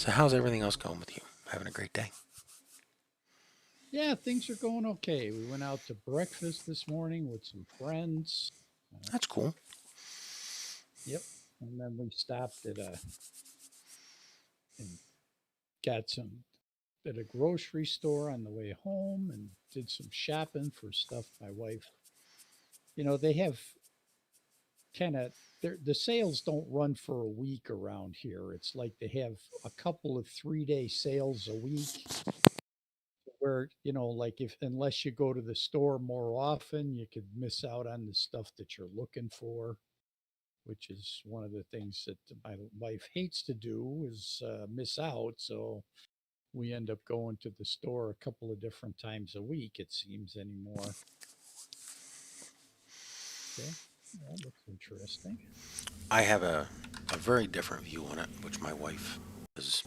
So how's everything else going with you? Having a great day? Yeah, things are going okay. We went out to breakfast this morning with some friends. Uh, That's cool. yep. And then we stopped and got some at a grocery store on the way home and did some shopping for stuff my wife. They have kind of the sales don't run for a week around here. It's like they have a couple of 3-day sales a week where like if unless you go to the store more often you could miss out on the stuff that you're looking for, which is one of the things that my wife hates to do is miss out. So we end up going to the store a couple of different times a week, it seems, anymore. Okay, that looks interesting. I have a very different view on it, which my wife is,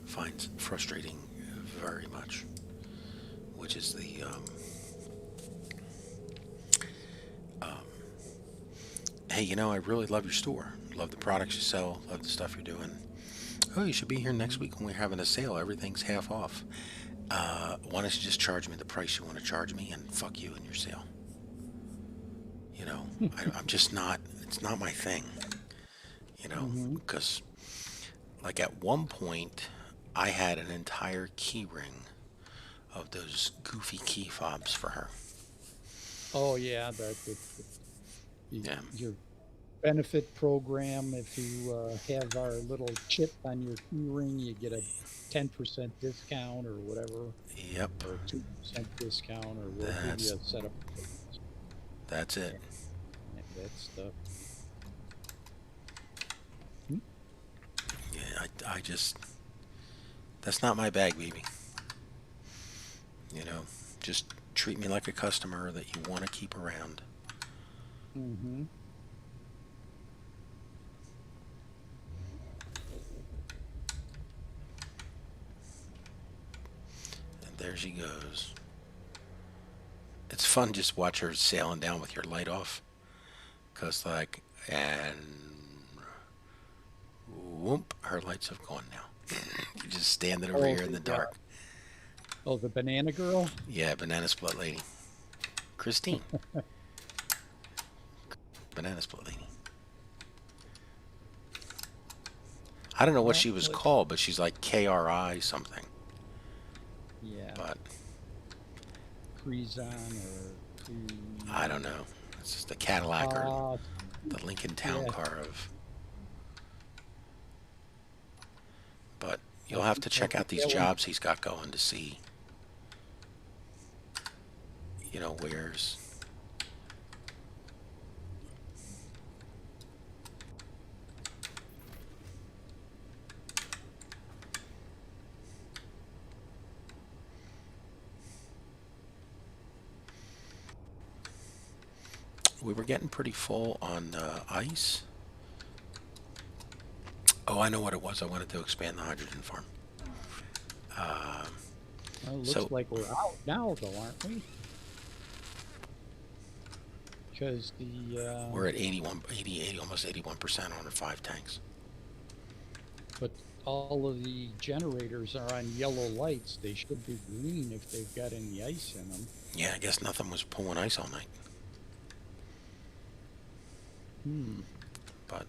finds frustrating very much, which is hey, I really love your store. Love the products you sell. Love the stuff you're doing. Oh, you should be here next Mhm. week when we're having a sale. Everything's half off. Why don't you just charge me the price you want to charge me and fuck you and your sale? You know, I'm just not, it's not my thing, Hmm. because like at one point I had an entire key ring of those goofy key fobs for her. Oh yeah, Yeah. your benefit program. If you have our little chip on your key ring, you get a 10% discount or whatever, Yep. or a 2% discount, or we'll give you That's a set of points. that's it. Yeah, yeah, that stuff. Hmm. Yeah, I just, that's not my bag, baby. You know, just treat me like a customer that you want to keep around. Mm-hmm. And there she goes. It's fun just watch her sailing down with your light off, cause like, and whoop, her lights have gone now. You're just standing over Oh, here in the dark. the banana girl. Yeah, banana split lady, Christine, banana split lady. I don't know what Well, she was called, but she's like KRI something. yeah, But Crezon or I don't know. It's just a Cadillac or uh, the Lincoln Town yeah, car of. But I you'll have think to I check think out these that one. jobs he's got going to see, where's. We were getting pretty full on ice. Oh, I know what it was. I wanted to expand the hydrogen farm. Well, it looks So like we're out now, though, aren't we? Because we're at 81, 80, 80, almost 81% on the 5 tanks. but all of the generators are on yellow lights. They should be green if they've got any ice in them. Yeah, I guess nothing was pulling ice all night. Hmm. But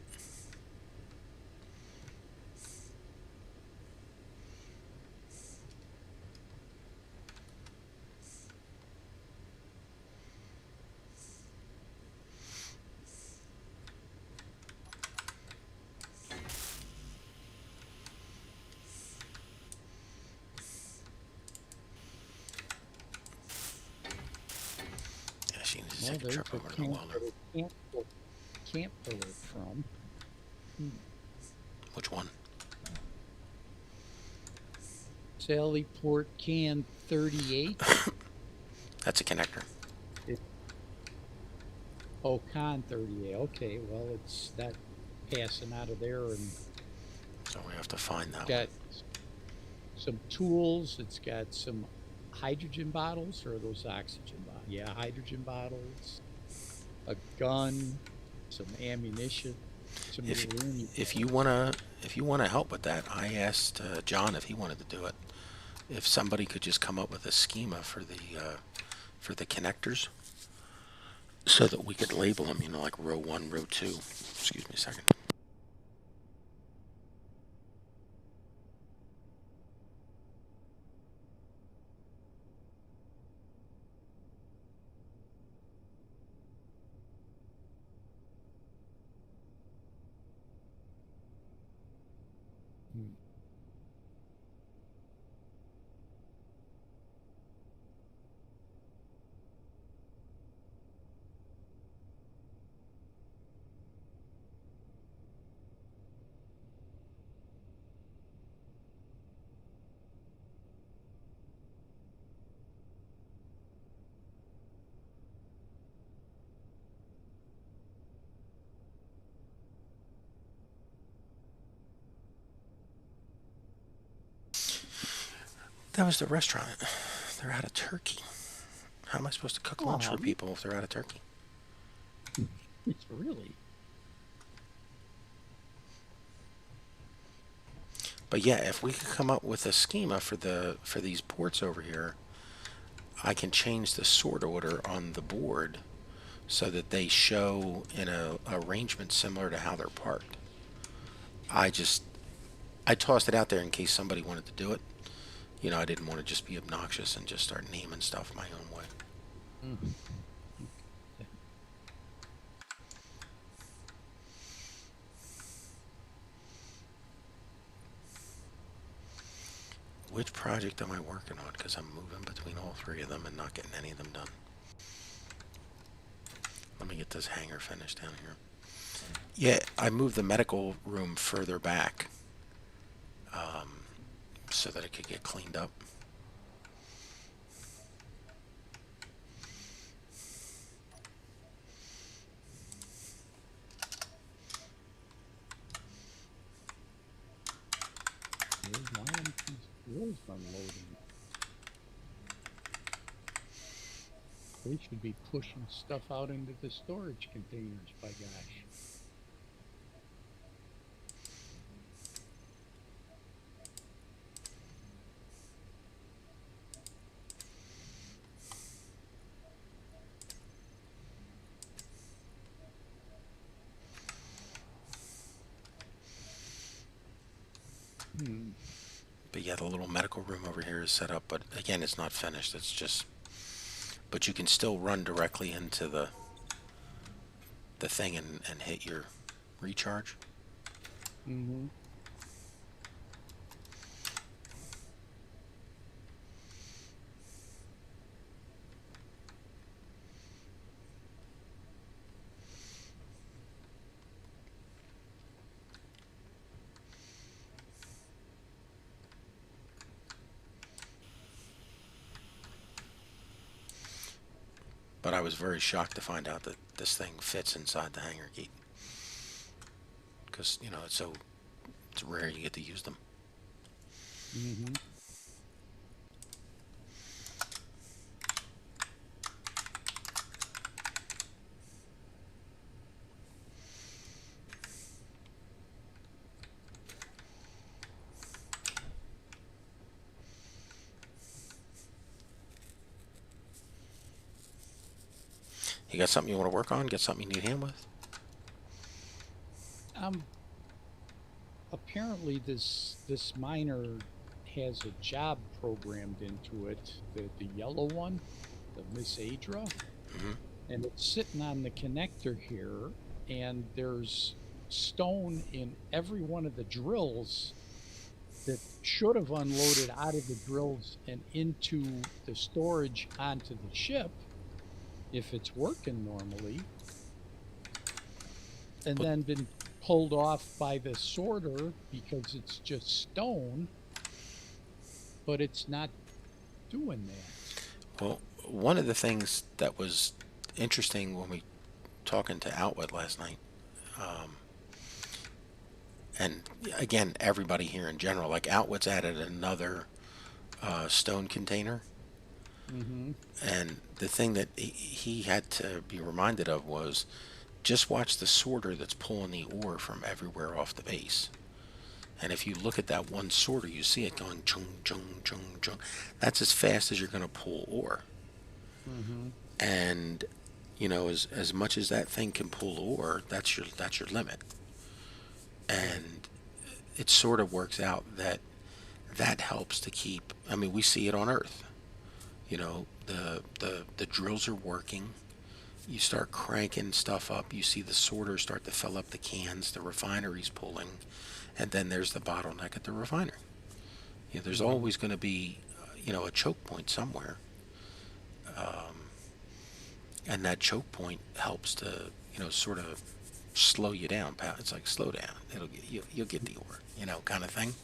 yeah, she needs to Well, take a trip there's a over to the camp welder. that it can't pull it from. Hmm. Which one? Sally Port Can 38. That's a connector. It, oh, Con 38. Okay, well, it's not passing out of there, and So we have to find that one. got some tools. It's got some hydrogen bottles, or are those oxygen bottles? Yeah, hydrogen bottles, a gun, some ammunition. some If of the room. if you wanna help with that, I asked John if he wanted to do it. If somebody could just come up with a schema for the connectors, so that we could label them, you know, like row 1, row 2. Excuse me a second. Hmm. That was the restaurant. They're out of turkey. How am I supposed to cook lunch for people if they're out of turkey? It's really. But yeah, if we could come up with a schema for these ports over here, I can change the sort order on the board so that they show in a arrangement similar to how they're parked. I tossed it out there in case somebody wanted to do it. You know, I didn't want to just be obnoxious and just start naming stuff my own way. Mm-hmm. Which project am I working on? Because I'm moving between all three of them and not getting any of them done. Let me get this hangar finished down here. Yeah, I moved the medical room further back so that it could get cleaned up. Where's unloading? They should be pushing stuff out into the storage containers, by gosh. But yeah, the little medical room over here is set up, but again, it's not finished. It's just, but you can still run directly into the thing and hit your recharge. Mm-hmm. But I was very shocked to find out that this thing fits inside the hangar gate. Because, you know, it's rare you get to use them. Mm-hmm. You got something you want to work on? Got something you need a hand with? Apparently this miner has a job programmed into it, the yellow one, the Miss Adra, and it's sitting on the connector here, and there's stone in every one of the drills that should have unloaded out of the drills and into the storage onto the ship if it's working normally, and then been pulled off by the sorter because it's just stone, but it's not doing that. Well, one of the things that was interesting when we talking to Outlet last night, and again, everybody here in general, like Outlet's added another stone container. Mm-hmm. And the thing that he had to be reminded of was just watch the sorter that's pulling the ore from everywhere off the base. And if you look at that one sorter, you see it going chung, chung, chung, chung. That's as fast as you're going to pull ore. Mm-hmm. And, you know, as much as that thing can pull ore, that's your limit. And it sort of works out that helps to keep. I mean, we see it on Earth. You know, the drills are working. You start cranking stuff up. You see the sorters start to fill up the cans. The refinery's pulling, and then there's the bottleneck at the refinery. You know, there's always going to be, you know, a choke point somewhere, and that choke point helps to, you know, sort of slow you down. It's like slow down. You'll get the ore, you know, kind of thing.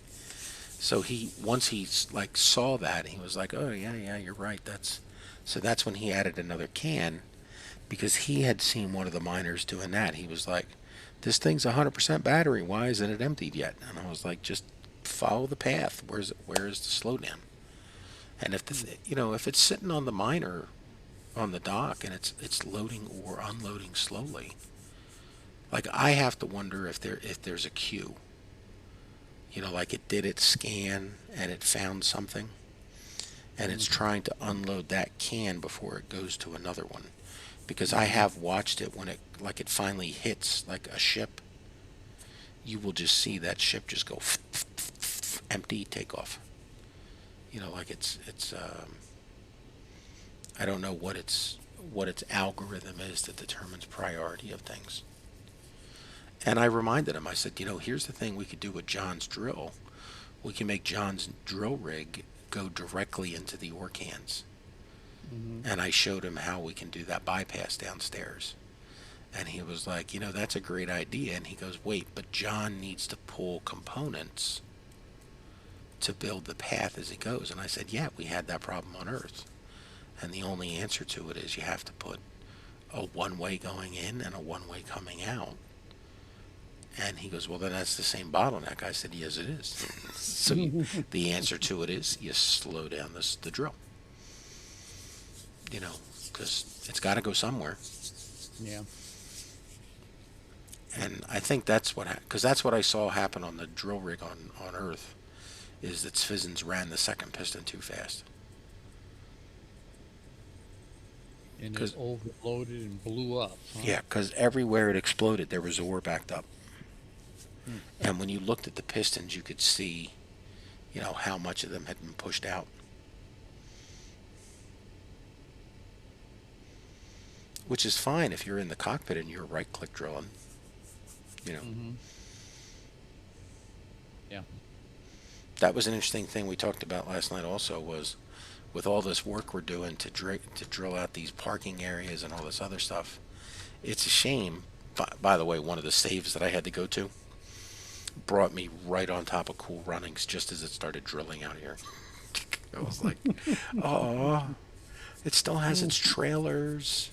So once he like saw that, he was like, oh yeah, you're right. That's when he added another can, because he had seen one of the miners doing that. He was like, this thing's 100% battery. Why isn't it emptied yet? And I was like, just follow the path. Where is the slowdown? And if it's sitting on the miner on the dock and it's loading or unloading slowly, like I have to wonder if there's a queue. You know, like it did its scan and it found something, and it's trying to unload that can before it goes to another one. Because I have watched it when it finally hits like a ship, you will just see that ship just go empty, take off. You know, like it's I don't know what its algorithm is that determines priority of things. And I reminded him, I said, you know, here's the thing we could do with John's drill. We can make John's drill rig go directly into the ore cans. And I showed him how we can do that bypass downstairs. And he was like, you know, that's a great idea. And he goes, wait, but John needs to pull components to build the path as it goes. And I said, yeah, we had that problem on Earth. And the only answer to it is you have to put a one-way going in and a one-way coming out. And he goes, well, then that's the same bottleneck. I said, yes, it is. So the answer to it is you slow down the drill. You know, because it's got to go somewhere. Yeah. And I think that's because that's what I saw happen on the drill rig on Earth, is that Sfizzens ran the second piston too fast. And it overloaded and blew up. Huh? Yeah, because everywhere it exploded, there was ore backed up. And when you looked at the pistons, you could see, you know, how much of them had been pushed out. Which is fine if you're in the cockpit and you're right-click drilling. You know. Yeah. That was an interesting thing we talked about last night also, was with all this work we're doing to drill out these parking areas and all this other stuff. It's a shame. By the way, one of the saves that I had to go to brought me right on top of Cool Runnings just as it started drilling out here. I was like, oh, it still has its trailers.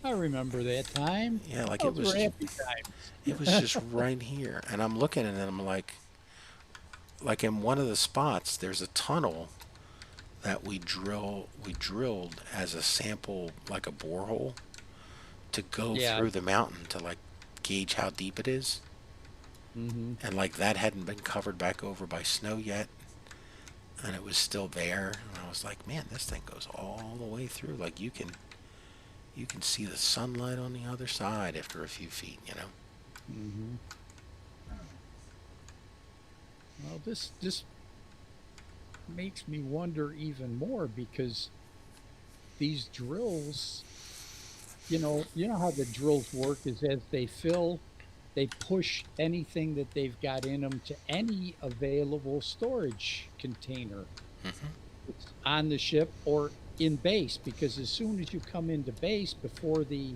I remember that time. Yeah, like Those it was were happy times. It was just right here. And I'm looking at it and I'm like in one of the spots there's a tunnel that we drilled as a sample, like a borehole, to go through the mountain to like gauge how deep it is. And like that hadn't been covered back over by snow yet, and it was still there. And I was like, man, this thing goes all the way through. Like you can see the sunlight on the other side after a few feet, you know. Well, this makes me wonder even more, because these drills, you know how the drills work is as they fill, they push anything that they've got in them to any available storage container. It's on the ship or in base, because as soon as you come into base, before the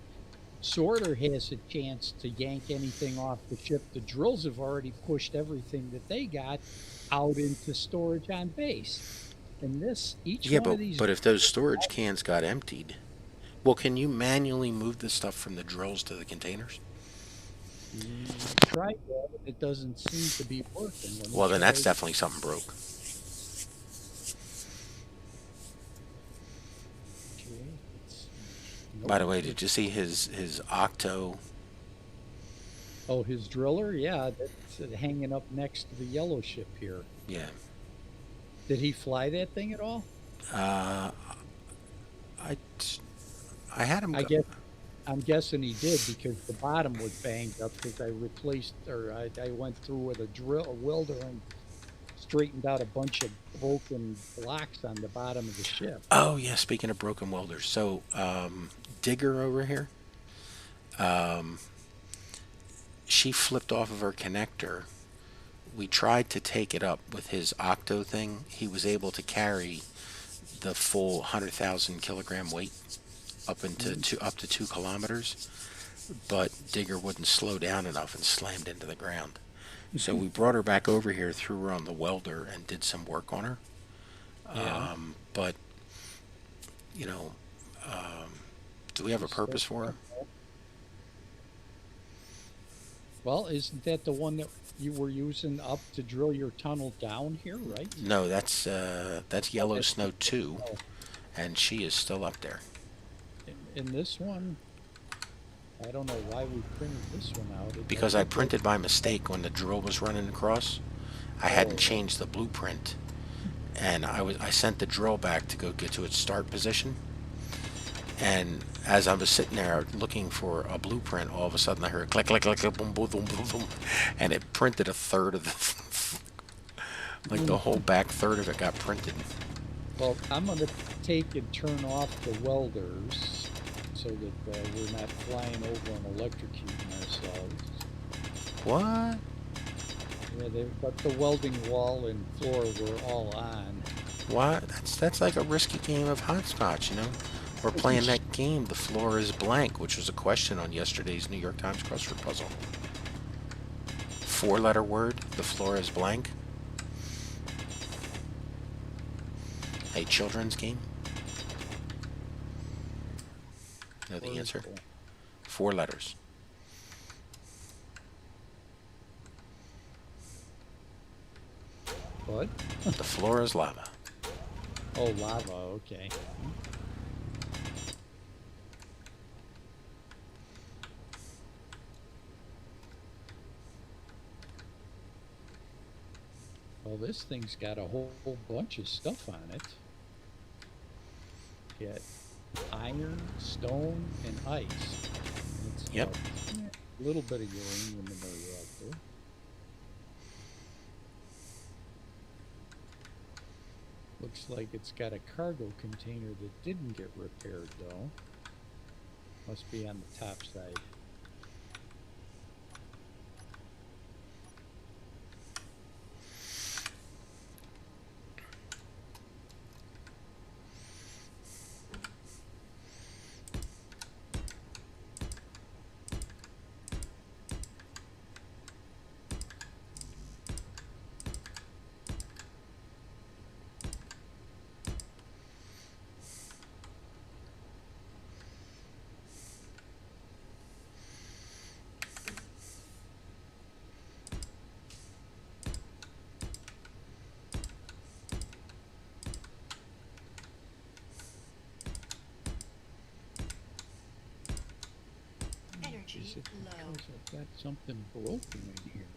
sorter has a chance to yank anything off the ship, the drills have already pushed everything that they got out into storage on base. And each one of these... but if those storage cans got emptied, well, can you manually move the stuff from the drills to the containers? Try that. It doesn't seem to be working. Well, then that's definitely something broke. Okay. Nope. By the way, did you see his octo? Oh, his driller? Yeah, that's hanging up next to the yellow ship here. Yeah. Did he fly that thing at all? Uh, I I had him I go. guess I'm guessing he did because the bottom was banged up because I replaced or I went through with a welder and straightened out a bunch of broken blocks on the bottom of the ship. Oh yeah. Speaking of broken welders, so Digger over here, she flipped off of her connector. We tried to take it up with his octo thing. He was able to carry the full 100,000 kilogram weight up into Mm. up to 2 kilometers, but Digger wouldn't slow down enough and slammed into the ground. So we brought her back over here, threw her on the welder, and did some work on her. Yeah. But you know, do we have a She's still purpose for her? there. Well, isn't that the one that you were using up to drill your tunnel down here, right? No, that's Oh, Yellow that's Snow 2, oh, and she is still up there. in this one, I don't know why we printed this one out. It Because I doesn't go. printed by mistake when the drill was running across. I hadn't Oh, changed the blueprint, and I sent the drill back to go get to its start position. And as I was sitting there looking for a blueprint, all of a sudden I heard click, click, click, click, boom, boom, boom, boom, boom, and it printed a third of the, like the whole back third of it got printed. well, I'm going to take and turn off the welders so that we're not flying over and electrocuting ourselves. What? Yeah, but the welding wall and floor were all on. What? That's like a risky game of hopscotch, you know? We're playing that game, The Floor is Blank, which was a question on yesterday's New York Times crossword puzzle. 4-letter word, the floor is blank. A children's game. Know the answer? 4 letters. What? The floor is lava. Oh, lava. Okay. Well, this thing's got a whole bunch of stuff on it. Got iron, stone, and ice. And it's Yep. got a little bit of uranium in the reactor. Looks like it's got a cargo container that didn't get repaired, though. Must be on the top side. Is it because I've got something broken in here?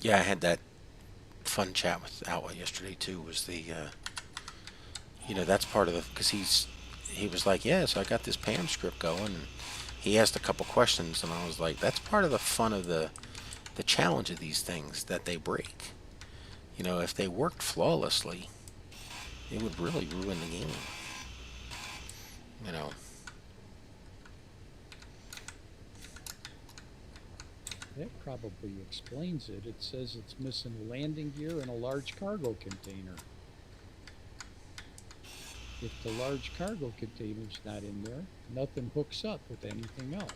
Yeah, I had that fun chat with Outwa yesterday too. Was the that's part of the because he was like, yeah, so I got this PAM script going, and he asked a couple questions, and I was like, that's part of the fun of the challenge of these things that they break. If they worked flawlessly, it would really ruin the game. You know. That probably explains it. It says it's missing landing gear and a large cargo container. If the large cargo container's not in there, nothing hooks up with anything else.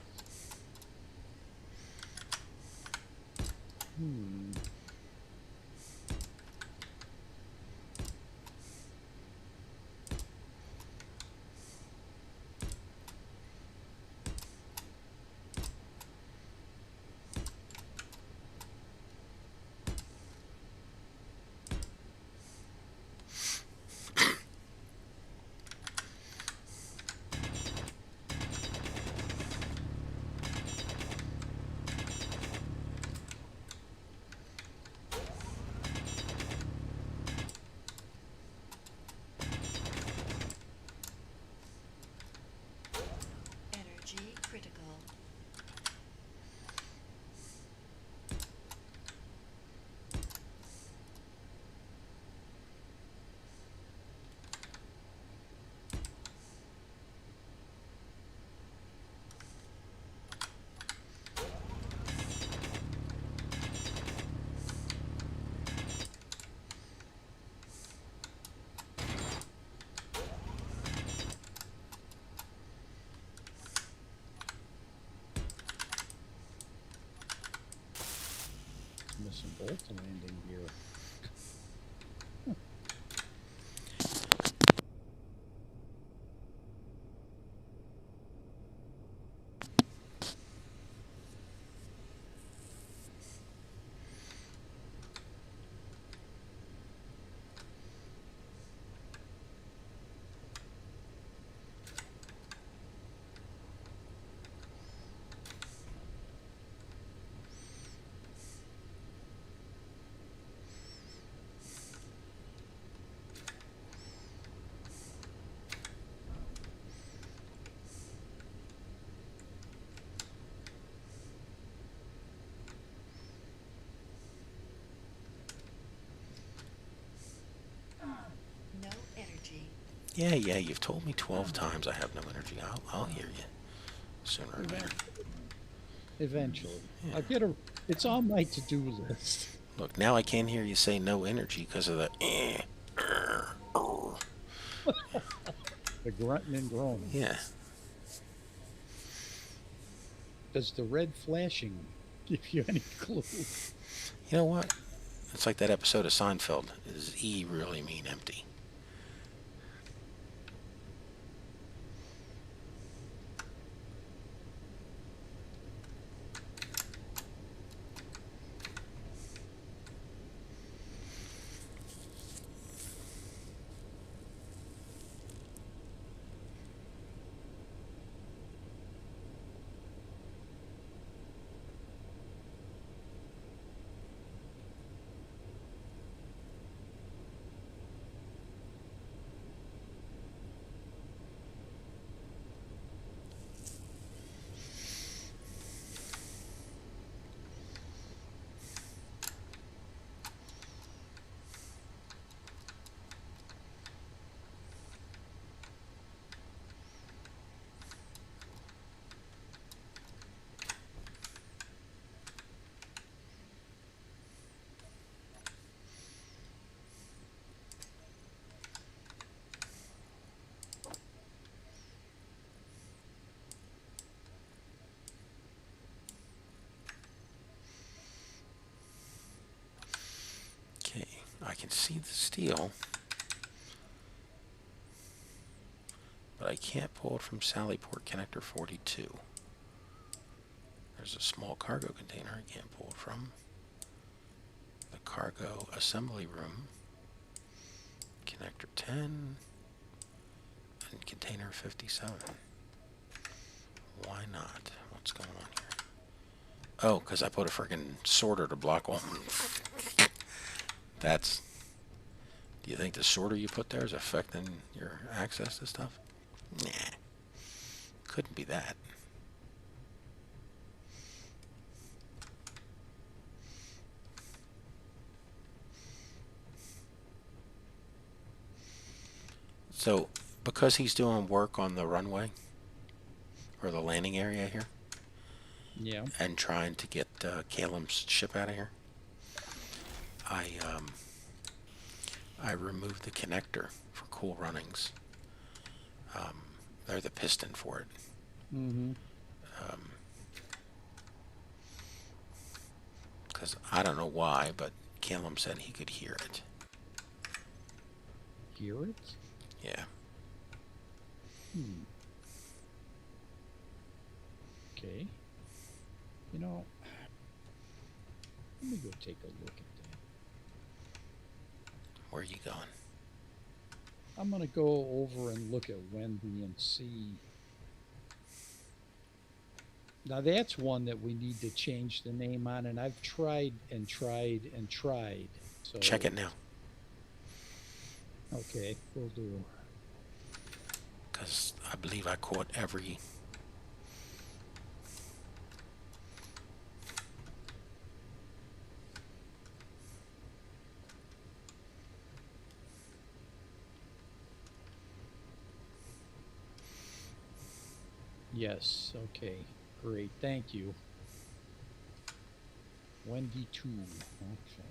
That's a landing gear. No energy. Yeah, you've told me 12 times I have no energy. I'll hear you sooner or later. Eventually. Yeah. I'll get a. It's on my to-do list. Look, now I can't hear you say no energy because of the The grunting and groaning. Yeah. Does the red flashing give you any clue? You know what? It's like that episode of Seinfeld. Does E really mean empty? Okay, I can see the steel, but I can't pull it from Sallyport connector 42. There's a small cargo container I can't pull it from. The cargo assembly room, connector 10, and container 57. Why not? What's going on here? Oh, because I put a friggin' sorter to block all. That's... Do you think the sorter you put there is affecting your access to stuff? Nah. Couldn't be that. So, because he's doing work on the runway, or the landing area here, Yeah. and trying to get Caleb's ship out of here, I removed the connector for cool runnings. They're the piston for it. Mm-hmm. Because I don't know why, but Caleb said he could hear it. Hear it? Yeah. Okay. You know, let me go take a look at that. Where are you going? I'm going to go over and look at Wendy and see. Now, that's one that we need to change the name on, and I've tried and tried and tried. So Check it now. Okay, we'll do. Because I believe I caught every... Yes, okay. Great, thank you. Wendy 2. Okay.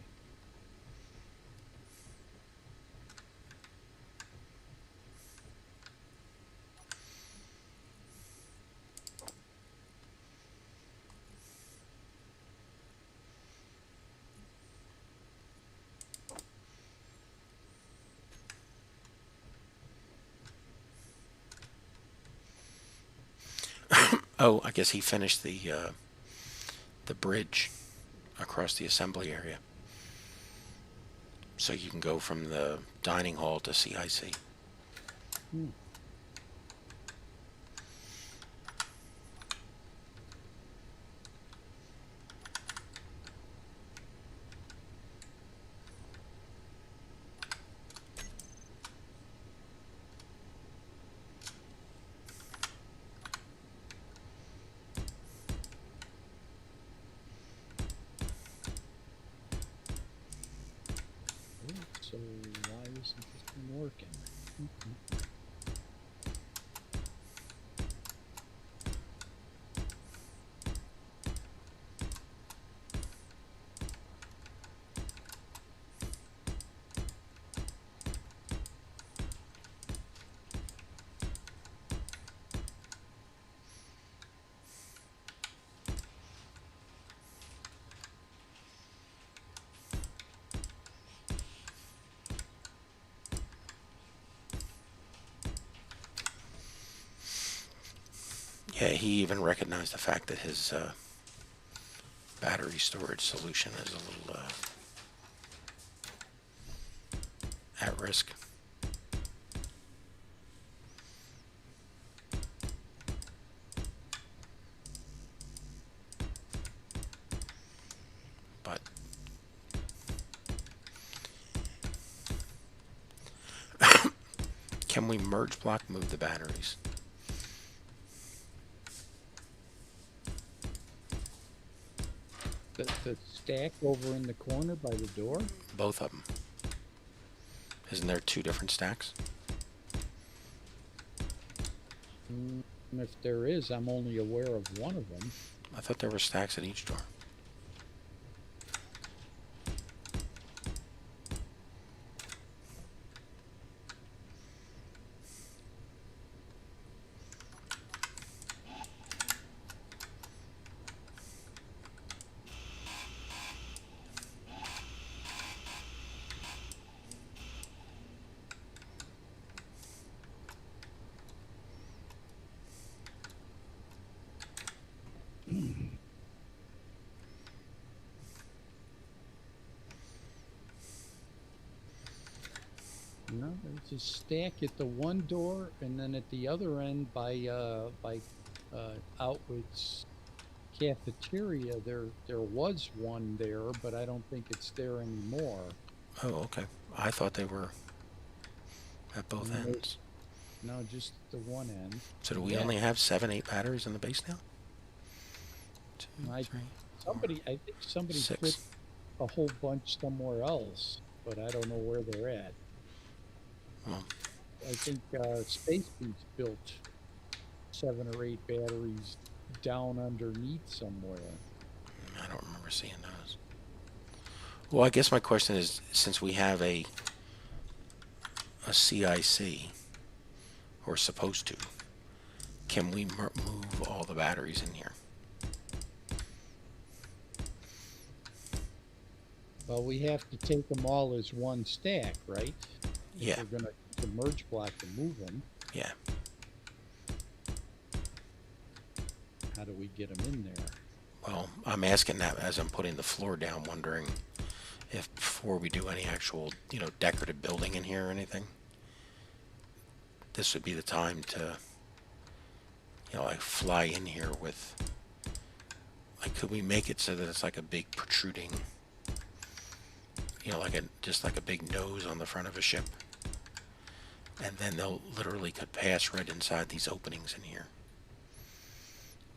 Oh, I guess he finished the bridge across the assembly area. So you can go from the dining hall to CIC. Hmm. Oh, so why isn't this thing working? Mhm. Yeah, he even recognized the fact that his battery storage solution is a little at risk. But can we merge block move the batteries? The stack over in the corner by the door? Both of them. Isn't there two different stacks? If there is, I'm only aware of one of them. I thought there were stacks at each door. No, there's a stack at the one door, and then at the other end by Outwit's cafeteria, there was one there, but I don't think it's there anymore. Oh, okay. I thought they were at both And ends. no, just the one end. So do we Yeah. only have 7, 8 batteries in the base now? 2, I 3, 4, I think somebody 6. put a whole bunch somewhere else, but I don't know where they're at. Well, I think Space Beast built 7 or 8 batteries down underneath somewhere. I don't remember seeing those. Well, I guess my question is, since we have a CIC, or supposed to, can we move all the batteries in here? Well, we have to take them all as one stack, right? Yeah. If we're going to merge block to move them. Yeah. How do we get them in there? Well, I'm asking that as I'm putting the floor down, wondering if before we do any actual, decorative building in here or anything, this would be the time to, like fly in here with, like, could we make it so that it's like a big protruding, just like a big nose on the front of a ship, and then they'll literally could pass right inside these openings in here,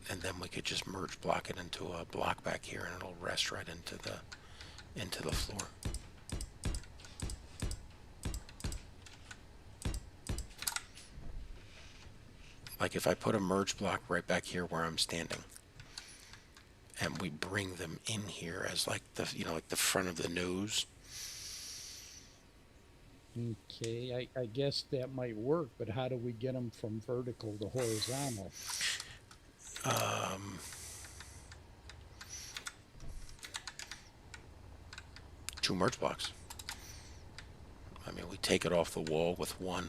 and then we could just merge block it into a block back here, and it'll rest right into the floor. Like if I put a merge block right back here where I'm standing, and we bring them in here as like like the front of the nose. Okay, I guess that might work, but how do we get them from vertical to horizontal? Two merge blocks. I mean, we take it off the wall with one.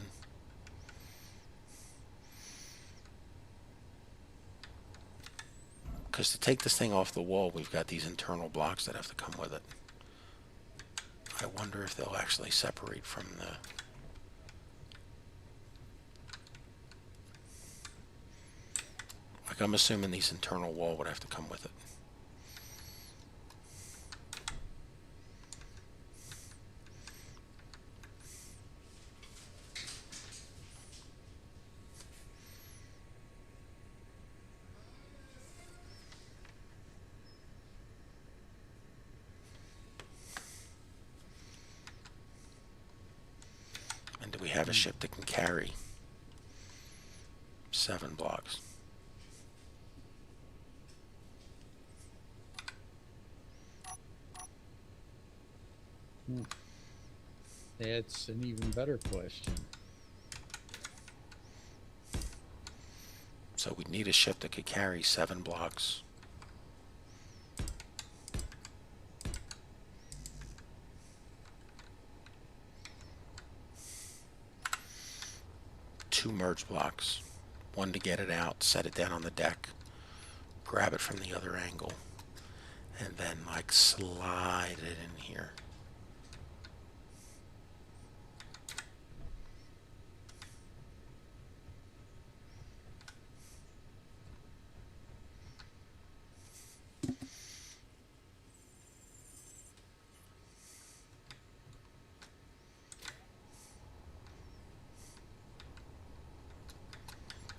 Because to take this thing off the wall, we've got these internal blocks that have to come with it. I wonder if they'll actually separate from the... Like, I'm assuming these internal wall would have to come with it. And do we have a ship that can carry 7 blocks? That's an even better question. So we'd need a ship that could carry 7 blocks. Two merge blocks. One to get it out, set it down on the deck, grab it from the other angle, and then like slide it in here.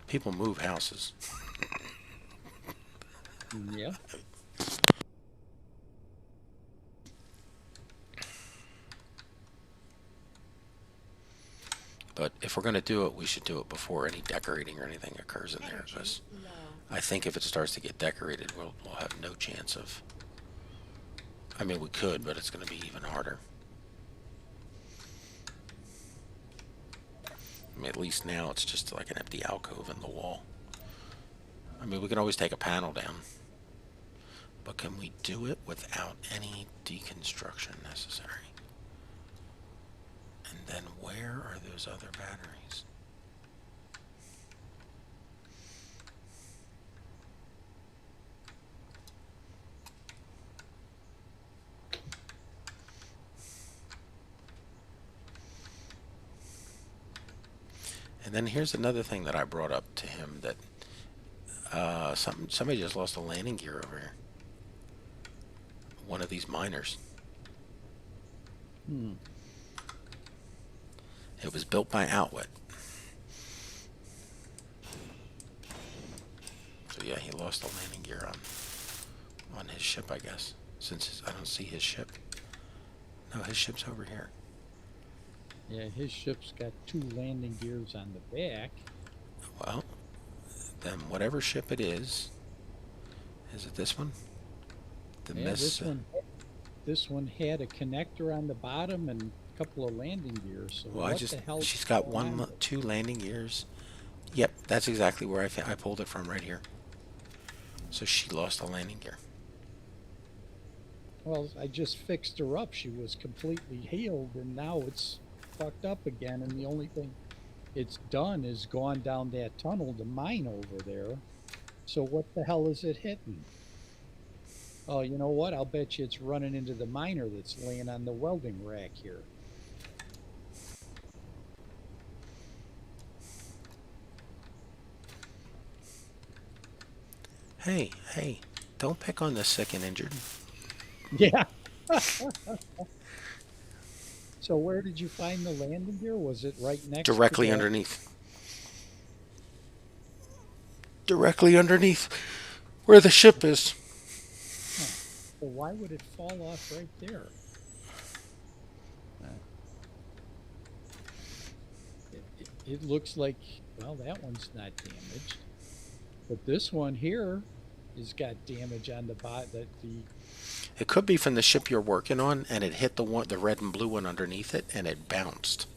People move houses. Yeah. But if we're going to do it, we should do it before any decorating or anything occurs in there, because I think if it starts to get decorated, we'll have no chance of... I mean, we could, but it's going to be even harder. I mean, at least now it's just like an empty alcove in the wall. I mean, we can always take a panel down. But can we do it without any deconstruction necessary? And then where are those other batteries? And then here's another thing that I brought up to him, that somebody just lost a landing gear over here. One of these miners. It was built by Outwit. So yeah, he lost the landing gear on his ship, I guess. Since I don't see his ship. No, his ship's over here. Yeah, his ship's got 2 landing gears on the back. Well, then whatever ship it is it this one? The Yeah, this one had a connector on the bottom and a couple of landing gears. So well, what the hell? she's got 2 landing gears. Yep, that's exactly where I pulled it from, right here. So she lost a landing gear. Well, I just fixed her up. She was completely healed, and now it's fucked up again. And the only thing it's done is gone down that tunnel to mine over there. So what the hell is it hitting? Oh, you know what? I'll bet you it's running into the miner that's laying on the welding rack here. Hey, don't pick on the sick and injured. Yeah. So where did you find the landing gear? Was it right next Directly to the... underneath. Directly underneath where the ship is. Huh. Well, why would it fall off right there? It looks like, well, that one's not damaged. But this one here has got damage on the bottom. It could be from the ship you're working on, and it hit the red and blue one underneath it, and it bounced.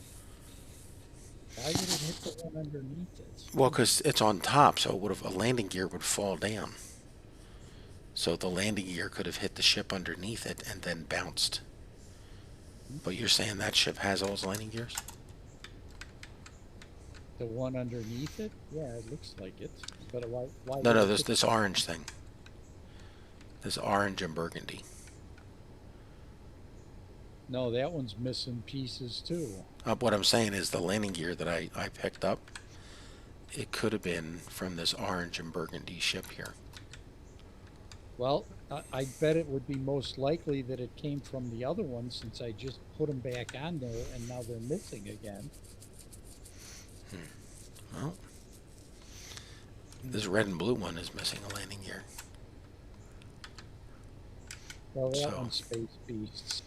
Why would it hit the one underneath it? Well, because it's on top, so a landing gear would fall down. So the landing gear could have hit the ship underneath it and then bounced. But you're saying that ship has all its landing gears? The one underneath it? Yeah, it looks like it. But why No, this orange thing. This orange and burgundy. No, that one's missing pieces too. What I'm saying is the landing gear that I picked up, it could have been from this orange and burgundy ship here. Well, I bet it would be most likely that it came from the other one since I just put them back on there and now they're missing again. Well, this red and blue one is missing a landing gear. Well, that So, one's Space Beasts.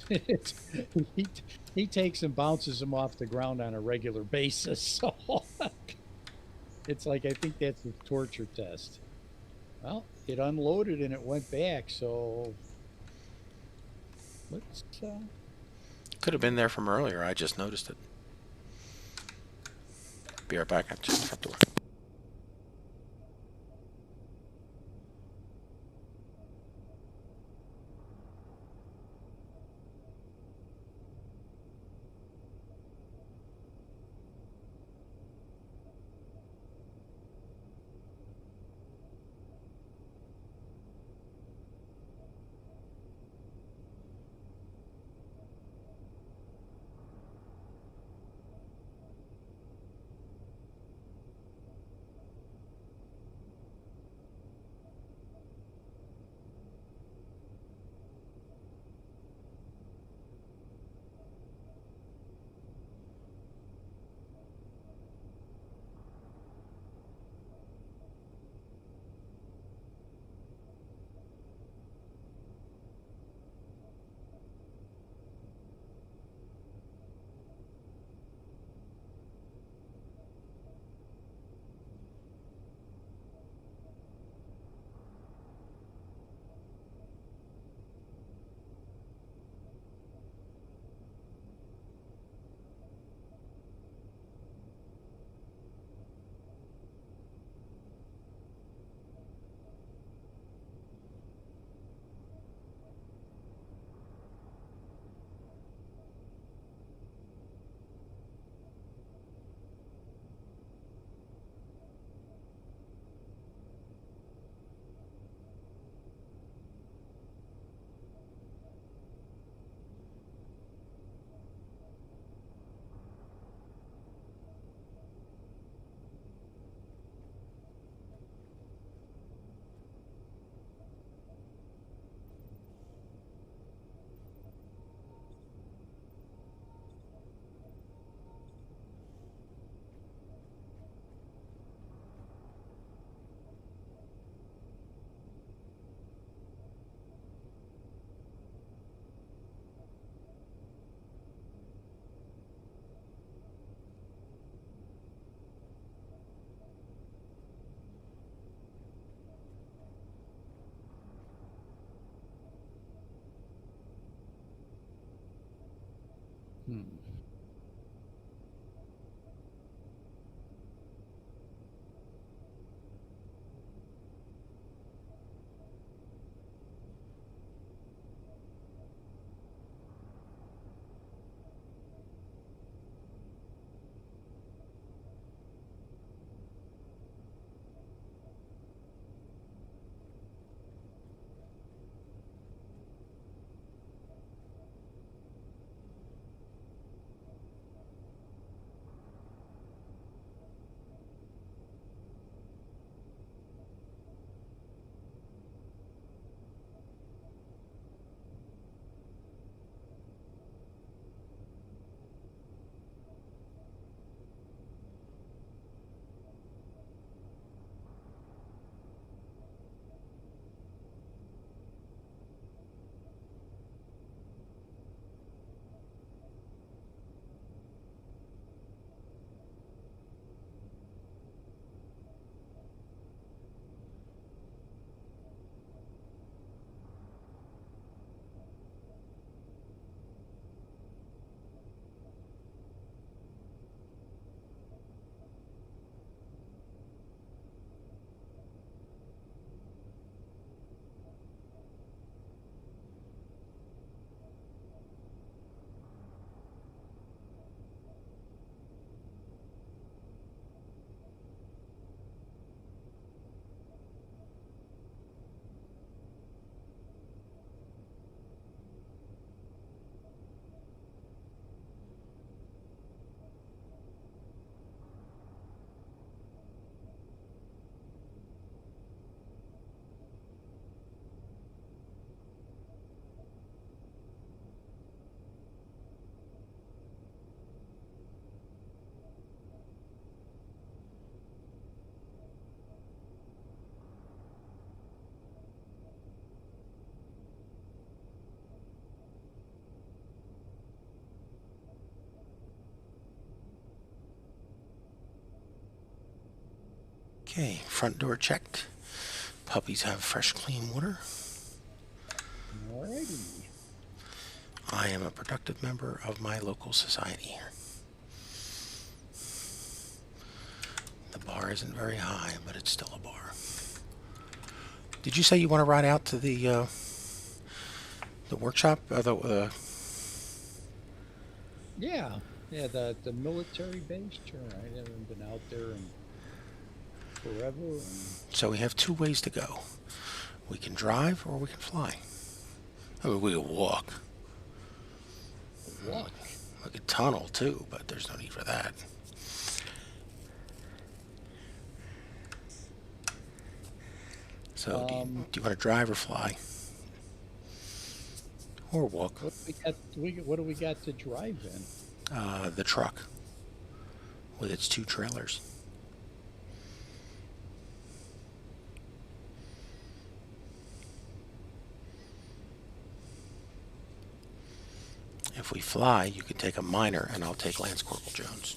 he, he takes and bounces them off the ground on a regular basis. So it's like, I think that's his torture test. Well, it unloaded and it went back. So let's. could have been there from earlier. I just noticed it. Be right back. I just front door. Hmm. Okay, front door checked. Puppies have fresh, clean water. Alrighty. I am a productive member of my local society. The bar isn't very high, but it's still a bar. Did you say you want to ride out to the workshop? Yeah, the military base. Sure, I haven't been out there in forever. And So we have two ways to go. We can drive or we can fly. I mean, we can walk. walk. We could tunnel too, but there's no need for that. So, do you want to drive or fly? Or walk? What do we got to drive in? The truck with its two trailers. If we fly, you can take a miner and I'll take Lance Corporal Jones.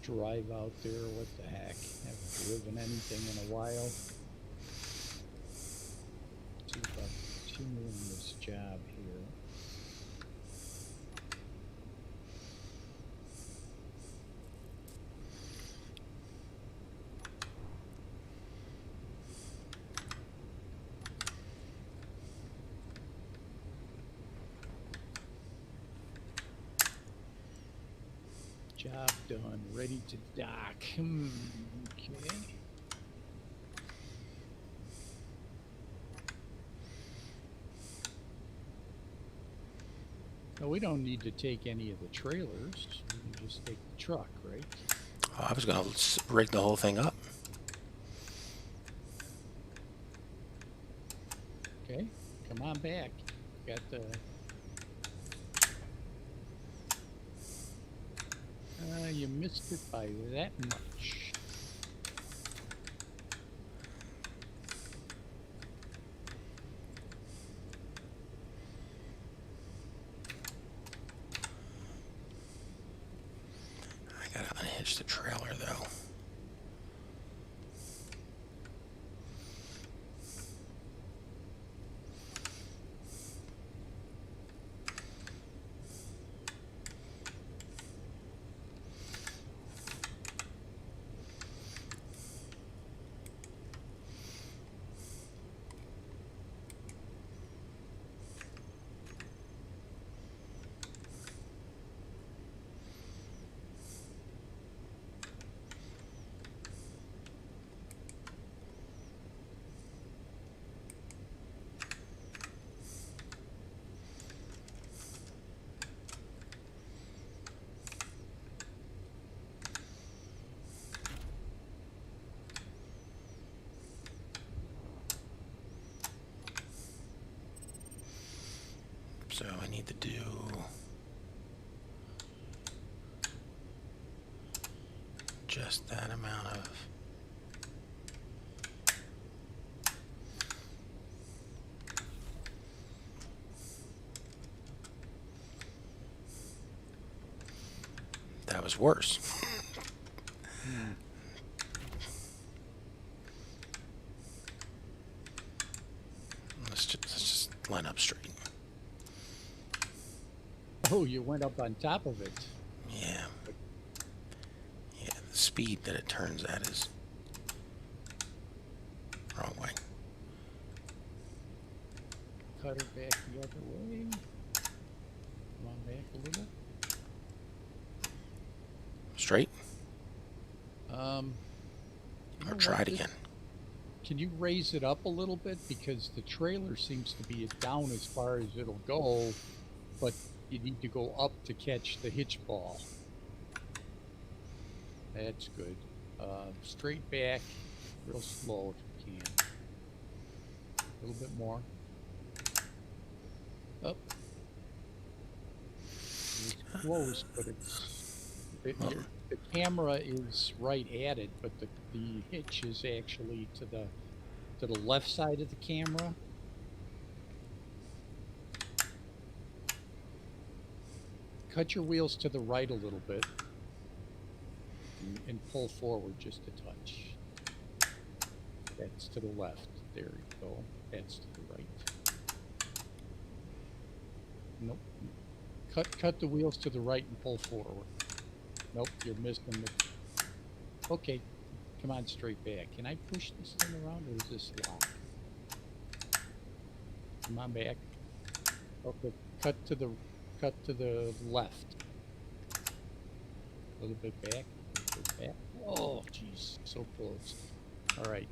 Drive out there, what the heck? Haven't driven anything in a while. See if I'm continuing this job here. Job done, ready to dock. Okay. No, we don't need to take any of the trailers. We can just take the truck, right? Oh, I was going to rig the whole thing up. Okay, come on back. Got the... you missed it by that much. I gotta unhitch the trailer though. So I need to do just that amount of that was worse. Let's just line up straight. Oh, you went up on top of it. Yeah. Yeah, the speed that it turns at is wrong way. Cut her back the other way. Come on back a little. Straight? You Or know try what, it again. Can you raise it up a little bit? Because the trailer seems to be down as far as it'll go, but you need to go up to catch the hitch ball. That's good. Straight back, real slow if you can. A little bit more. Up. It's close, but the camera is right at it, but the hitch is actually to the left side of the camera. Cut your wheels to the right a little bit. and pull forward just a touch. That's to the left. There you go. That's to the right. Nope. Cut the wheels to the right and pull forward. Nope, you're missing the... Okay, come on, straight back. Can I push this thing around, or is this locked? Come on back. Okay, cut to the left. A little bit back. A little bit back. Oh, jeez, so close. All right.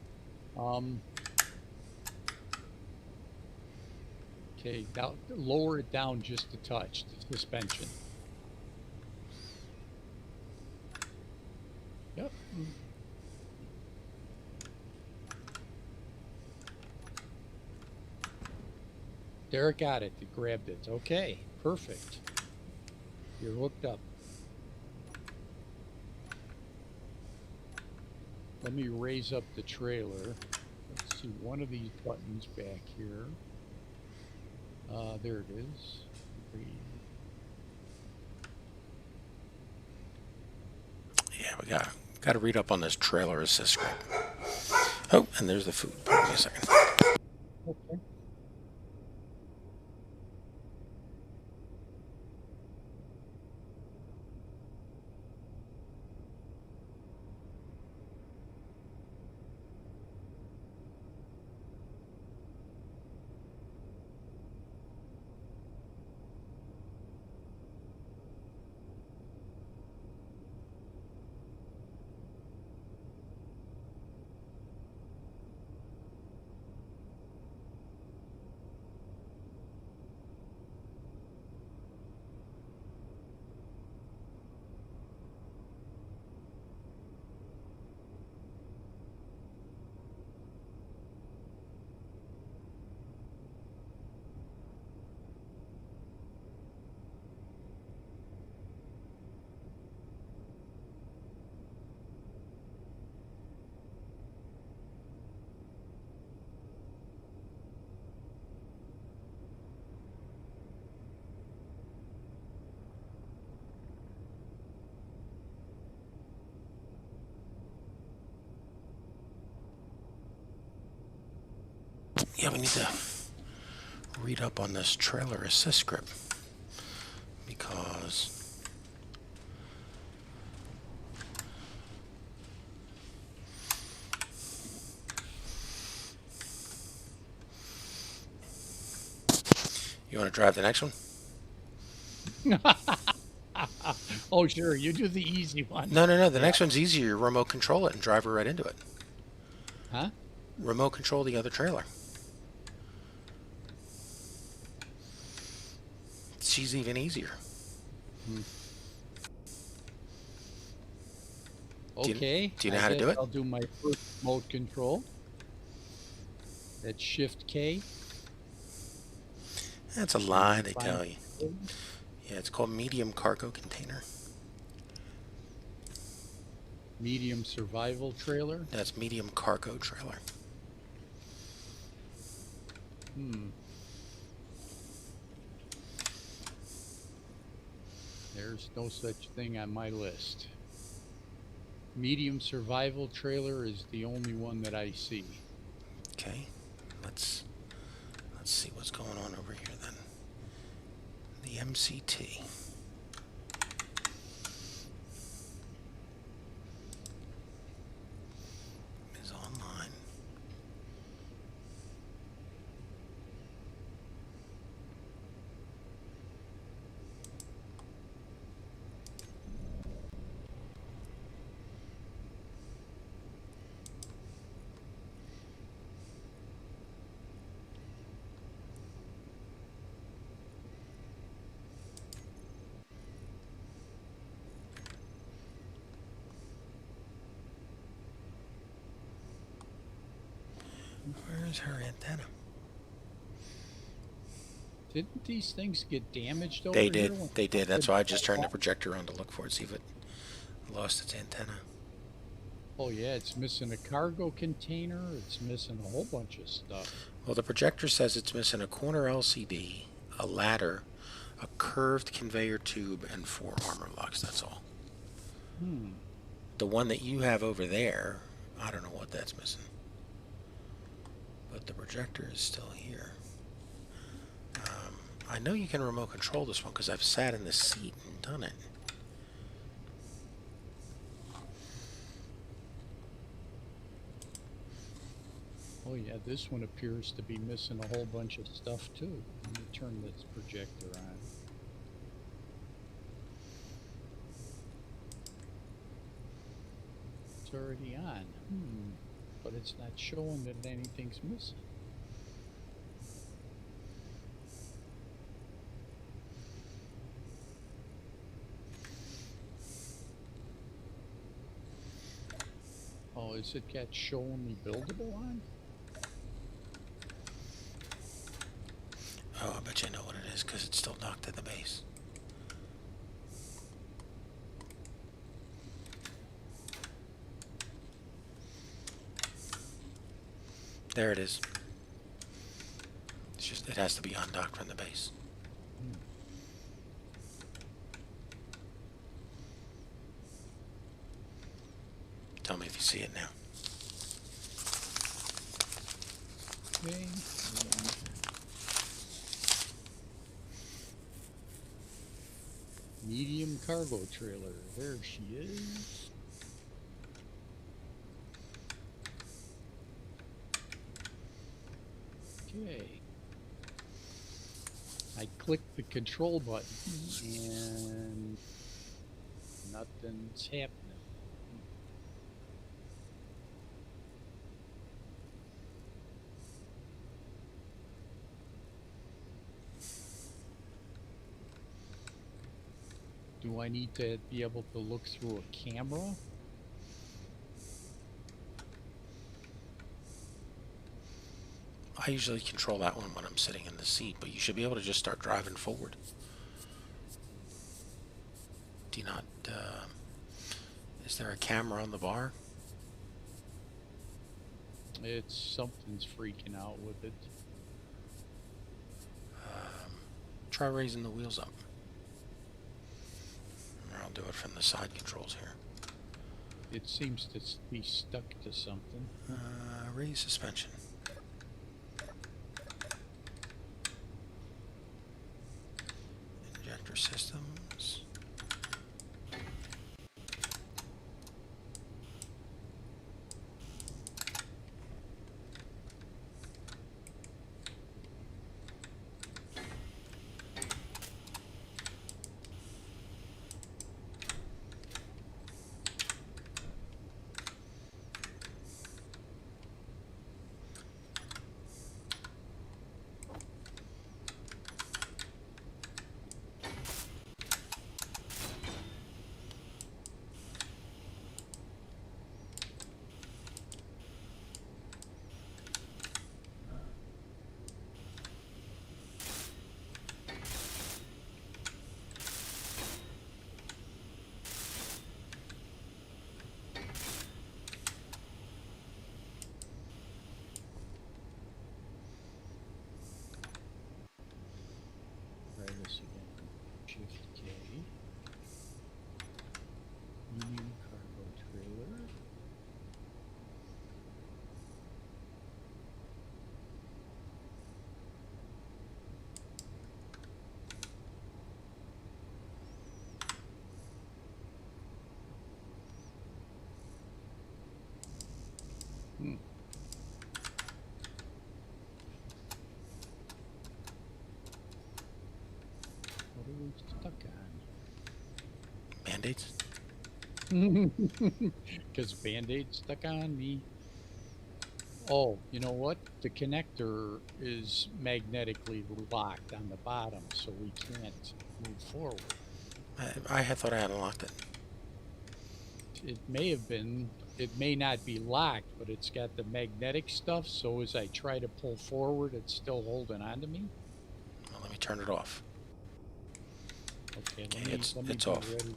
Okay, now lower it down just a touch. The suspension. Yep. Derek got it. It grabbed it. Okay, perfect. You're hooked up. Let me raise up the trailer. Let's see, one of these buttons back here. There it is. Yeah, we got to read up on this trailer assist script. Oh, and there's the food. Give me a second. Okay. Yeah, we need to read up on this trailer assist script because you want to drive the next one? Oh, sure. You do the easy one. No. The next one's easier. You remote control it and drive her right into it. Huh? Remote control the other trailer. She's even easier. Okay. Do you know how to do it? I'll do my first mode control. That's Shift K. That's a lie, they tell you. Yeah, it's called medium cargo container. Medium survival trailer. That's medium cargo trailer. There's no such thing on my list. Medium survival trailer is the only one that I see. Okay, let's see what's going on over here then. The MCT. Is online. Where's her antenna? Didn't these things get damaged over They here? did. They did. That's why I just turned the projector on to look for it, see if it lost its antenna. Oh yeah, it's missing a cargo container. It's missing a whole bunch of stuff. Well, the projector says it's missing a corner LCD, a ladder, a curved conveyor tube, and 4 armor locks. That's all. the one that you have over there, I don't know what that's missing. But the projector is still here. I know you can remote control this one because I've sat in this seat and done it. Oh yeah, this one appears to be missing a whole bunch of stuff too. Let me turn this projector on. It's already on. But it's not showing that anything's missing. Oh, is it got show only buildable on? Oh, I bet you I know what it is because it's still docked to the base. There it is. It's just, it has to be undocked from the base. Tell me if you see it now. Okay. Medium cargo trailer. There she is. Okay. I clicked the control button and nothing's happening. Do I need to be able to look through a camera? I usually control that one when I'm sitting in the seat, but you should be able to just start driving forward. Do you not, is there a camera on the bar? It's something's freaking out with it. Try raising the wheels up. Or I'll do it from the side controls here. It seems to be stuck to something. Raise suspension. Injector systems. Shift K. Medium cargo trailer. What are we stuck on? Band-aids? Because Band-Aid stuck on me. Oh, you know what? The connector is magnetically locked on the bottom, so we can't move forward. I had thought I had unlocked it. It may have been, it may not be locked, but it's got the magnetic stuff, so as I try to pull forward, it's still holding on to me. Well, let me turn it off. Okay, Okay, it's let me be off. ready.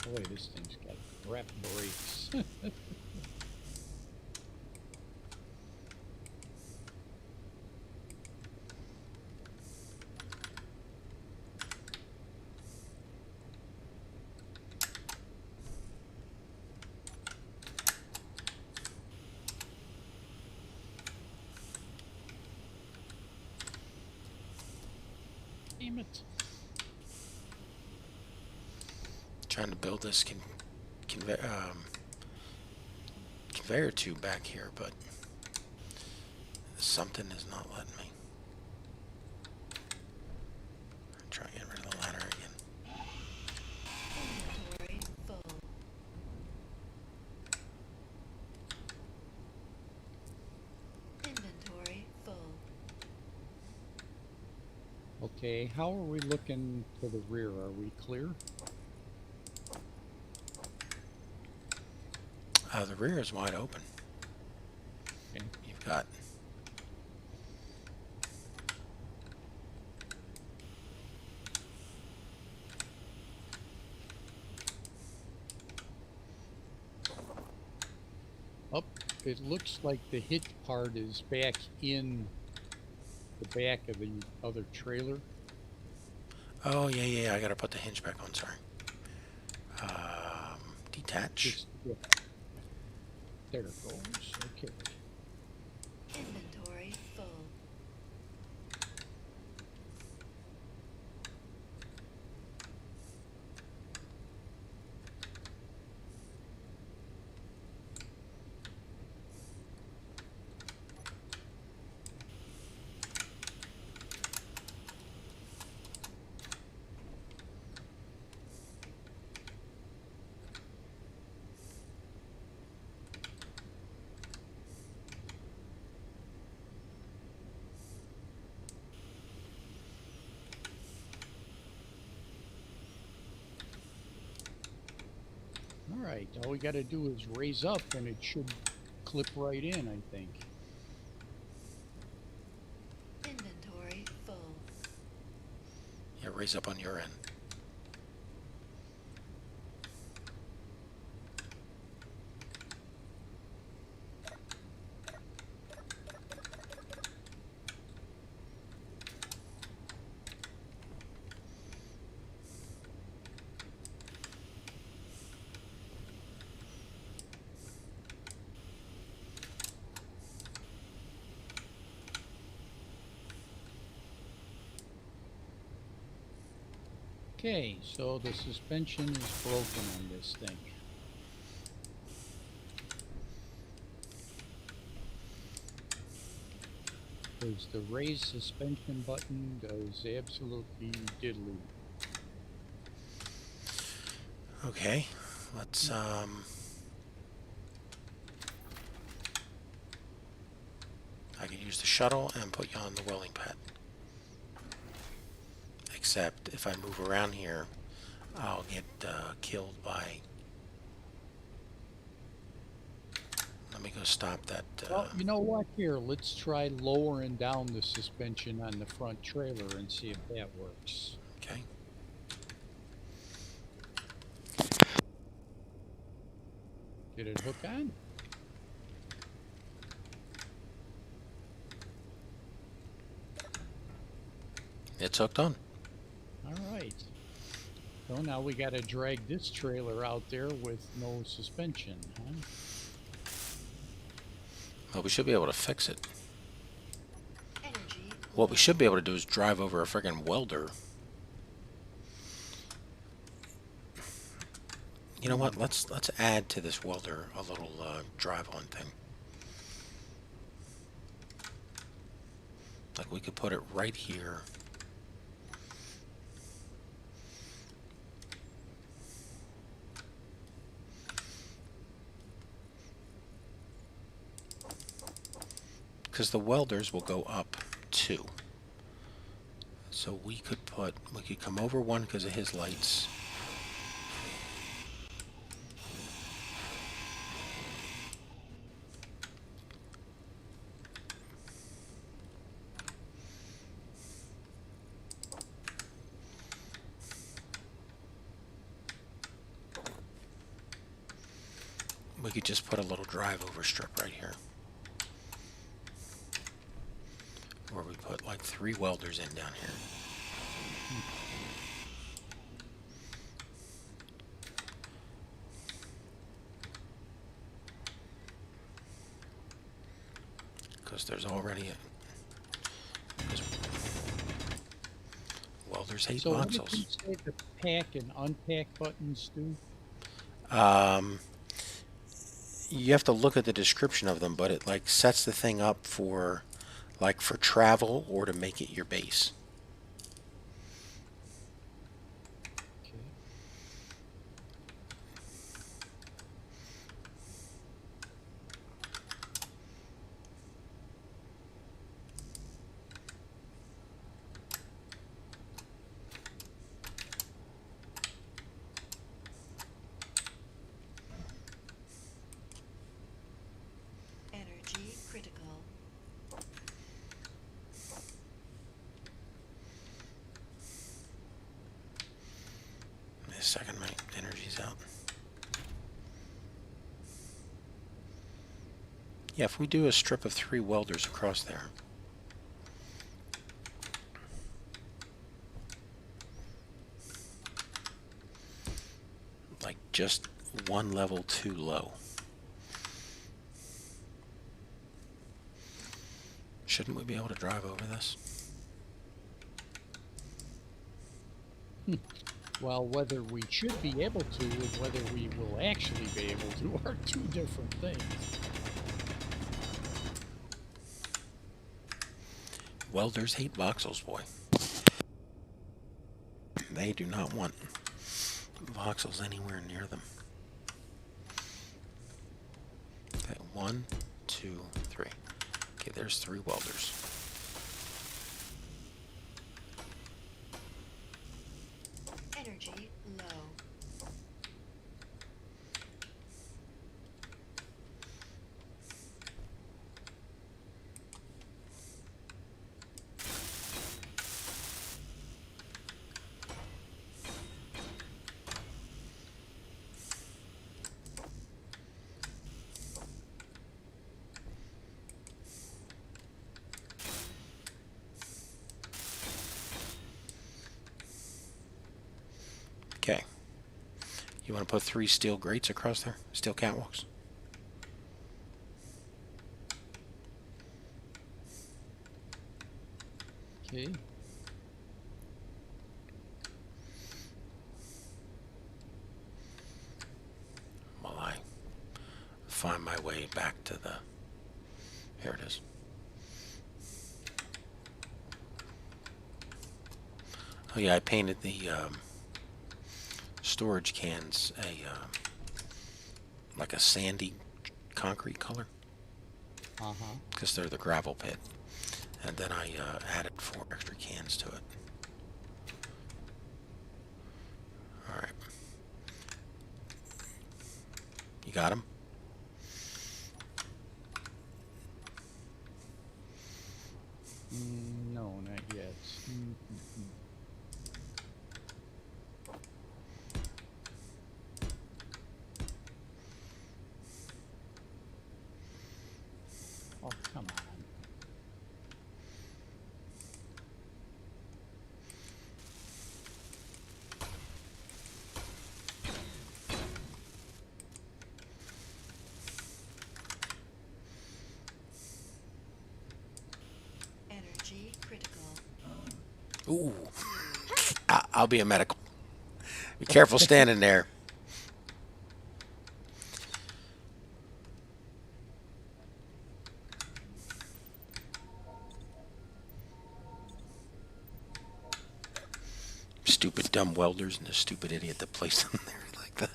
Oh wait, this thing's He's got crap brakes. Damn it. Trying to build this conveyor tube back here, but something is not letting me. Try to get rid of the ladder again. Inventory full. Inventory full. Okay, how are we looking to the rear? Are we clear? The rear is wide open. Okay. You've got Up. It looks like the hitch part is back in the back of the other trailer. Oh, yeah, I gotta put the hinge back on, sorry. Detach. Yeah. There it goes. Okay. Inventory full. All right. All we got to do is raise up and it should clip right in, I think. Inventory full. Yeah, raise up on your end. Okay, so the suspension is broken on this thing. Because the raise suspension button does absolutely diddly. Okay, let's I can use the shuttle and put you on the welding pad. Except if I move around here, I'll get killed by... Let me go stop that. Well, you know what? Here, let's try lowering down the suspension on the front trailer and see if that works. Okay. Did it hook on? It's hooked on. All right. So now we got to drag this trailer out there with no suspension, huh? Well, we should be able to fix it. Energy. What we should be able to do is drive over a friggin' welder. You know what? Let's add to this welder a little drive-on thing. Like we could put it right here. Because the welders will go up too. So we could come over one because of his lights. We could just put a little drive over strip right here. Or we put like 3 welders in down here. Because there's already because welders hate So what did voxels. you say the pack and unpack buttons do? You have to look at the description of them, but it like sets the thing up for like for travel or to make it your base. Okay. Energy critical. Wait a second, my energy's out. Yeah, if we do a strip of 3 welders across there. Like just 1 level too low. Shouldn't we be able to drive over this? Well, whether we should be able to and whether we will actually be able to are 2 different things. Welders hate voxels, boy. They do not want voxels anywhere near them. Okay, 1, 2, 3. Okay, there's 3 welders. Energy low. Okay. You want to put 3 steel grates across there? Steel catwalks? Okay. While I find my way back to the... Here it is. Oh yeah, I painted the storage cans like a sandy concrete color Uh-huh. because they're the gravel pit, and then I added 4 extra cans to it. All right, you got them? No, not yet. Oh, come on. Energy critical. Ooh, I'll be a medical. Be careful standing there. Stupid dumb welders and the stupid idiot that placed them there like that.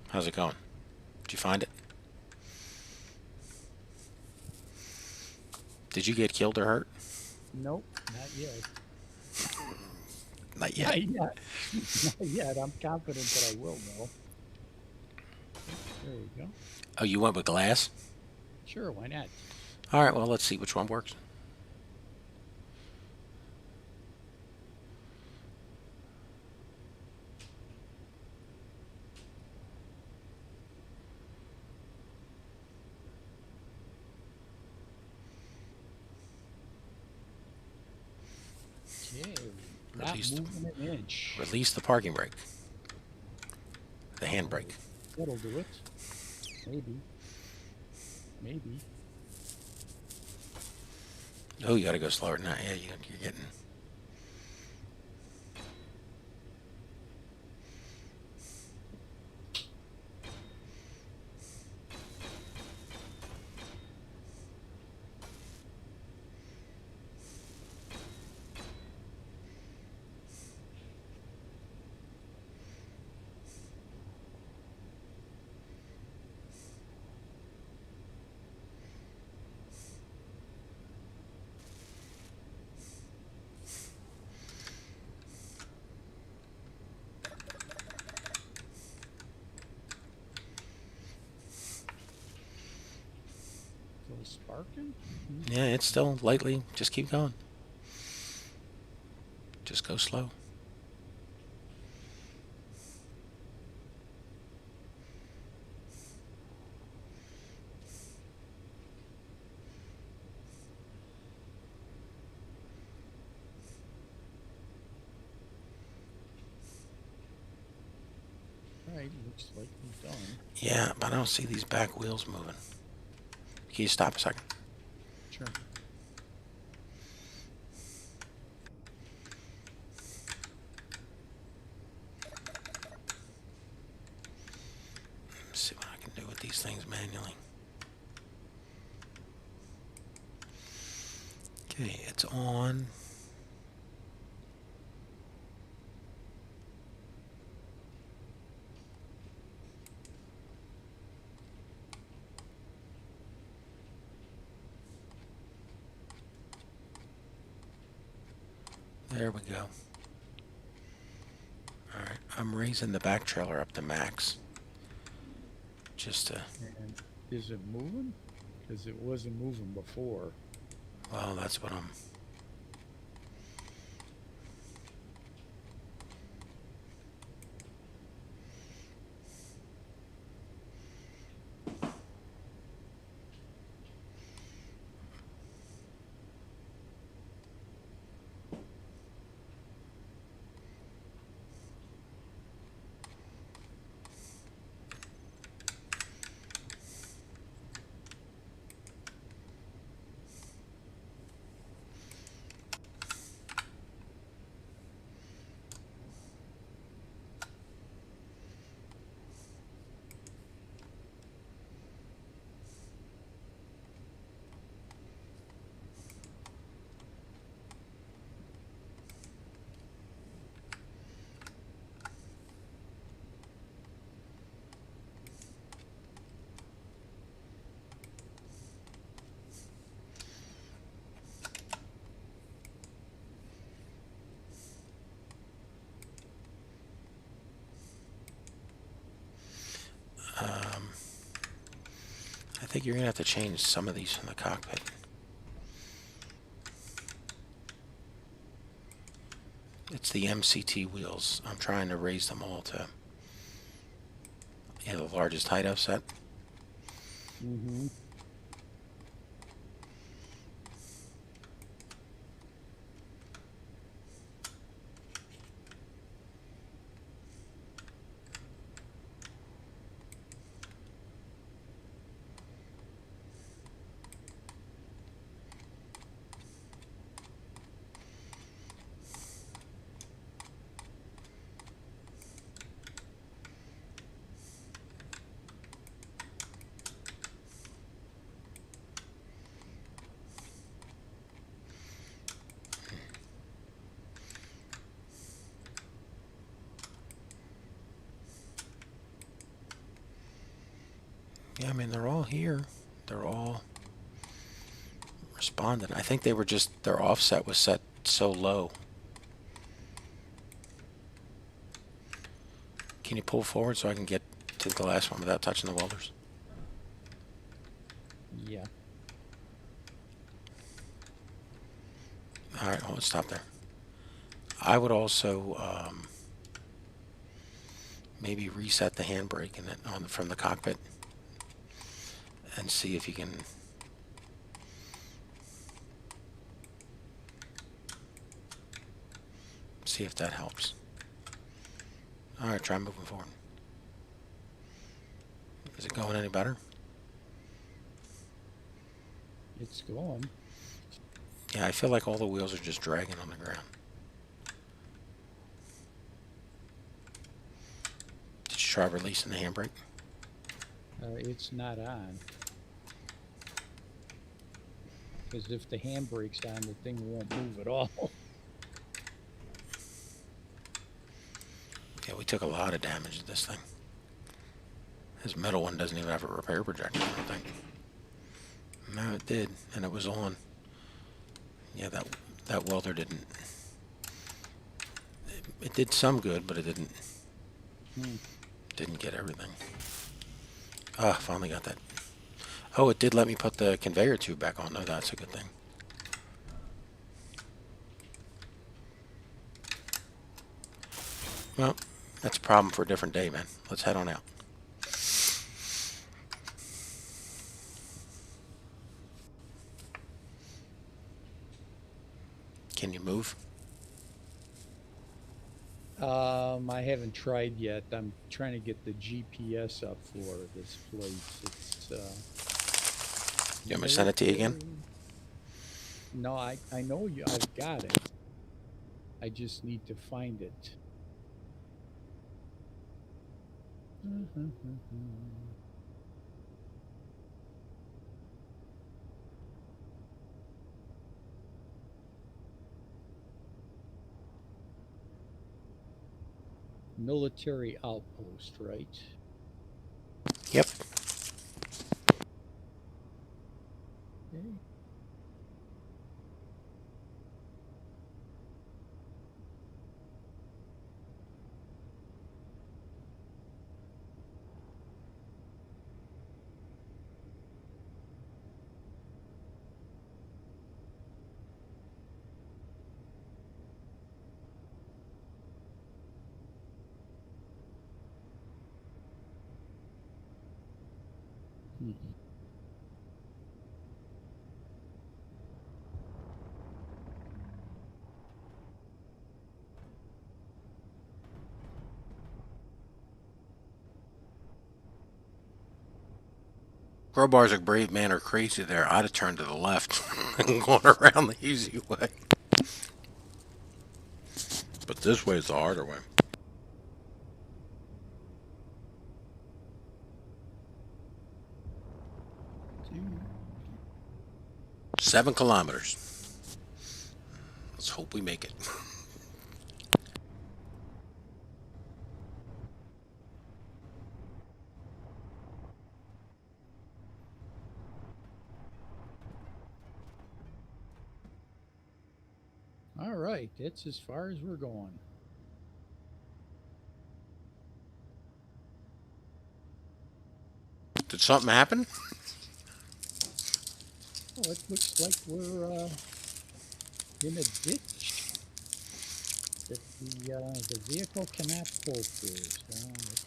How's it going? Did you find it? Did you get killed or hurt? Nope, not yet. Not yet. Not yet. Not yet. I'm confident that I will, though. There we go. Oh, you went with glass? Sure, why not? All right, well, let's see which one works. Okay, not moving an inch. Release the parking brake. The handbrake. That'll do it. Maybe. Maybe. Oh, you gotta go slower than that. Yeah, you're getting... Still sparking? Yeah, it's still lightly. Just keep going. Just go slow. Right, looks like we're done. Yeah, but I don't see these back wheels moving. Can you stop a second? Sure. Let's see what I can do with these things manually. Okay, it's on. There we go. Alright, I'm raising the back trailer up to max. Just to... And is it moving? Because it wasn't moving before. Well, that's what I'm... I think you're going to have to change some of these from the cockpit. It's the MCT wheels. I'm trying to raise them all to the largest height I've set. Mm-hmm. Yeah, I mean, they're all here. They're all responding. I think they were just, their offset was set so low. Can you pull forward so I can get to the last one without touching the welders? Yeah. All right, well, let's stop there. I would also maybe reset the handbrake in it from the cockpit and see if you can. See if that helps. All right, try moving forward. Is it going any better? It's going. Yeah, I feel like all the wheels are just dragging on the ground. Did you try releasing the handbrake? It's not on. Because if the handbrake's on, the thing won't move at all. Yeah, we took a lot of damage to this thing. This middle one doesn't even have a repair projector, I don't think. No, it did, and it was on. Yeah, that welder didn't. It did some good, but it didn't. Didn't get everything. Ah, finally got that. Oh, it did let me put the conveyor tube back on. No, that's a good thing. Well, that's a problem for a different day, man. Let's head on out. Can you move? I haven't tried yet. I'm trying to get the GPS up for this place. It's You want me to send it to you again? No, I know you. I've got it. I just need to find it. Military outpost, right? Yep. Okay. Crowbar's a brave man or crazy there. I'd have turned to the left and gone around the easy way. But this way is the harder way. Two. 7 kilometers. Let's hope we make it. All right, that's as far as we're going. Did something happen? Oh, it looks like we're in a ditch that the vehicle cannot pull through. So let's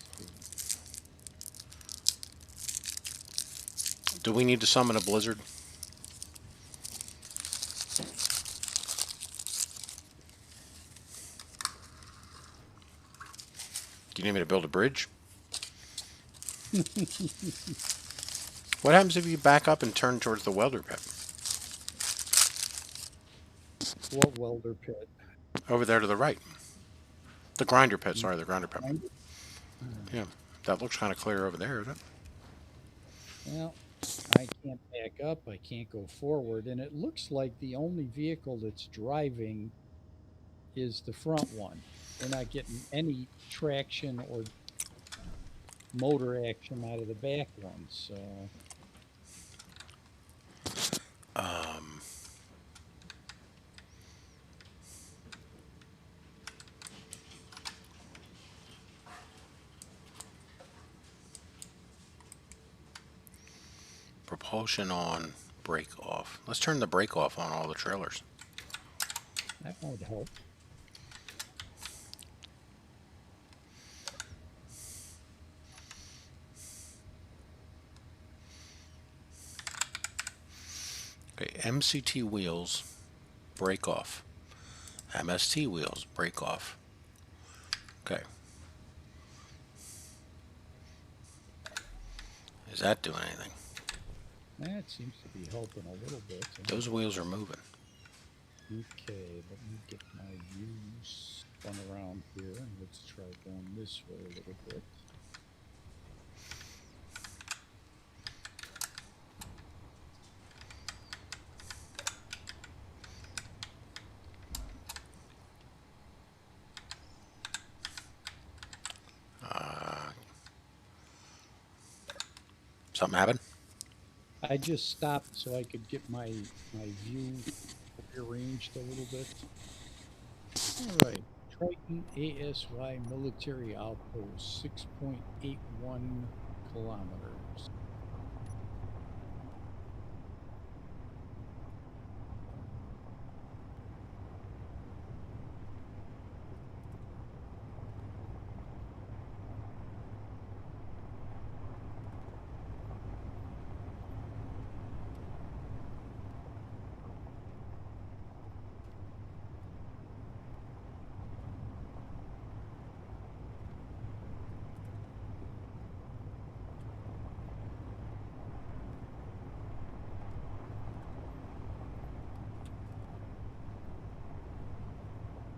see. Do we need to summon a blizzard? Do you need me to build a bridge? What happens if you back up and turn towards the welder pit? What welder pit? Over there to the right. The grinder pit, sorry, the grinder pit. Yeah, that looks kind of clear over there, isn't it? Well, I can't back up. I can't go forward. And it looks like the only vehicle that's driving is the front one. We're not getting any traction or motor action out of the back one. So Propulsion on, brake off. Let's turn the brake off on all the trailers. That won't help. Okay, MCT wheels, brake off. MST wheels, brake off. Okay. Is that doing anything? That seems to be helping a little bit. Those wheels are moving. Okay, let me get my views spun around here, and let's try going this way a little bit. Something happened? I just stopped so I could get my view rearranged a little bit. All right, Triton ASY military outpost, 6.81 kilometers.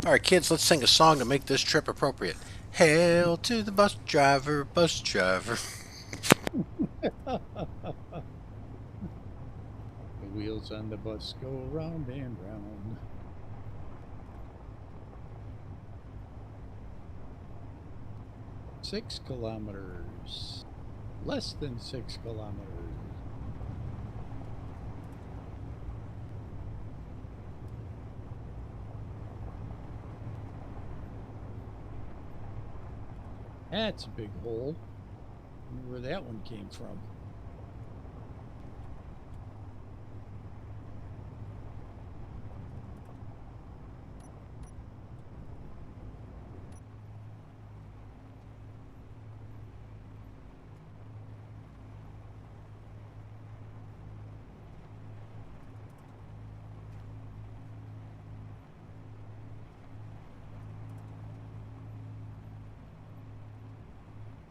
All right, kids, let's sing a song to make this trip appropriate. Hail to the bus driver, bus driver. The wheels on the bus go round and round. Six kilometers. Less than 6 kilometers. That's a big hole. I wonder where that one came from.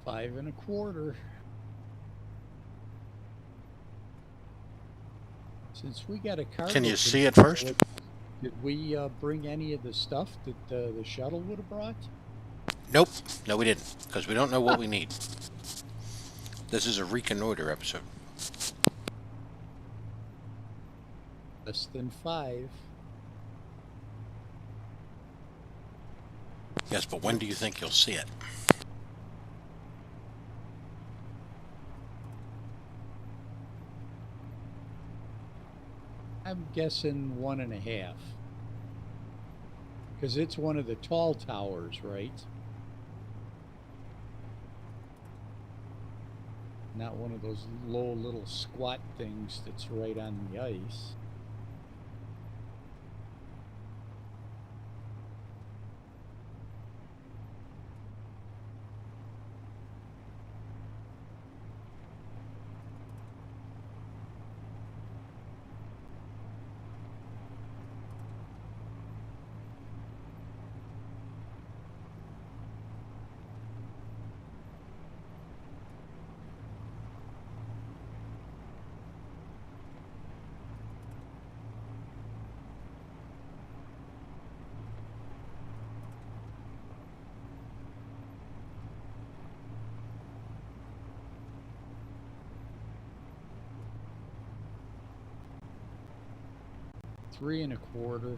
Five and a quarter. Since we got a cargo, Can you see it first? Did we bring any of the stuff that the shuttle would have brought? Nope. No, we didn't, because we don't know what we need. This is a reconnoiter episode. Less than 5. Yes, but when do you think you'll see it? I'm guessing 1.5. Because it's one of the tall towers, right? Not one of those low little squat things that's right on the ice. Three and a quarter.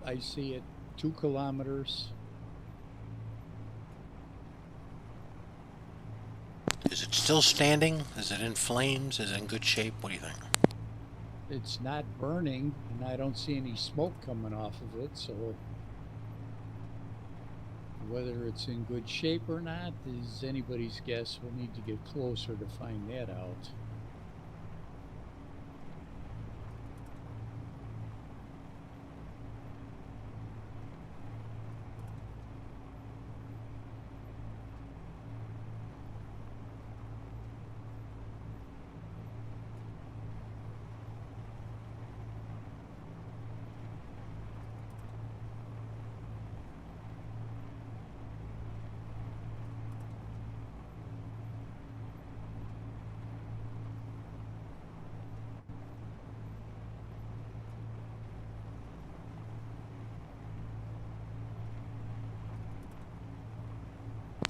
I see it. 2 kilometers. Is it still standing? Is it in flames? Is it in good shape? What do you think? It's not burning, and I don't see any smoke coming off of it, so whether it's in good shape or not is anybody's guess. We'll need to get closer to find that out.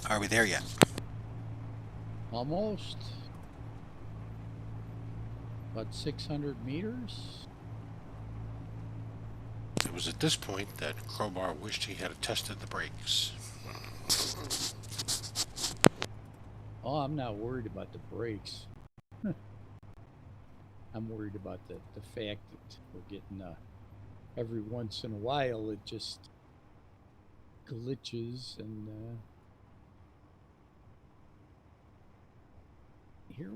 Are we there yet? Almost. About 600 meters. It was at this point that Crowbar wished he had tested the brakes. Oh, I'm not worried about the brakes. I'm worried about the fact that we're getting every once in a while it just glitches and here.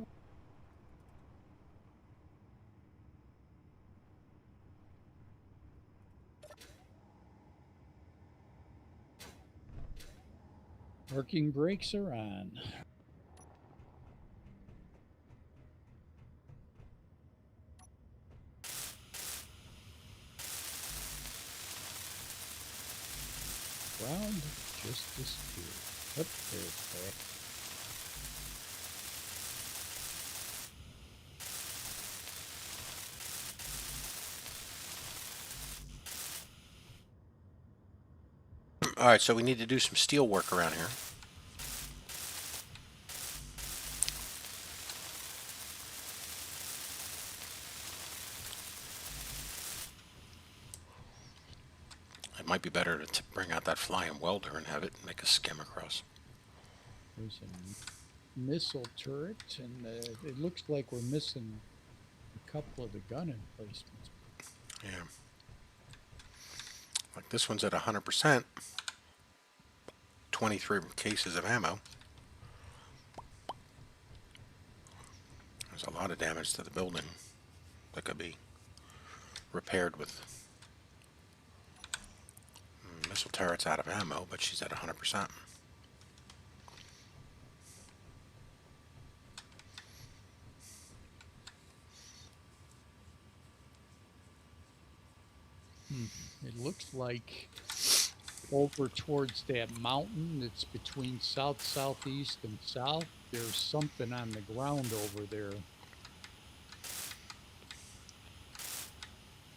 Parking brakes are on. Ground just disappeared. Up there it's back. Alright, so we need to do some steel work around here. It might be better to bring out that flying welder and have it make a skim across. There's a missile turret, and it looks like we're missing a couple of the gun emplacements. Yeah. Like this one's at 100%. 23 cases of ammo. There's a lot of damage to the building that could be repaired with missile turrets out of ammo, but she's at 100%. It looks like over towards that mountain that's between south, southeast, and south, there's something on the ground over there.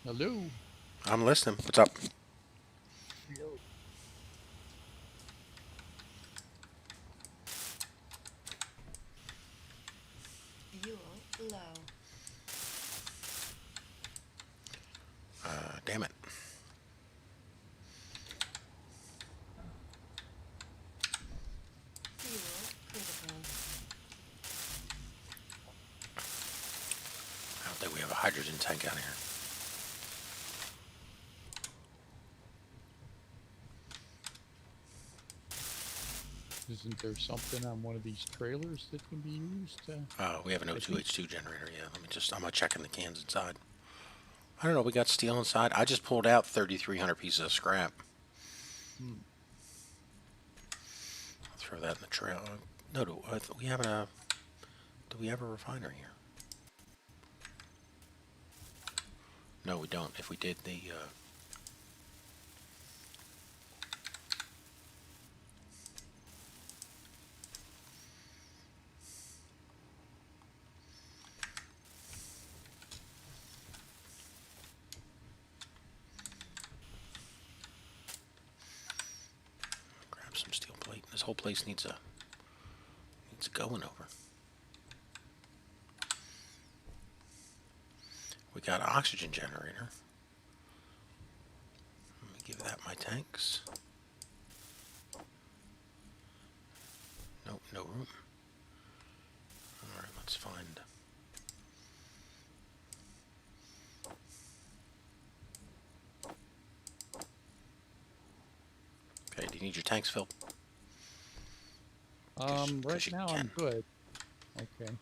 Hello? I'm listening. What's up? Fuel low. Damn it. Fuel critical. I don't think we have a hydrogen tank out here. Isn't there something on one of these trailers that can be used? We have an O2H2 generator, yeah. I'm gonna check in the cans inside. I don't know, we got steel inside. I just pulled out 3,300 pieces of scrap. I'll throw that in the trailer. No, do we have a refinery here? No, we don't. If we did, grab some steel plate. This whole place needs going over. We got an oxygen generator. Let me Give that my tanks. Nope, no room. Alright, let's find... Okay, do you need your tanks filled? Right you now can. I'm good. Okay.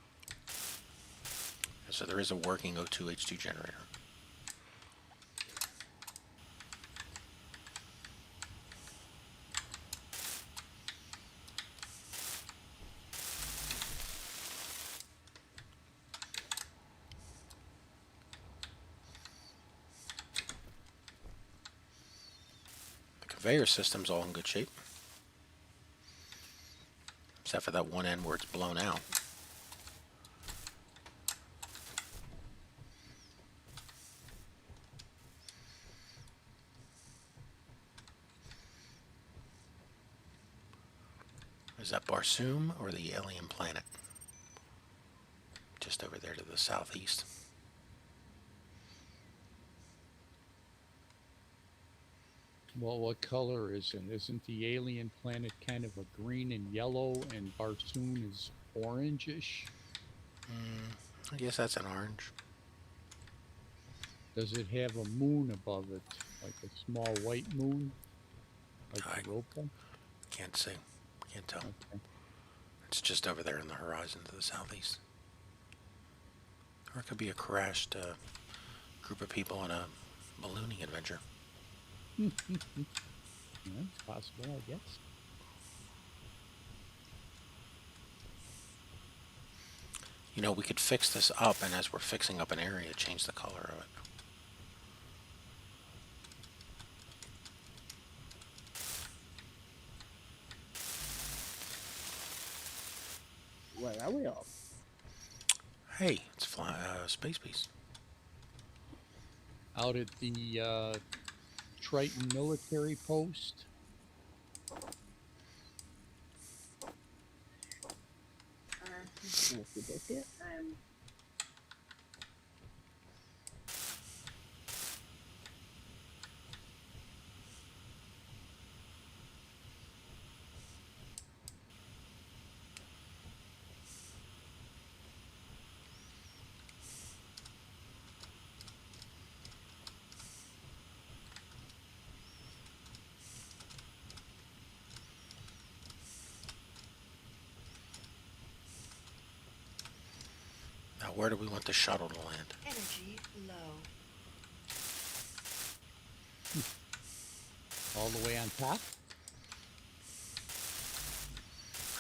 So there is a working O2H2 generator. The conveyor system's all in good shape. Except for that one end where it's blown out. Is that Barsoom or the alien planet? Just over there to the southeast. Well, what color is it? Isn't the alien planet kind of a green and yellow, and Barsoom is orangish? I guess that's an orange. Does it have a moon above it, like a small white moon, like Europa? Can't see. Can't tell. Okay. It's just over there in the horizon to the southeast. Or it could be a crashed group of people on a ballooning adventure. Yeah, it's possible, I guess. You know, we could fix this up, and as we're fixing up an area, change the color of it. Where are we all? Hey, it's Space Beast. Out at the Triton military post. Let's see this here. Now, where do we want the shuttle to land? Energy low. All the way on top?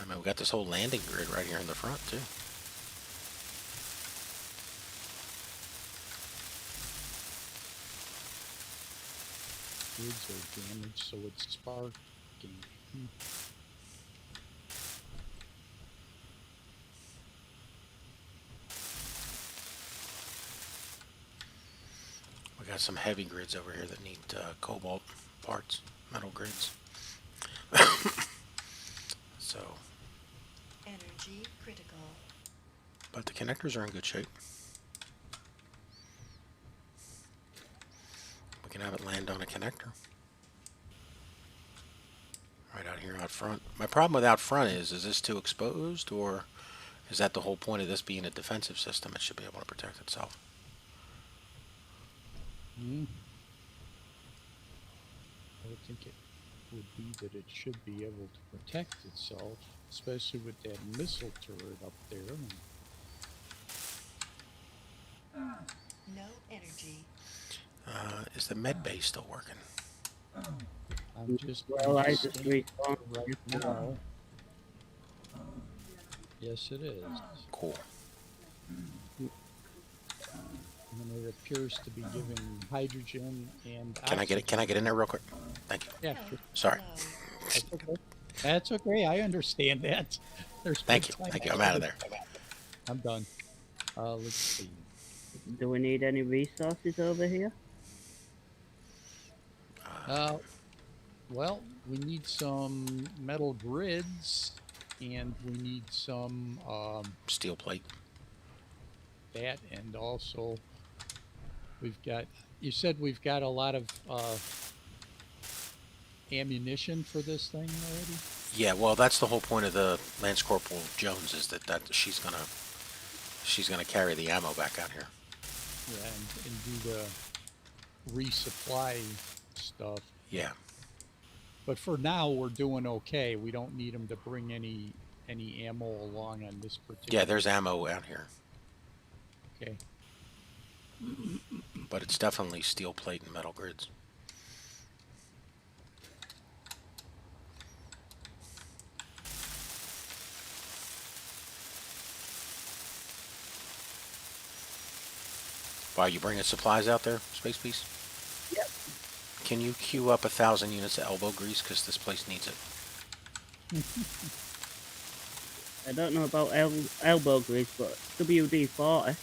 I mean, we got this whole landing grid right here in the front, too. Grids are damaged, so it's sparking. We got some heavy grids over here that need cobalt parts, metal grids. So, Energy critical. but the connectors are in good shape. We can have it land on a connector. Right out here out front. My problem with out front is this too exposed, or is that the whole point of this being a defensive system? It should be able to protect itself. I would think it would be that it should be able to protect itself, especially with that missile turret up there. No energy. Is the med bay still working? I'm just Well, I just scanning respawned right now. Yes, it is. Cool. And it appears to be giving hydrogen and Can I get it? Can I get in there real quick? Thank you. Yeah, sure. Sorry. Low. That's okay. That's okay. I understand that. There's Thank you. been Thank time you. I'm out of there. I'm done. Let's see. Do we need any resources over here? Well, we need some metal grids, and we need some Steel plate. that, and also we've got. You said we've got a lot of ammunition for this thing already? Yeah, well, that's the whole point of the Lance Corporal Jones is that she's gonna carry the ammo back out here. Yeah, and do the resupply stuff. Yeah. But for now, we're doing okay. We don't need them to bring any ammo along on this particular. Yeah, there's ammo out here, Okay. but it's definitely steel plate and metal grids. Wow, you bringing supplies out there, Space Beast? Yep. Can you queue up 1,000 units of elbow grease? Because this place needs it. I don't know about elbow grease, but WD-40.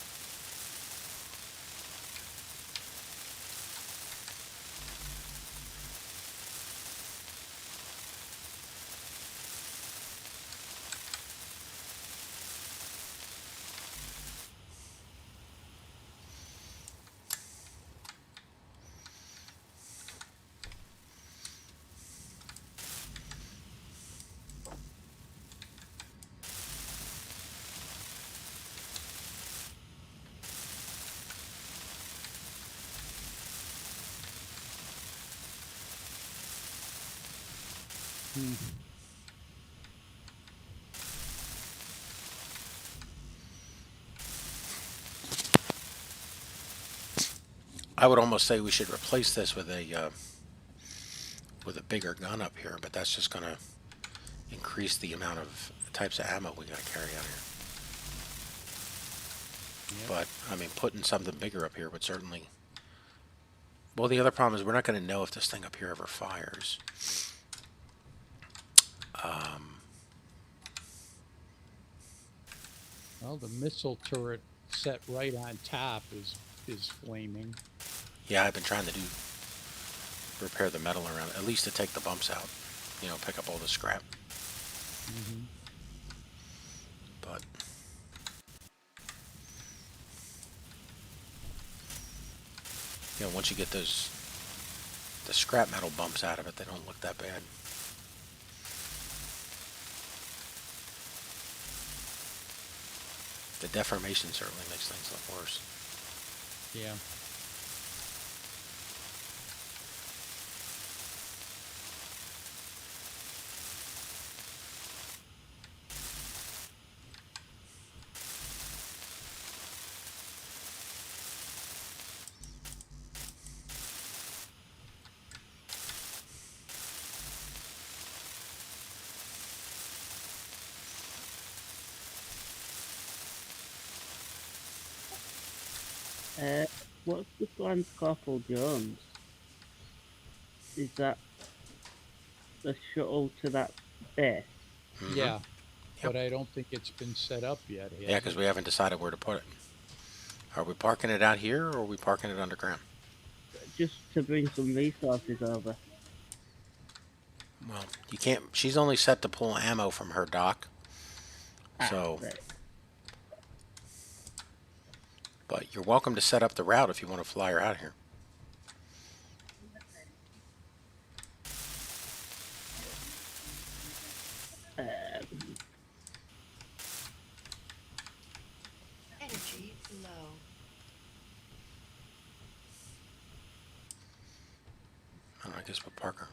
I would almost say we should replace this with a bigger gun up here, but that's just gonna increase the amount of types of ammo we gotta carry out here. Yep. But I mean, putting something bigger up here would certainly. Well, the other problem is we're not going to know if this thing up here ever fires. Well, the missile turret set right on top is flaming. Yeah, I've been trying to repair the metal around it, at least to take the bumps out. You know, pick up all the scrap. Mm-hmm. But you know, once you get the scrap metal bumps out of it, they don't look that bad. The deformation certainly makes things look worse. Yeah. What's the Lance Corporal Jones? Is that the shuttle to that base? Mm-hmm. Yeah. But I don't think it's been set up yet. Yeah, because we haven't decided where to put it. Are we parking it out here, or are we parking it underground? Just to bring some resources over. Well, you can't. She's only set to pull ammo from her dock. So, Right. but you're welcome to set up the route if you want to fly her out here. Energy low. I guess we'll park her.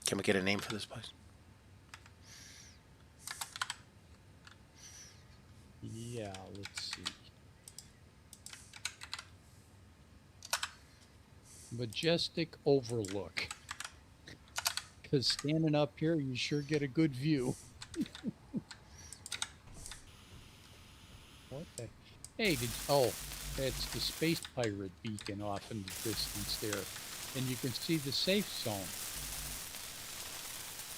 Can we get a name for this place? Yeah, let's see. Majestic Overlook. Because standing up here, you sure get a good view. What the? Hey, it's the space pirate beacon off in the distance there. And you can see the safe zone.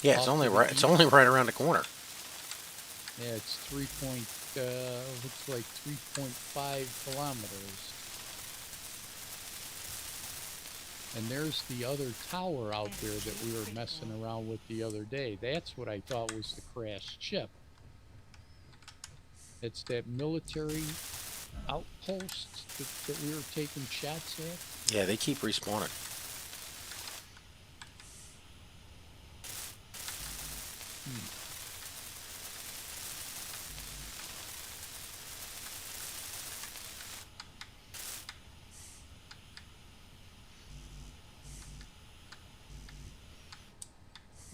Yeah, it's only right. It's only right around the corner. Yeah, it's looks like 3.5 kilometers. And there's the other tower out there that we were messing around with the other day. That's what I thought was the crashed ship. It's that military outpost that we were taking shots at. Yeah, they keep respawning.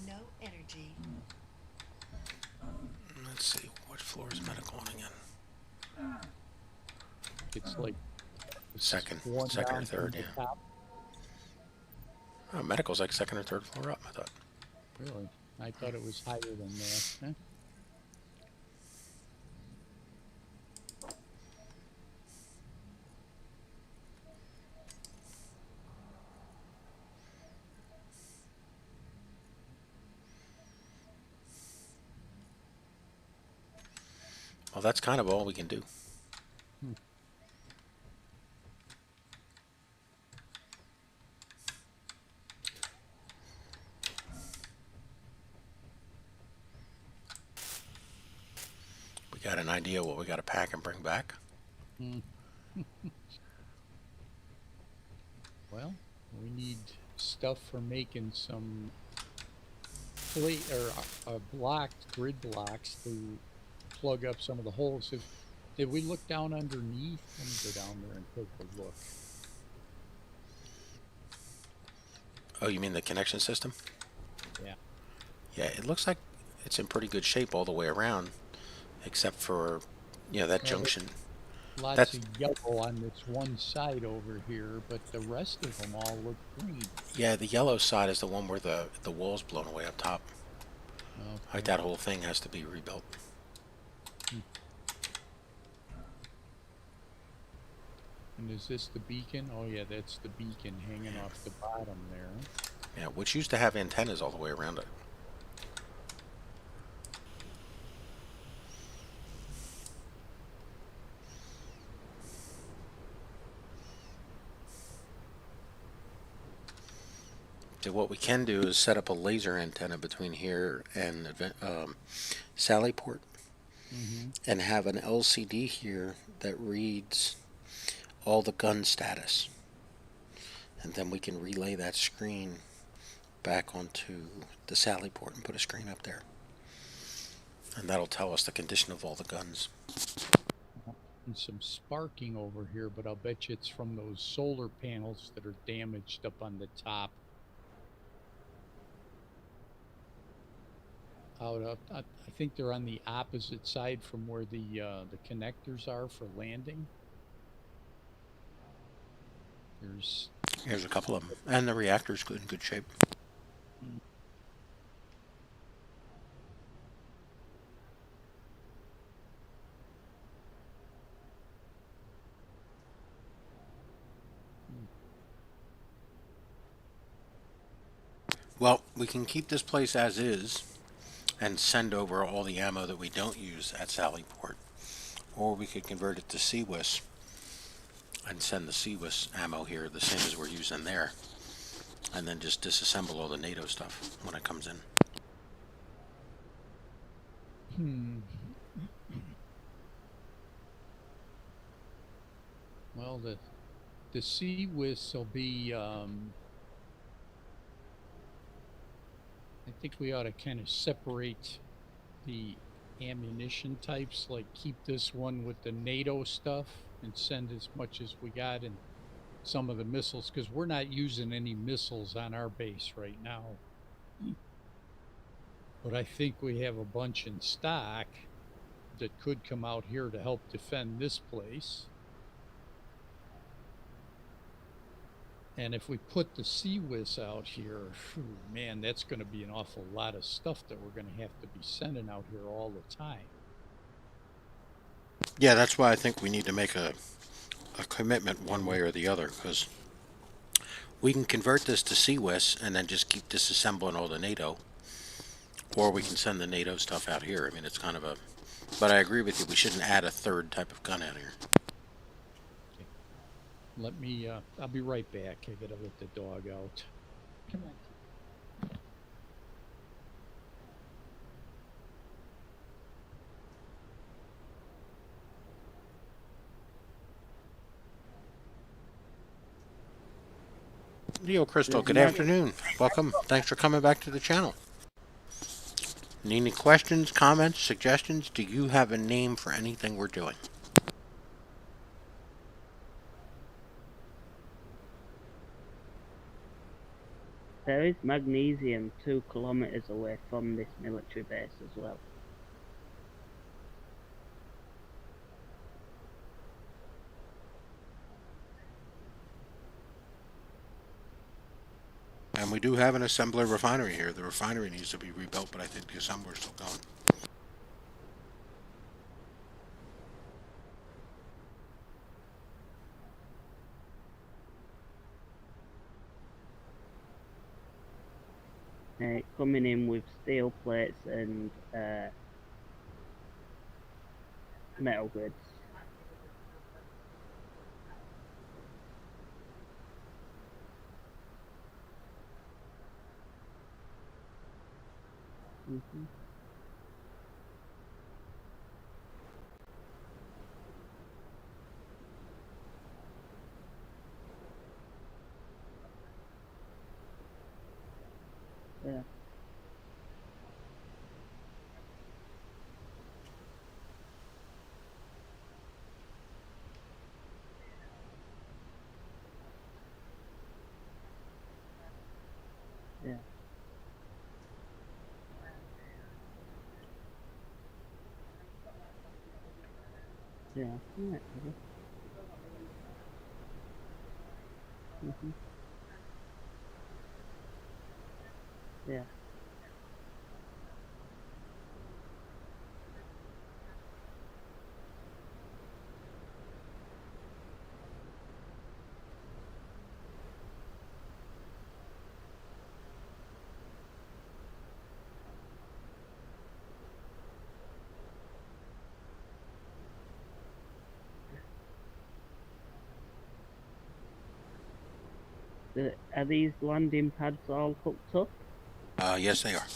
No energy. Let's see, what floor is medical on again? It's like Second one or down third, from the yeah. top. Oh, medical's like second or third floor up, I thought. Really? I thought it was higher than that. Huh? Well, that's kind of all we can do. We got an idea what we got to pack and bring back. Well, we need stuff for making some plate or blocked grid blocks to plug up some of the holes. Did we look down underneath? Let me go down there and take a look. Oh, you mean the connection system? Yeah. Yeah, it looks like it's in pretty good shape all the way around, except for, you know, that junction. Lots That's- of yellow on this one side over here, but the rest of them all look green. Yeah, the yellow side is the one where the wall's blown away up top. Okay. Like that whole thing has to be rebuilt. And is this the beacon? Oh yeah, that's the beacon hanging off the bottom there. Yeah, which used to have antennas all the way around it. So what we can do is set up a laser antenna between here and Sallyport, and have an LCD here that reads all the gun status, and then we can relay that screen back onto the Sallyport and put a screen up there, and that'll tell us the condition of all the guns. And some sparking over here, but I'll bet you it's from those solar panels that are damaged up on the top. Out up, I think they're on the opposite side from where the connectors are for landing. Here's a couple of them, and the reactor's in good shape. Well, we can keep this place as is and send over all the ammo that we don't use at Sallyport, or we could convert it to CWIS and send the CWIS ammo here the same as we're using there, and then just disassemble all the NATO stuff when it comes in. Well, the CWIS will be. I think we ought to kind of separate the ammunition types, like keep this one with the NATO stuff and send as much as we got in some of the missiles, because we're not using any missiles on our base right now. But I think we have a bunch in stock that could come out here to help defend this place. And if we put the CWIS out here, whew, man, that's going to be an awful lot of stuff that we're going to have to be sending out here all the time. Yeah, that's why I think we need to make a commitment one way or the other, because we can convert this to CWIS and then just keep disassembling all the NATO, or we can send the NATO stuff out here. I mean, it's kind of a... But I agree with you, we shouldn't add a third type of gun out here. Let me. I'll be right back. I gotta let the dog out. Come on. Leo Crystal, There's good no- afternoon. Welcome. Thanks for coming back to the channel. Need any questions, comments, suggestions? Do you have a name for anything we're doing? There is magnesium 2 kilometers away from this military base as well. And we do have an assembler refinery here. The refinery needs to be rebuilt, but I think the assembler's still going. Coming in with steel plates and metal grids. Mm-hmm. Yeah. Yeah. Yeah. Right. Mm-hmm. Yeah. Are these landing pads all hooked up? Yes, they are.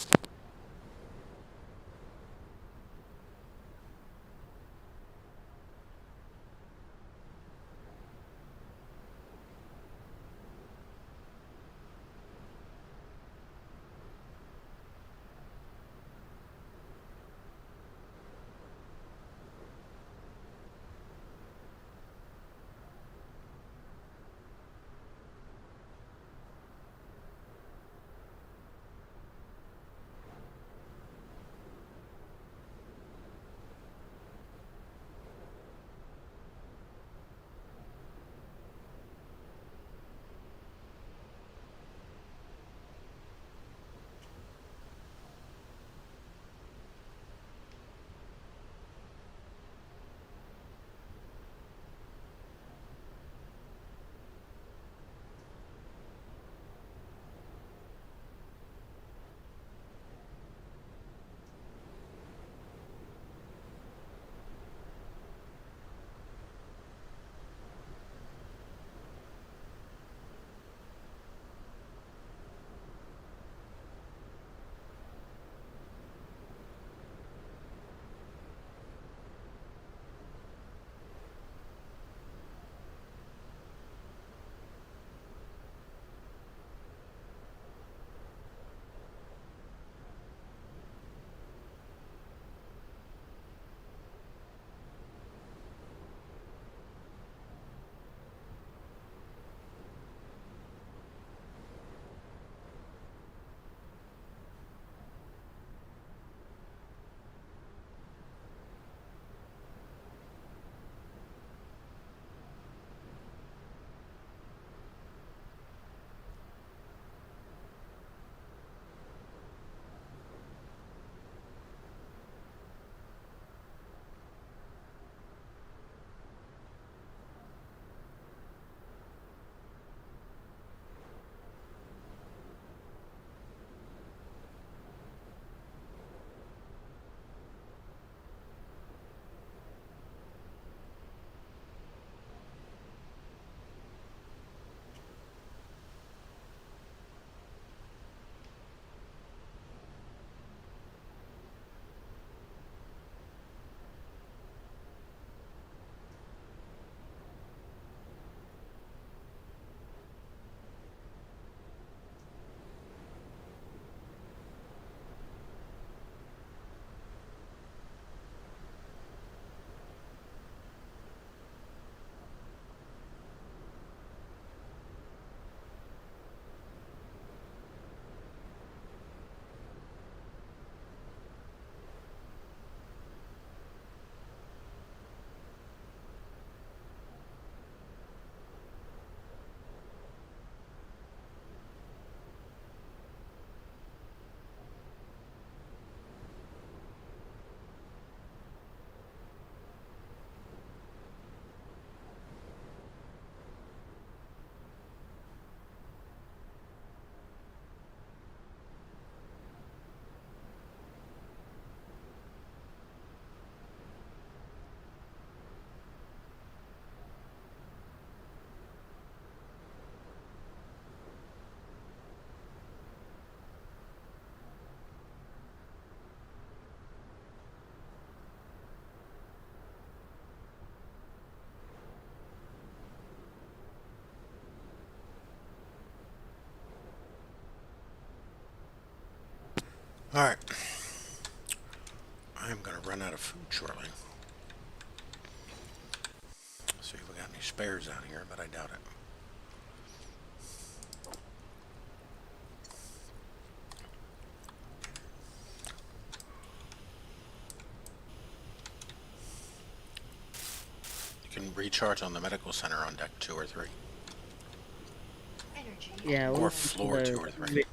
Alright. I'm gonna run out of food shortly. See if we got any spares out here, but I doubt it. You can recharge on the medical center on deck 2 or 3. Energy. Yeah, Or well, floor 2 or 3.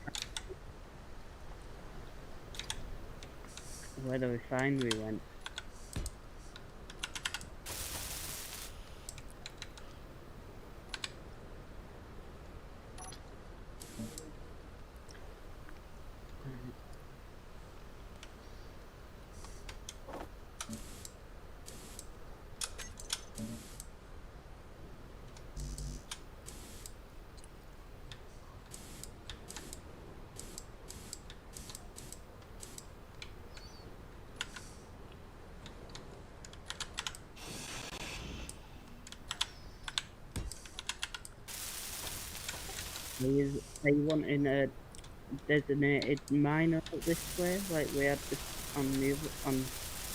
where the refinery went. Are you wanting a designated miner out this way, like we had this on the on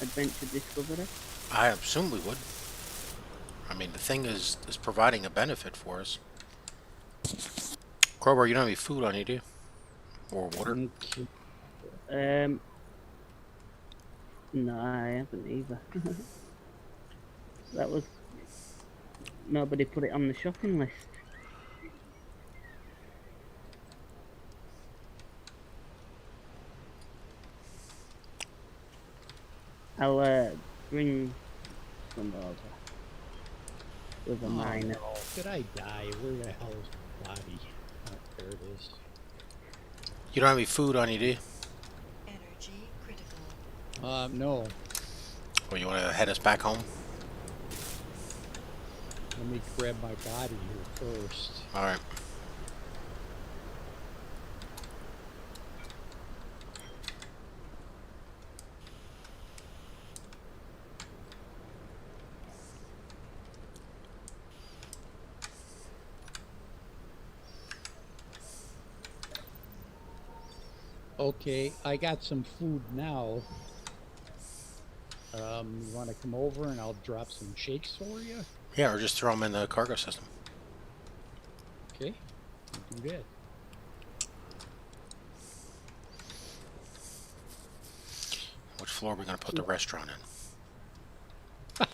Adventure Discovery? I assume we would. I mean, the thing is providing a benefit for us. Crowbar, you don't have any food on you, do you? Or water? Okay. No, I haven't either. That was nobody put it on the shopping list. I'll bring some over with a Oh, miner. no. Did I die? Where the hell is my body? Oh, there it is. You don't have any food on you, do you? Energy critical. No. Or you want to head us back home? Let me grab my body here first. Alright. Okay, I got some food now. You want to come over and I'll drop some shakes for you? Yeah, or just throw them in the cargo system. Okay, we'll do that. Which floor are we going to put the restaurant in?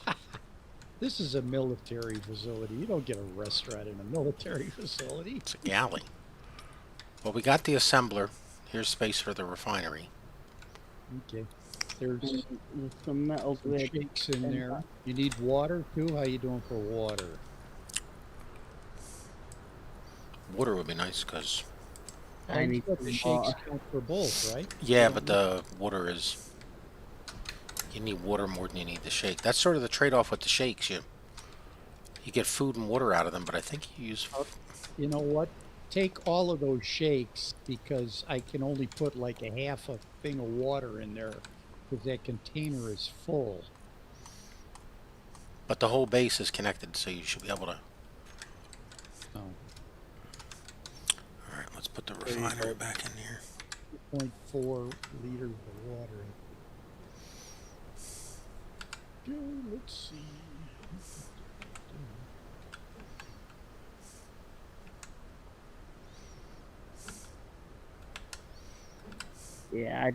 This is a military facility. You don't get a restaurant in a military facility. It's a galley. Well, we got the assembler. Here's space for the refinery. Okay. There's There's some metal some grid. shakes in there. You need water too? How you doing for water? Water would be nice, because... I need the some shakes water. count for both, right? Yeah, You but don't the water is... You need water more than you need the shake. That's sort of the trade-off with the shakes. You get food and water out of them, but I think you use... You know what? Take all of those shakes because I can only put like a half a thing of water in there because that container is full. But the whole base is connected, so you should be able to... Oh, Alright, let's put the you refinery go. back in here. 0.4 liters of water. Okay, let's see. Yeah,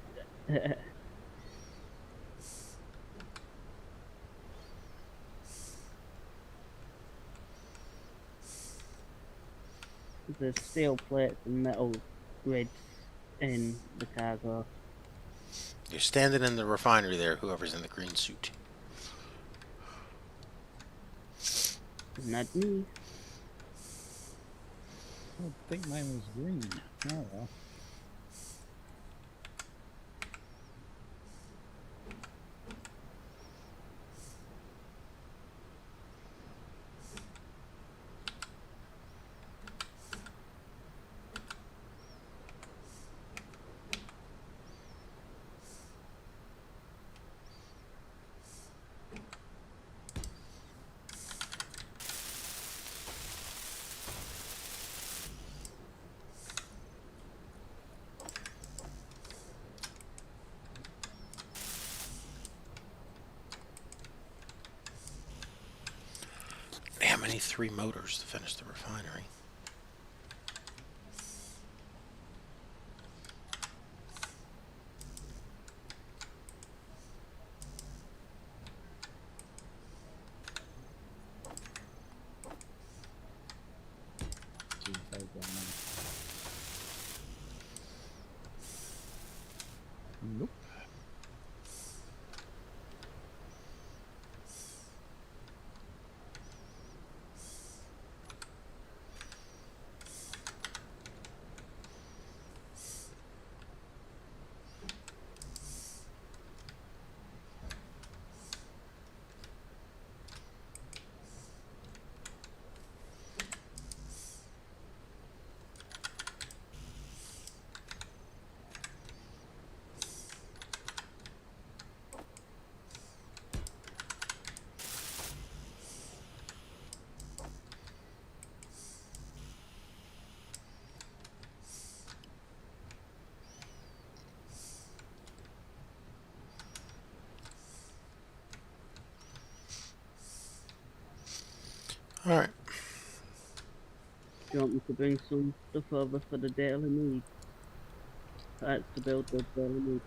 there's steel plates and metal grids in the cargo. You're standing in the refinery there, whoever's in the green suit. Not me. I don't think mine was green. Oh well. Damn, I need 3 motors to finish the refinery. See if I got enough. Nope. Alright. Do you want me to bring some stuff over for the daily need? That's to build the daily need.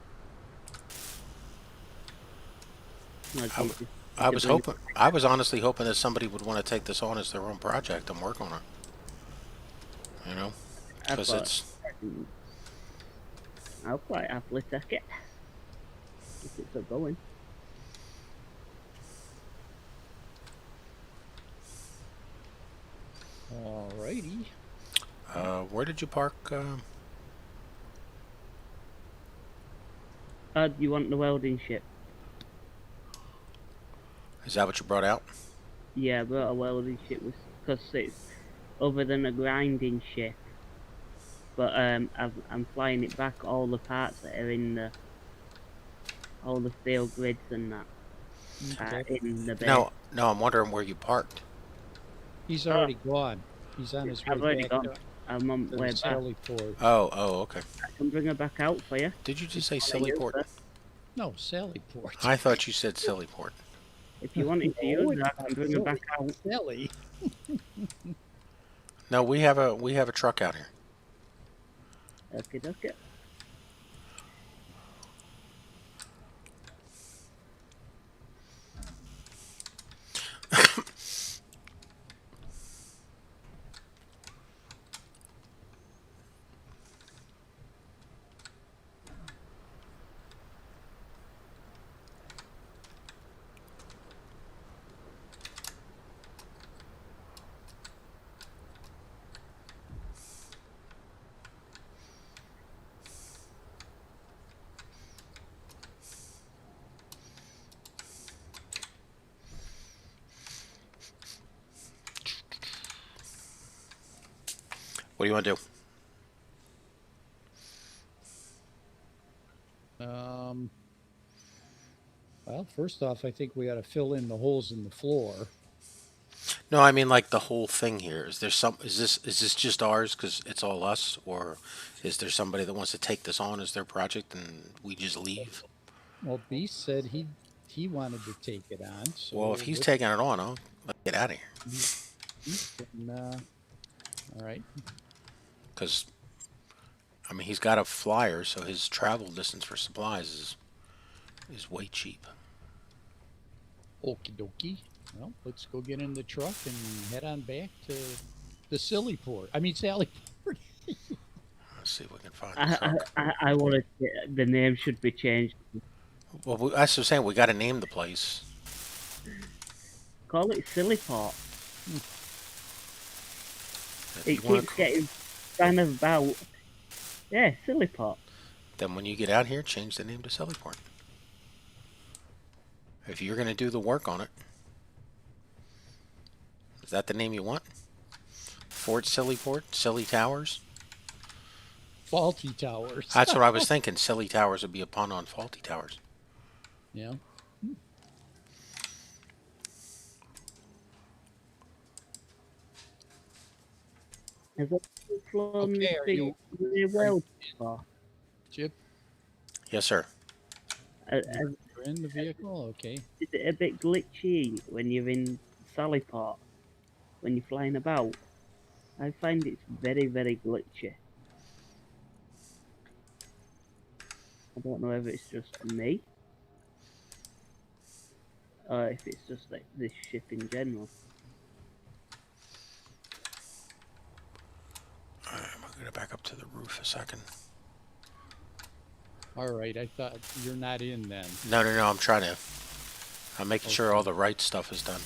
I was hoping, I was honestly hoping that somebody would want to take this on as their own project and work on it. You know? Because it's... I'll quite happily take it. If it's a going. Alrighty. Where did you park? You want the welding ship? Is that what you brought out? Yeah, I brought a welding ship because it's other than a grinding ship. But I'm flying it back, all the parts that are in the, all the steel grids and that in the base. No, I'm wondering where you parked. He's already gone. He's on his way I've already back gone. to I'm on the my way back. Sally Port. Oh, okay. I can bring her back out for you. Did you just say Sillyport? No, Sally Port. I thought you said Sillyport. If you wanted to use that, I can bring her back out. Sally. No, we have a truck out here. Okay. What do you want to do? Well, first off, I think we got to fill in the holes in the floor. No, I mean like the whole thing here. Is there some? Is this just ours because it's all us, or is there somebody that wants to take this on as their project and we just leave? Well, Beast said he wanted to take it on. So Well, if he's taking it on, let's get out of here. All right. Because, I mean, he's got a flyer, so his travel distance for supplies is way cheap. Okie dokie. Well, let's go get in the truck and head on back to the Sally Port. Let's see if we can find the truck. I want to. The name should be changed. Well, that's what I'm saying. We got to name the place. Call it Sillyport. If It you wanna keeps getting kind of about. Yeah, Sillyport. Then when you get out here, change the name to Sillyport. If you're going to do the work on it. Is that the name you want? Fort Sillyport? Silly Towers? Faulty Towers. That's what I was thinking. Silly Towers would be a pun on Faulty Towers. Yeah. Has that flown Okay, are you really well before? Chip? Yes, sir. You're in the vehicle? Okay. Is it a bit glitchy when you're in Sallyport? when you're flying about. I find it's very, very glitchy. I don't know if it's just me, or if it's just like this ship in general. Alright, I'm gonna back up to the roof a second. All right, I thought you're not in then. No, I'm making sure all the right stuff is done.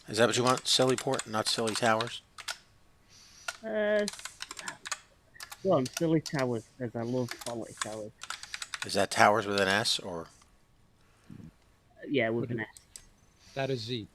Is that what you want? Silly port, not silly towers? Go on, silly towers, because I love quality towers. Is that towers with an S or? Yeah, with an S. That is Z.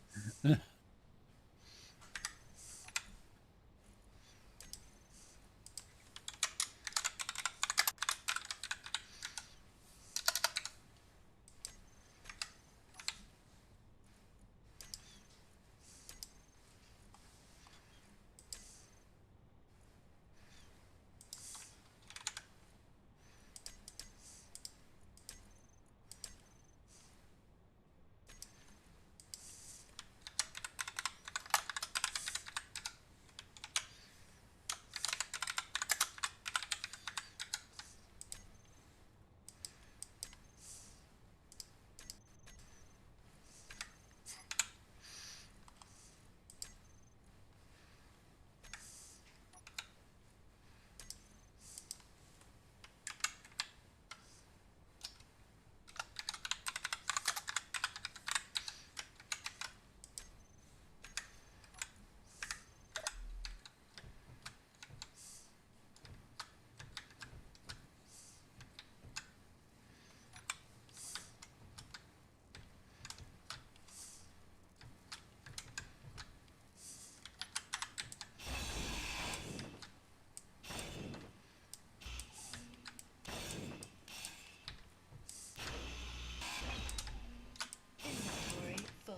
Inventory full.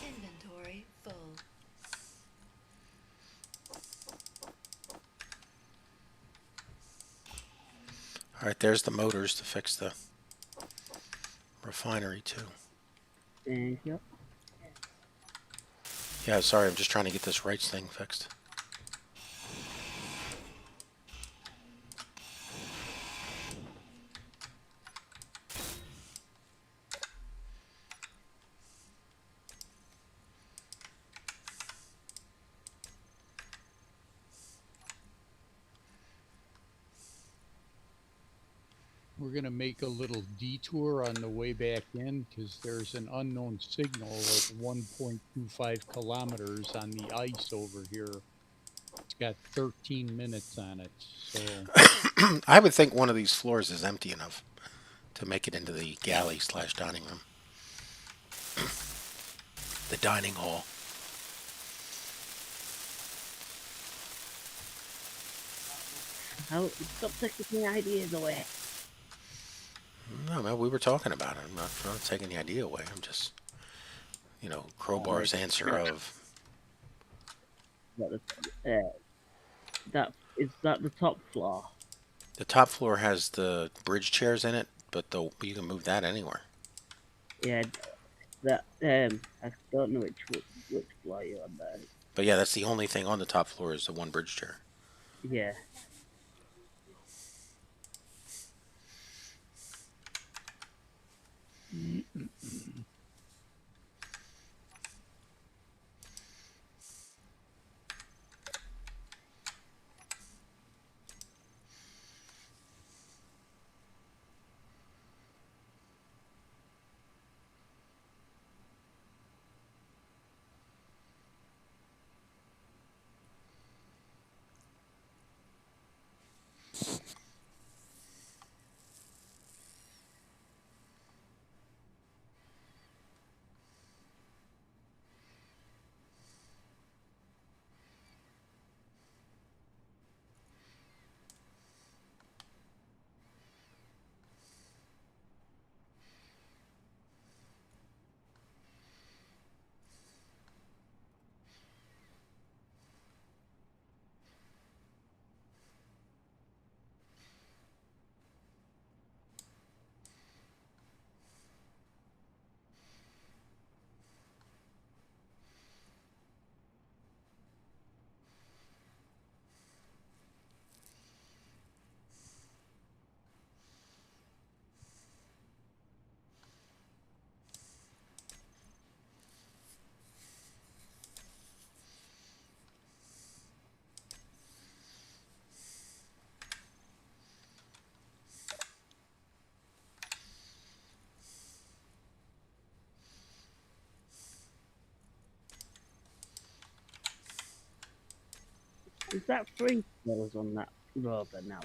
Inventory full. Alright, there's the motors to fix the refinery too. Thank you. Yeah, sorry, I'm just trying to get this rights thing fixed. We're going to make a little detour on the way back in because there's an unknown signal at 1.25 kilometers on the ice over here. It's got 13 minutes on it. So I would think one of these floors is empty enough to make it into the galley / dining room. The dining hall. Stop taking the ideas away. No, man, we were talking about it. I'm not taking the idea away. I'm just, Crowbar's answer of... That is that the top floor? The top floor has the bridge chairs in it, but you can move that anywhere. Yeah, that I don't know which floor you're on there. But yeah, that's the only thing on the top floor is the one bridge chair. Yeah. Is that 3 trailers on that rover now?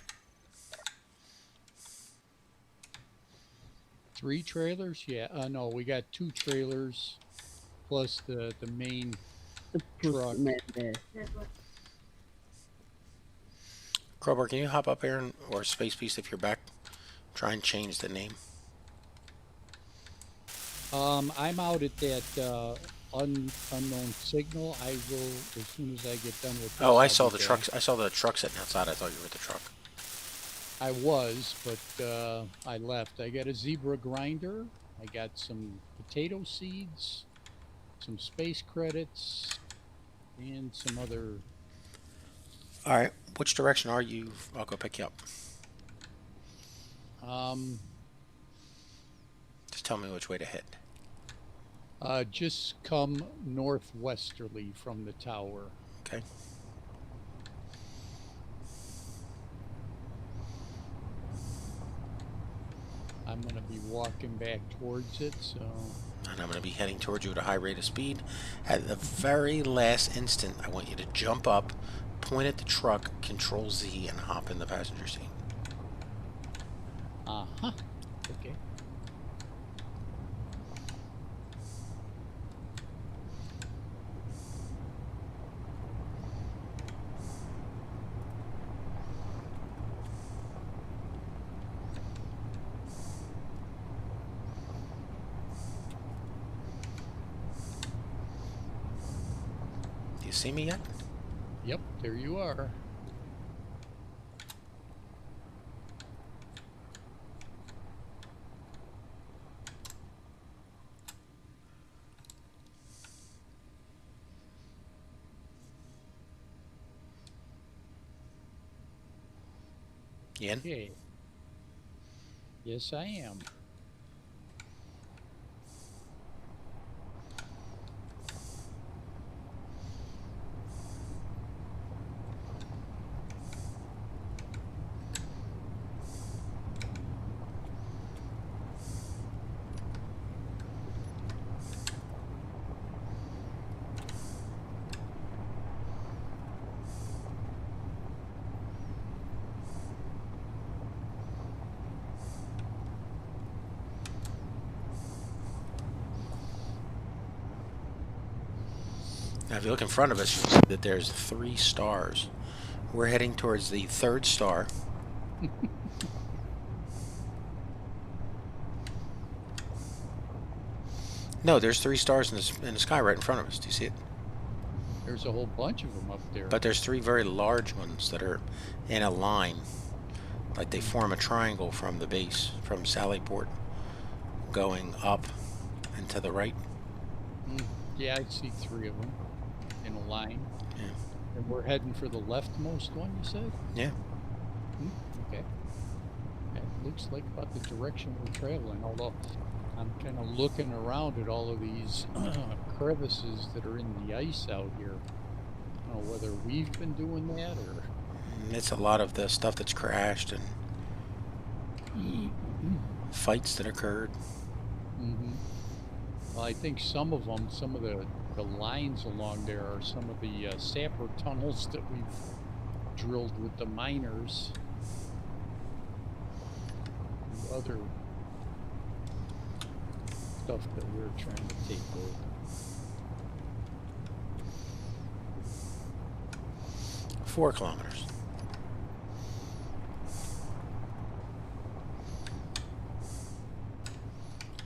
3 trailers? Yeah. No, we got 2 trailers plus the main Plus truck. the main base. Crowbar, can you hop up here or Space Beast if you're back? Try and change the name. I'm out at that unknown signal. I will as soon as I get done with this. Oh, I I'll saw be the back. trucks. I saw the truck sitting outside. I thought you were at the truck. I was, but I left. I got a zebra grinder. I got some potato seeds, some space credits, and some other. All right. Which direction are you? I'll go pick you up. Just tell me which way to hit. Just come northwesterly from the tower. Okay. I'm going to be walking back towards it, so... And I'm going to be heading towards you at a high rate of speed. At the very last instant, I want you to jump up, point at the truck, Control Z, and hop in the passenger seat. Uh-huh. Okay. Do you see me yet? Yep, there you are. You in? Okay. Yes, I am. Now, if you look in front of us, you see that there's 3 stars. We're heading towards the 3rd star. No, there's 3 stars in the sky right in front of us. Do you see it? There's a whole bunch of them up there. But there's 3 very large ones that are in a line. Like they form a triangle from the base, from Sallyport, going up and to the right. Yeah, I see 3 of them in a line. Yeah. And we're heading for the leftmost one, you said? Yeah. Okay. It looks like about the direction we're traveling, although I'm kind of looking around at all of these crevices that are in the ice out here. I don't know whether we've been doing that or... And it's a lot of the stuff that's crashed and fights that occurred. Well, I think some of them, some of the lines along there are some of the sapper tunnels that we've drilled with the miners. And other stuff that we're trying to take over. – 4 kilometers.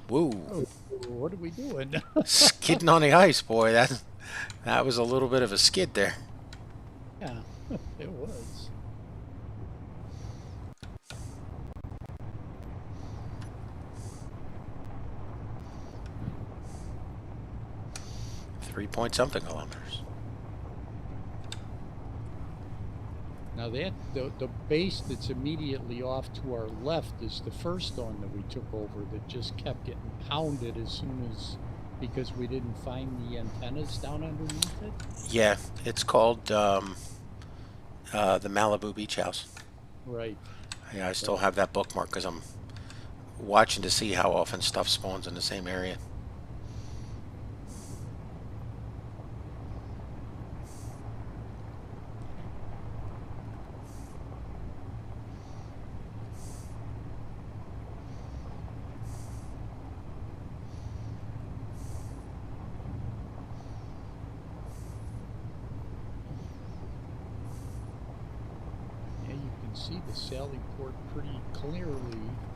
Woo. Oh, what are we doing? Skidding on the ice, boy. That was a little bit of a skid there. Yeah, it was. .3-something kilometers. Now that the base that's immediately off to our left is the first one that we took over that just kept getting pounded as soon as, because we didn't find the antennas down underneath it. Yeah, it's called the Malibu Beach House. Right. Yeah, I still have that bookmark because I'm watching to see how often stuff spawns in the same area. see the Sally port pretty clearly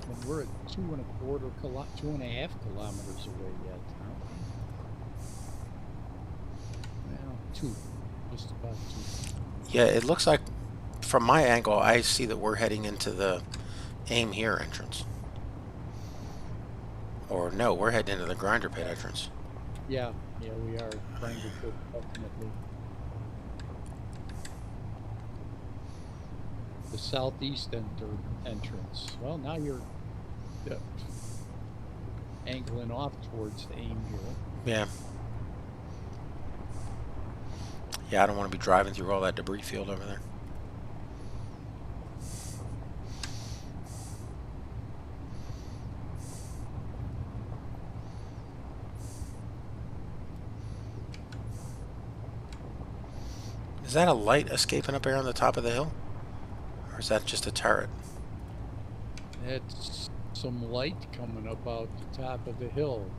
when we're at 2.5 kilometers away yet, aren't we? Well, 2, just about 2. Yeah, it looks like from my angle, I see that we're heading into the aim here entrance. Or no, we're heading into the grinder pit entrance. Yeah, we are trying to put definitely. The southeast entrance. Well, now you're angling off towards the aim here. Yeah. Yeah, I don't want to be driving through all that debris field over there. Is that a light escaping up here on the top of the hill? Or is that just a turret? That's some light coming up out the top of the hill.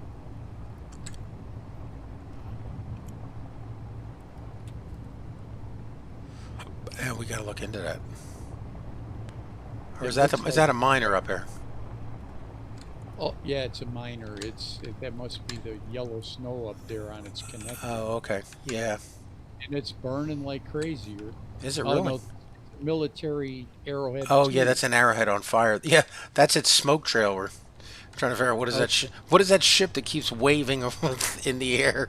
Yeah, we gotta look into that. Or It is that looks is that like- a miner up here? Oh, yeah, it's a miner. That must be the yellow snow up there on its connector. Oh, okay. Yeah. And it's burning like crazy. Is it Oh, really? no, military arrowhead. Oh, 2. yeah, that's an arrowhead on fire. Yeah, that's its smoke trail. We're trying to figure out what is what is that ship that keeps waving in the air?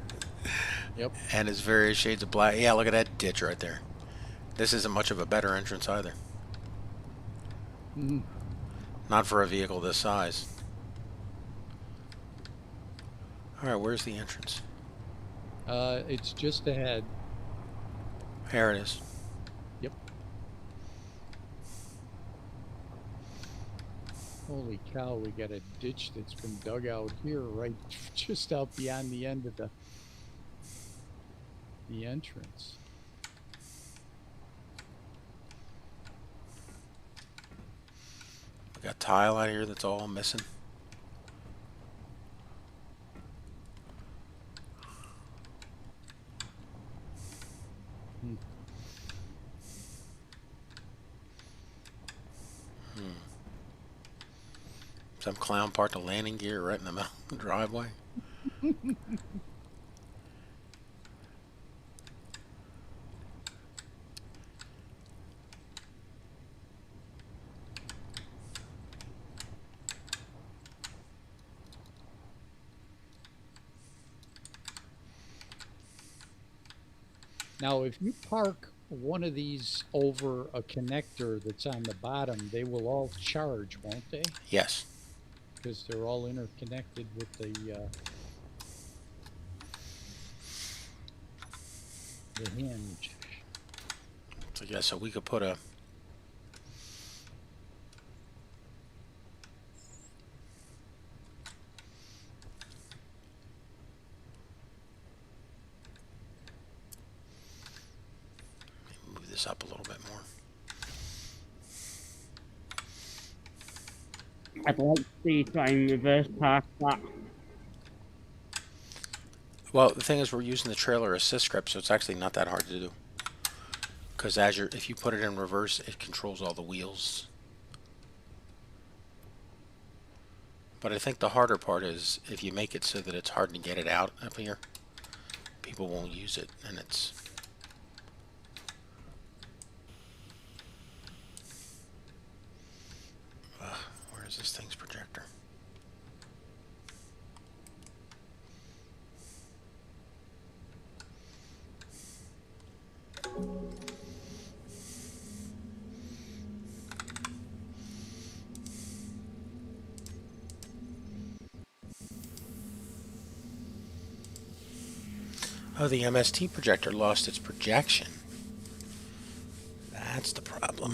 Yep. And it's various shades of black. Yeah, look at that ditch right there. This isn't much of a better entrance either. Mhm. Not for a vehicle this size. All right, where's the entrance? It's just ahead. There it is. Yep. Holy cow, we got a ditch that's been dug out here, right just out beyond the end of the entrance. We got tile out here that's all missing. Some clown parked a landing gear right in the middle of the driveway. Now, if you park one of these over a connector that's on the bottom, they will all charge, won't they? Yes. Because they're all interconnected with the hinge. So yeah, so we could put a move this up a little bit more. I'd like to see you try and reverse park that. Well, the thing is, we're using the trailer assist script, so it's actually not that hard to do. Because if you put it in reverse, it controls all the wheels. But I think the harder part is if you make it so that it's hard to get it out up here, people won't use it, and it's... where is this thing's projector? Oh, the MST projector lost its projection. That's the problem.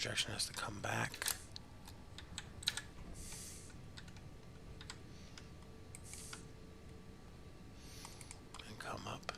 projection has to come back. And come up.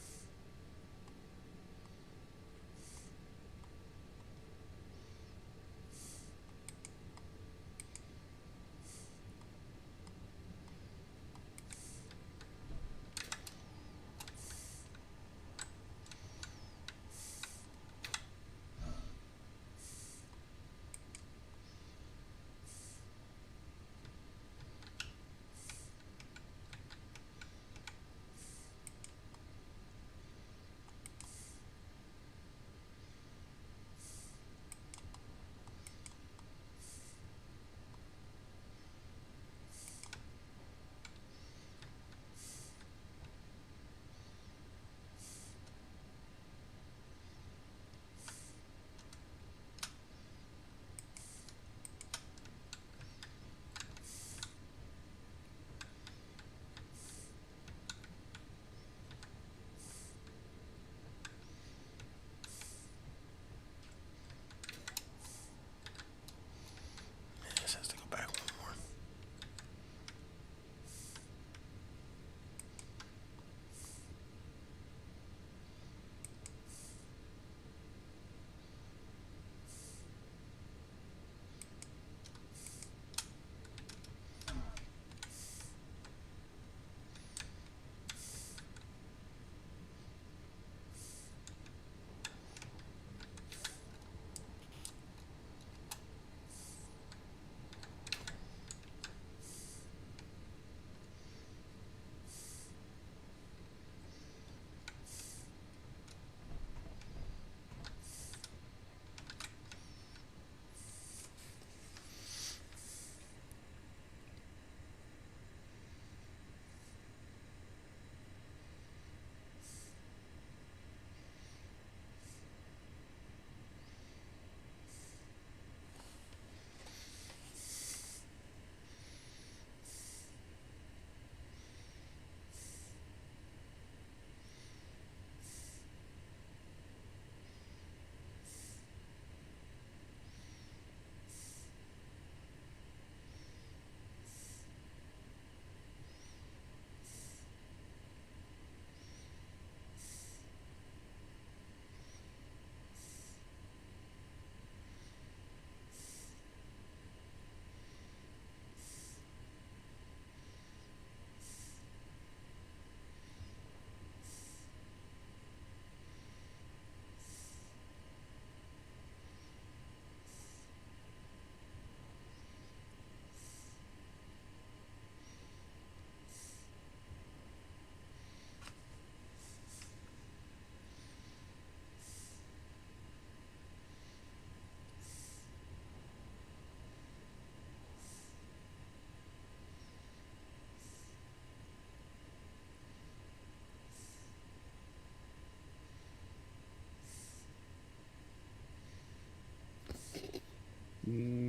This has to go back one more.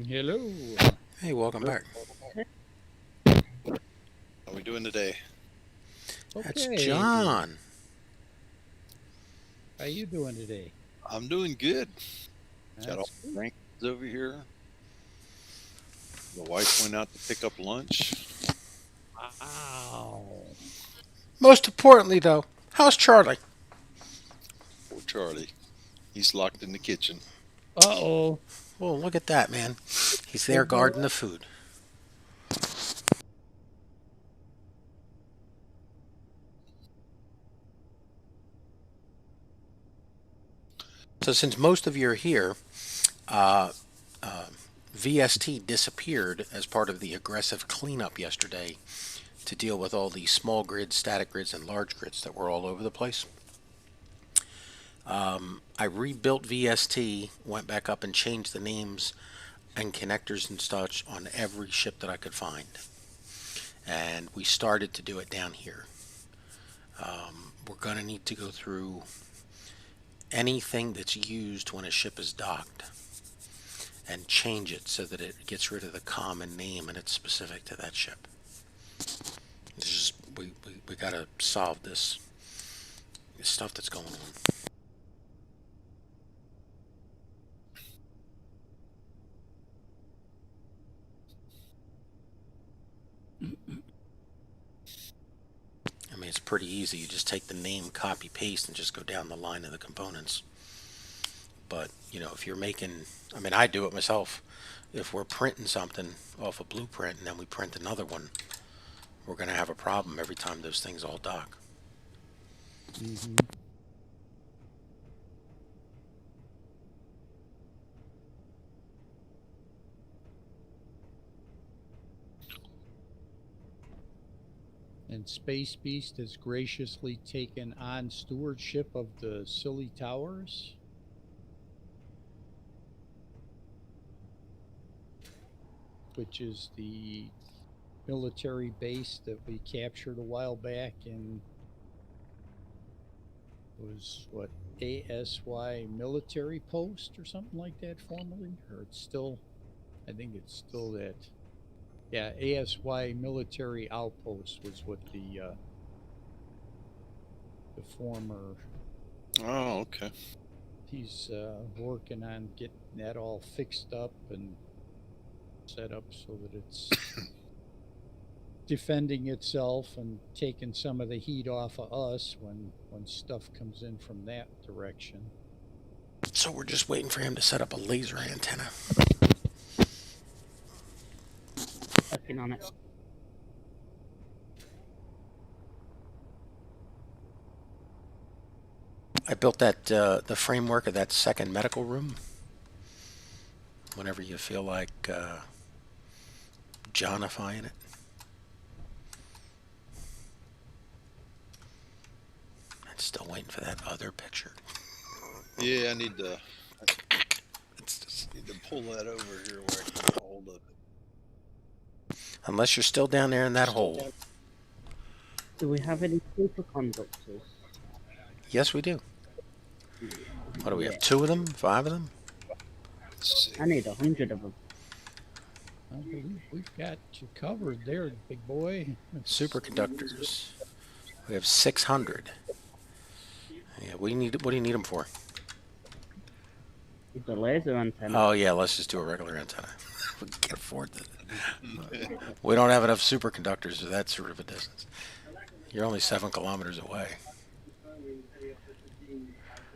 Hello. Hey, welcome back. How are we doing today? That's Okay. John. How you doing today? I'm doing good. Got all That's the grandkids over here. The wife went out to pick up lunch. Wow. Most importantly, though, how's Charlie? Poor Charlie. He's locked in the kitchen. Uh-oh. Oh, look at that, man. He's there guarding the food. So since most of you are here, VST disappeared as part of the aggressive cleanup yesterday to deal with all these small grids, static grids, and large grids that were all over the place. I rebuilt VST, went back up and changed the names and connectors and such on every ship that I could find. And we started to do it down here. We're going to need to go through anything that's used when a ship is docked and change it so that it gets rid of the common name and it's specific to that ship. It's just, we got to solve this stuff that's going on. pretty easy. You just take the name, copy, paste, and just go down the line of the components. But, you know, if you're making, I mean, I do it myself. If we're printing something off a blueprint and then we print another one, we're going to have a problem every time those things all dock. Mm-hmm. And Space Beast has graciously taken on stewardship of the Silly Towers. Which is the military base that we captured a while back in, was what, ASY military post or something like that formerly? Or it's still, I think it's still that. Yeah, ASY military outpost was what the former. Oh, okay. He's working on getting that all fixed up and set up so that it's defending itself and taking some of the heat off of us when stuff comes in from that direction. So we're just waiting for him to set up a laser antenna. Working on it. I built that the framework of that second medical room. Whenever you feel like Johnifying it. I'm still waiting for that other picture. Yeah, I need to. It's just need to pull that over here where I can get hold of it. Unless you're still down there in that hole. Do we have any superconductors? Yes, we do. What do we have? 2 of them? 5 of them? Let's see. I need 100 of them. I believe we've got you covered there, big boy. Superconductors. We have 600. Yeah, what do you need them for? It's a laser antenna. Oh yeah, let's just do a regular antenna. We can't afford that. We don't have enough superconductors at that sort of a distance. You're only 7 kilometers away.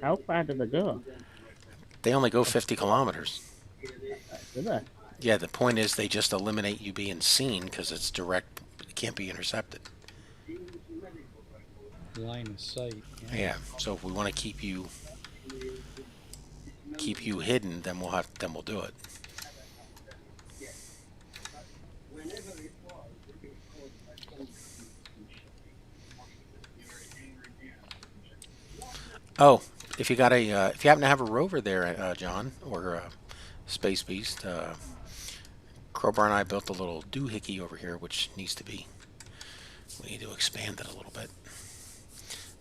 How far do they go? They only go 50 kilometers. Do they? Yeah, the point is they just eliminate you being seen because it's direct. It can't be intercepted. Line of sight. Yeah. So if we want to keep you hidden, then we'll do it. Oh, if you happen to have a rover there, John, or Space Beast, Crowbar and I built a little doohickey over here, which we need to expand it a little bit,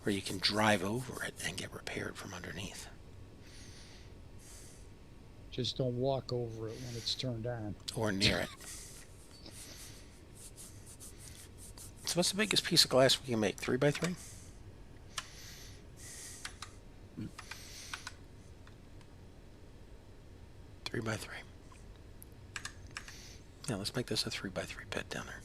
where you can drive over it and get repaired from underneath. Just don't walk over it when it's turned on. Or near it. So what's the biggest piece of glass we can make? 3x3? Three by 3. Yeah, let's make this a 3x3 pit down there.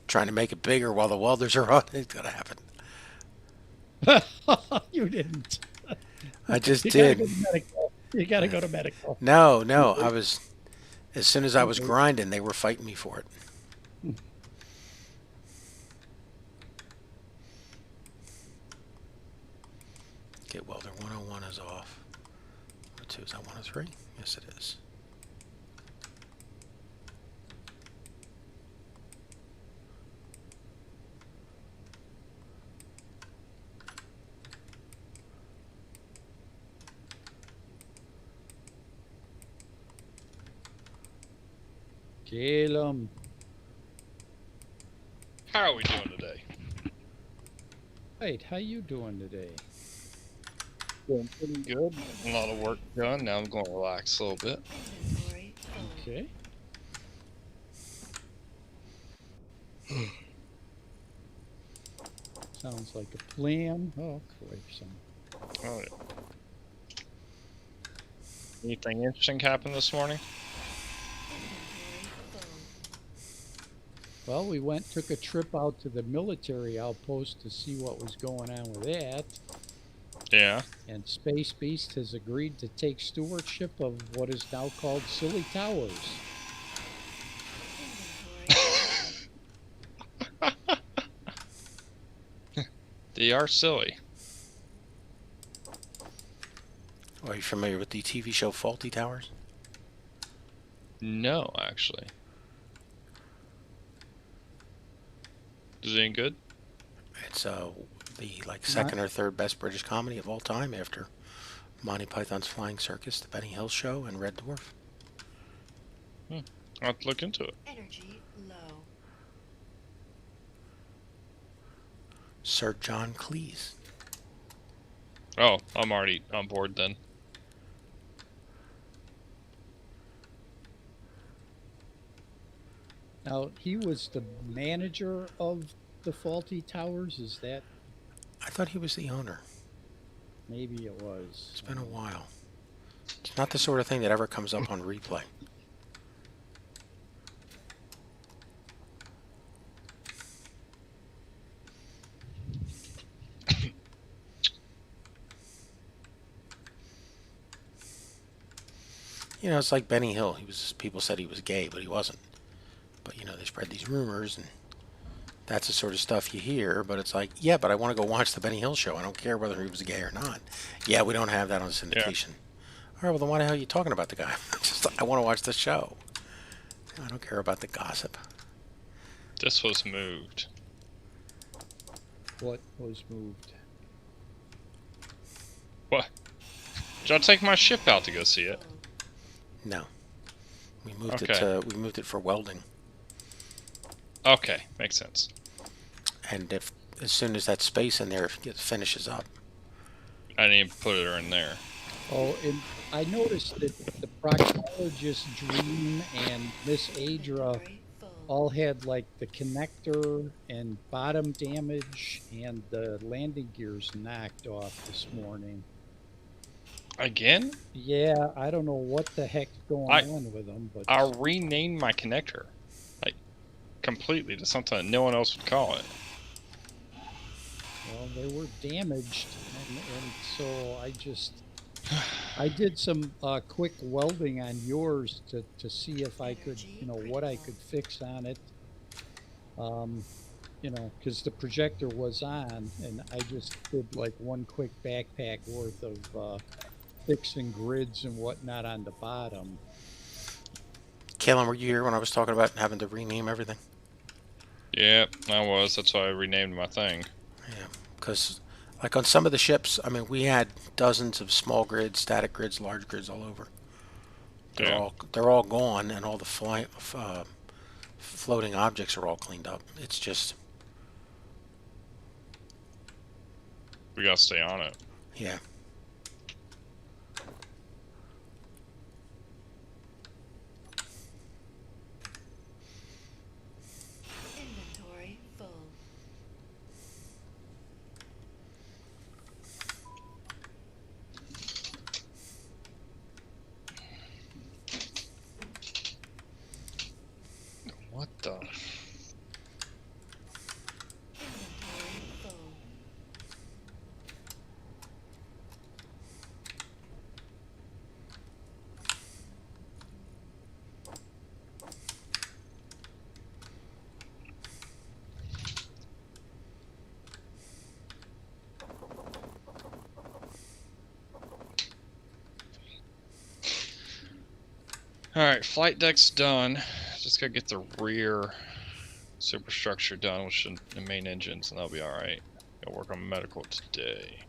Trying to make it bigger while the welders are on. It's gonna happen. You didn't. I just did. You gotta go to medical. No. I was. As soon as I was grinding, they were fighting me for it. Okay, welder 101 is off. 102, is that 103? Yes, it is. Kill 'em. How are we doing today? Right, how you doing today? Doing pretty good. A lot of work done. Now I'm going to relax a little bit. Inventory full. Okay. Sounds like a plan. Oh, some. Oh, yeah. Anything interesting happened this morning? Inventory full. Well, we took a trip out to the military outpost to see what was going on with that. Yeah. And Space Beast has agreed to take stewardship of what is now called Silly Towers. Inventory They are silly. Are you familiar with the TV show Faulty Towers? No, actually. Is it any good? It's the second or third best British comedy of all time after Monty Python's Flying Circus, The Benny Hill Show, and Red Dwarf. I'll have to look into it. energy low. Sir John Cleese. Oh, I'm already on board then. Now, he was the manager of the Faulty Towers. Is that? I thought he was the owner. Maybe it was. It's been a while. It's not the sort of thing that ever comes up on replay. You know, it's like Benny Hill. People said he was gay, but he wasn't. But, you know, they spread these rumors, and that's the sort of stuff you hear. But it's like, yeah, but I want to go watch the Benny Hill show. I don't care whether he was gay or not. Yeah, we don't have that on syndication. All right, well, then why the hell are you talking about the guy? I want to watch the show. I don't care about the gossip. This was moved. What was moved? What? Did I take my ship out to go see it? No. We moved Okay. we moved it for welding. Okay, makes sense. And as soon as that space in there finishes up. I didn't even put her in there. Oh, and I noticed that the proctologist Dream and Miss Adra Inventory full. all had like the connector and bottom damage and the landing gears knocked off this morning. Again? Yeah, I don't know what the heck's going on with them, but I renamed my connector. Like, completely to something that no one else would call it. well, they were damaged, and so I did some quick welding on yours to see if I could, what I could fix on it. Because the projector was on, and I just did like one quick backpack worth of fixing grids and whatnot on the bottom. Kalen, were you here when I was talking about having to rename everything? Yep, I was. That's why I renamed my thing. Yeah, because like on some of the ships, I mean, we had dozens of small grids, static grids, large grids all over. They're all gone, and all the floating objects are all cleaned up. It's just, We gotta stay on it. yeah. Inventory full. What the? Inventory full. Alright, flight deck's done. Just gotta get the rear superstructure done, which is the main engines, and that'll be alright. Gotta work on medical today.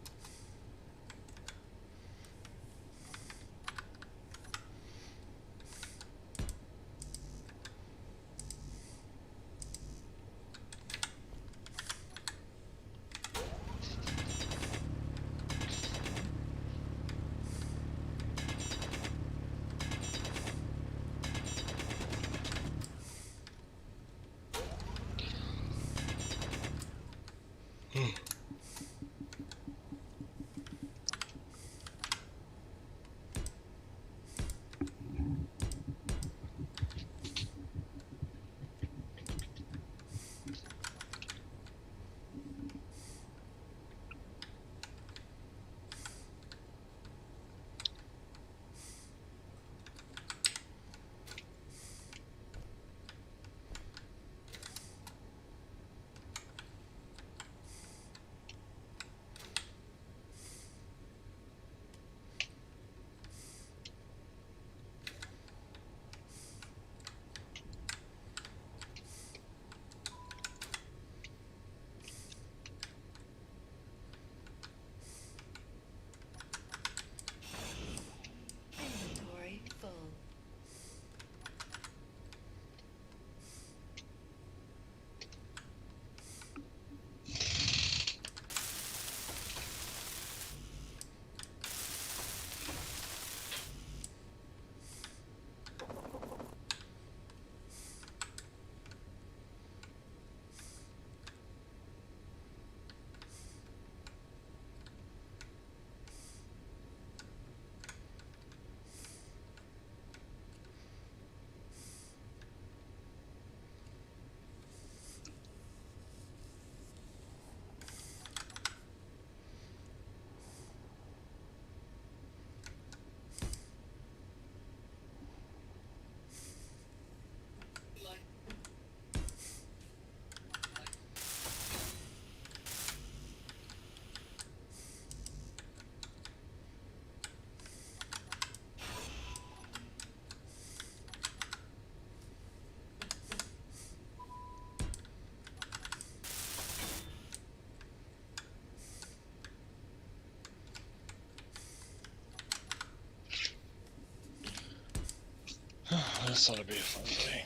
This ought to be a fun thing.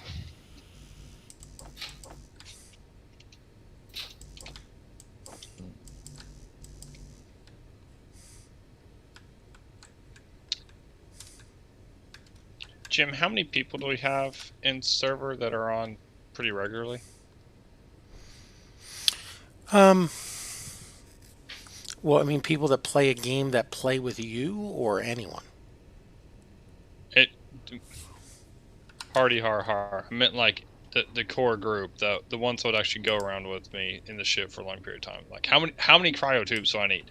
Jim, how many people do we have in server that are on pretty regularly? Well, I mean, people that play a game that play with you or anyone. It hardy har har. I meant like the core group, the ones that would actually go around with me in the ship for a long period of time. Like how many cryo tubes do I need?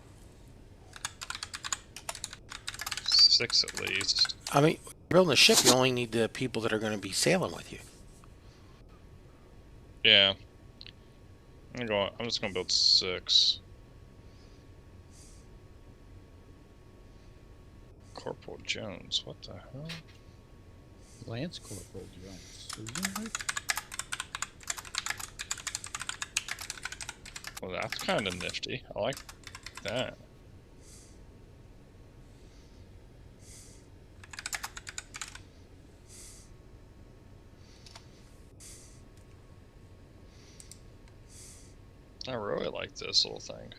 6 at least. I mean, building a ship, you only need the people that are going to be sailing with you. Yeah. I'm just gonna build 6. Corporal Jones, what the hell? Lance Corporal Jones. Isn't it? Well, that's kind of nifty. I like that. I really like this little thing.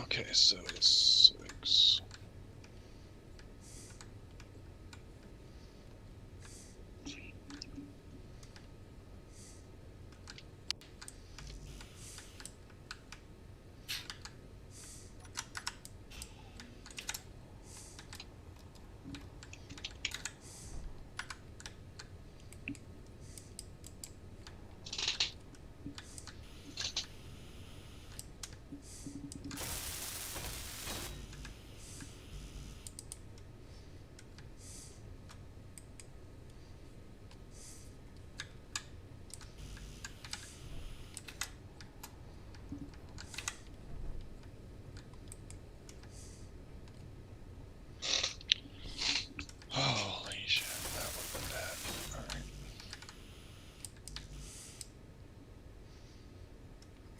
Okay, so 6. Holy shit, that would have been bad. Alright.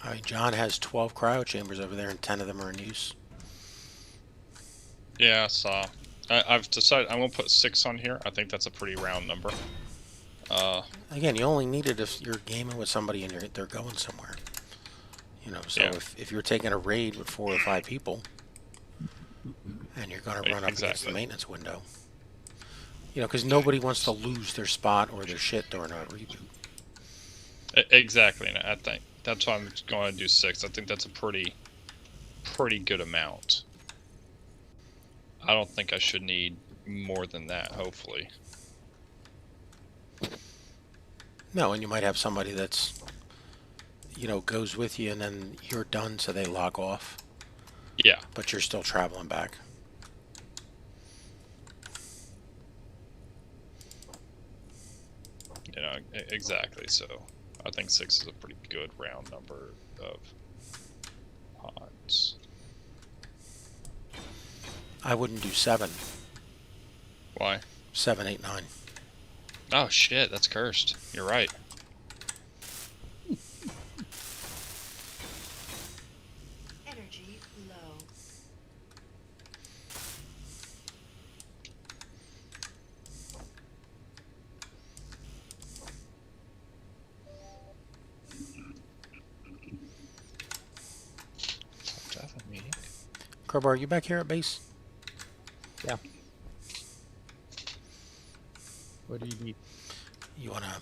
I mean, John has 12 cryo chambers over there, and 10 of them are in use. Yeah, I saw. I've decided I'm gonna put 6 on here. I think that's a pretty round number. Again, you only need it if you're gaming with somebody and they're going somewhere. You know, so Yeah. if you're taking a raid with 4 or 5 people, and you're going to run up against the Exactly. maintenance window, you know, because nobody wants to lose their spot or their shit during a reboot. Exactly, and I think that's why I'm going to do 6. I think that's a pretty good amount. I don't think I should need more than that, hopefully. No, and you might have somebody that's, you know, goes with you and then you're done, so they log off, Yeah, but you're still traveling back. you know, exactly. So I think 6 is a pretty good round number of pods. I wouldn't do 7. Why? 7, 8, 9. Oh shit, that's cursed. You're right. Energy low. Kerbal, are you back here at base? Yeah. What do you need? You wanna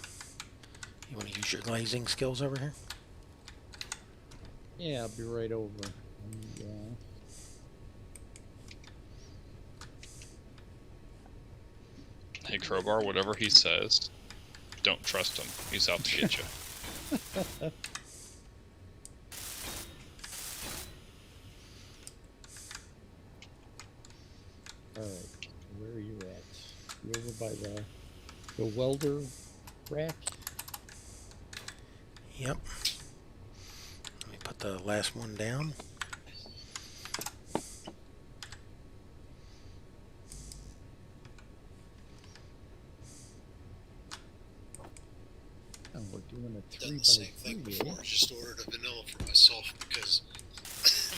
use your glazing skills over here? Yeah, I'll be right over. Hey Crowbar, whatever he says, don't trust him. He's out to get you. Alright, where are you at? You over by the welder rack? Yep. Let me put the last one down. And we're doing a done the same thing before. I just ordered a vanilla for myself because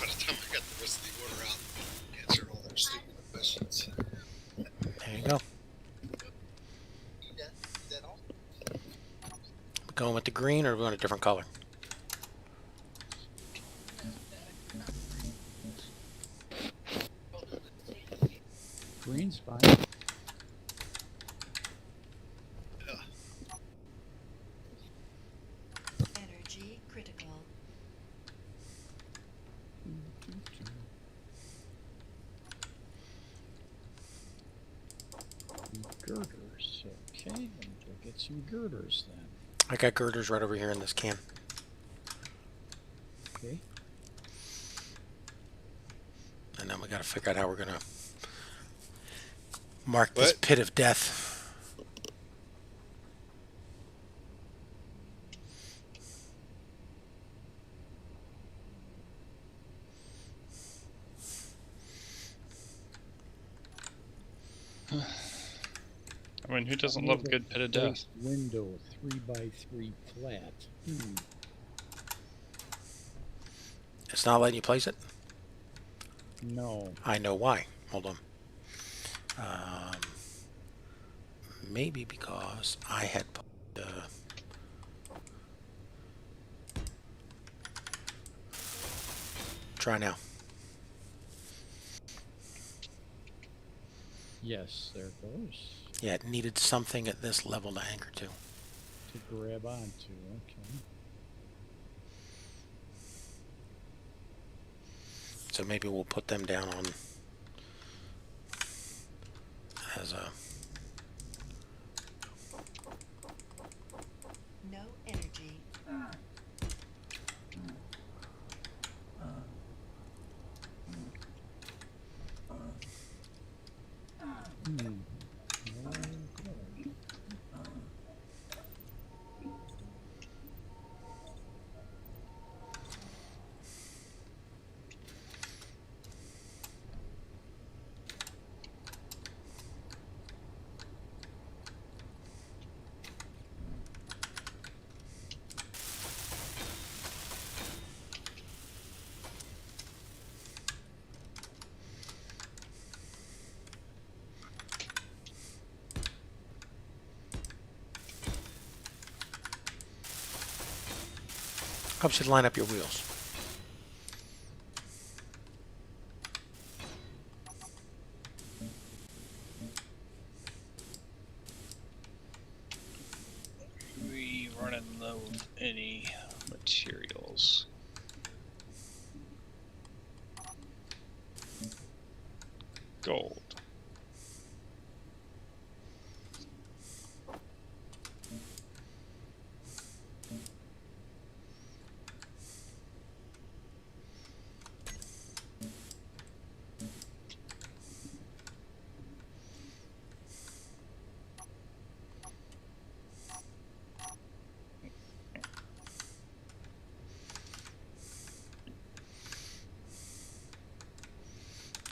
by the time I got the rest of the order out, I answered all their stupid questions. There you go. Yeah, that all? Going with the green or going a different color? Green's fine. Energy critical. Girders. Okay, let me go get some girders then. I got girders right over here in this can. Okay. And then we got to figure out how we're going to mark this pit of death. I mean, who doesn't love a good pit of death? Window 3x3 flat. It's not letting you place it? No. I know why. Hold on. Maybe because I had put try now. Yes, there it goes. Yeah, it needed something at this level to anchor to. To grab onto, okay. So maybe we'll put them down on as a No energy. helps you line up your wheels. We running low of any materials. Gold.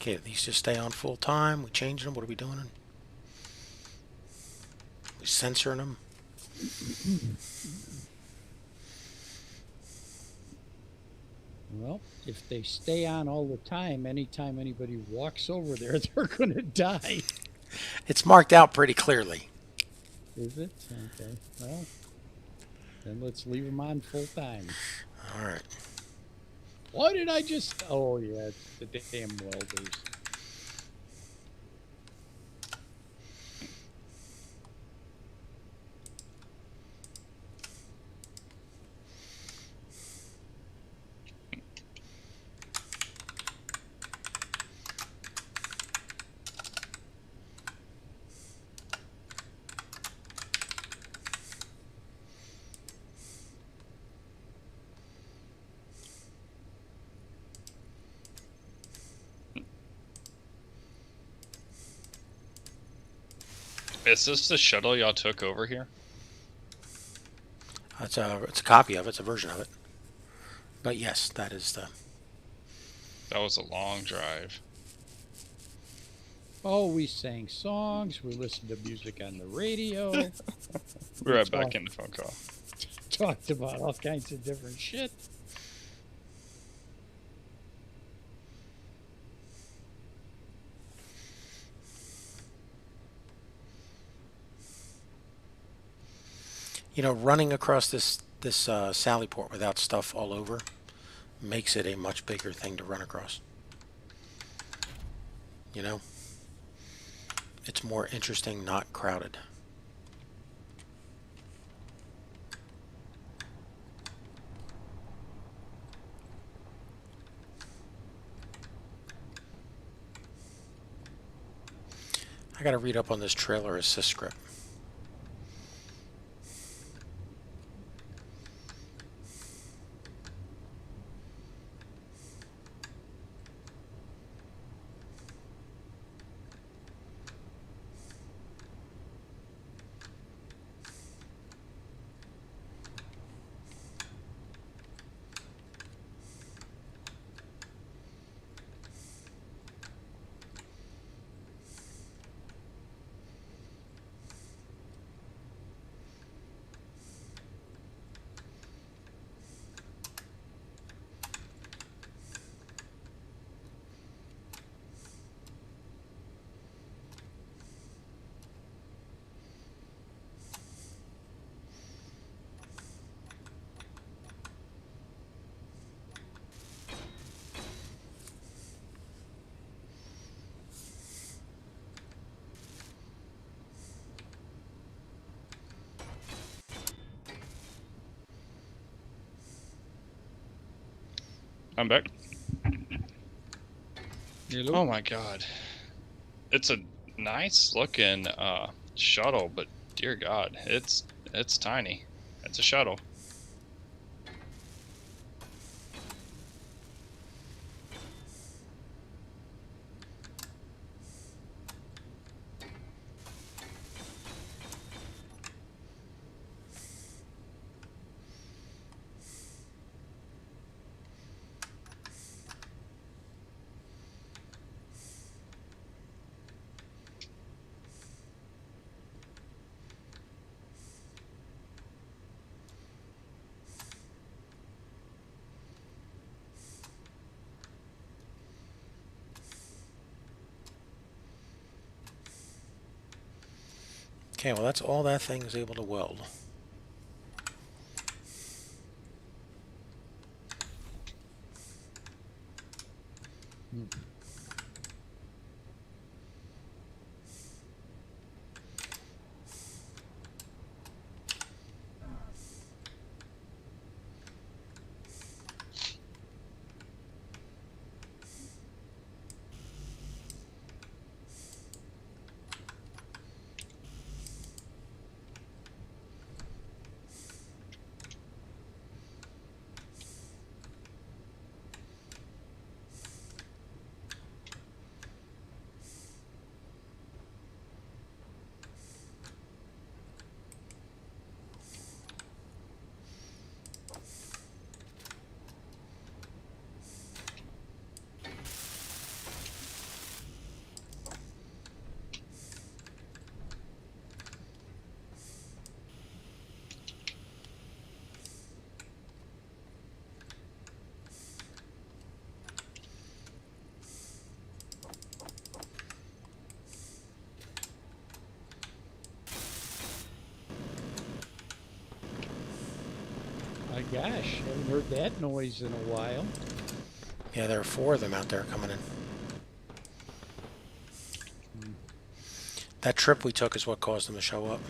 Okay, these just stay on full time. We changing them. What are we doing? We censoring them. Well, if they stay on all the time, anytime anybody walks over there, they're going to die. It's marked out pretty clearly. Is it? Okay. Well, then let's leave them on full time. All right. Why did I just... Oh, yeah, it's the damn welders. Is this the shuttle y'all took over here? It's a copy of it. It's a version of it. But yes, that is the... That was a long drive. Oh, we sang songs. We listened to music on the radio. We're right back in the phone call. talked about all kinds of different shit. You know, running across this Sally port without stuff all over makes it a much bigger thing to run across. You know? It's more interesting, not crowded. I gotta read up on this trailer assist script. I'm back. Hello? Oh my god. It's a nice looking shuttle, but dear god, it's tiny. It's a shuttle. Okay, well that's all that thing is able to weld. My gosh, haven't heard that noise in a while. Yeah, there are 4 of them out there coming in. That trip we took is what caused them to show up.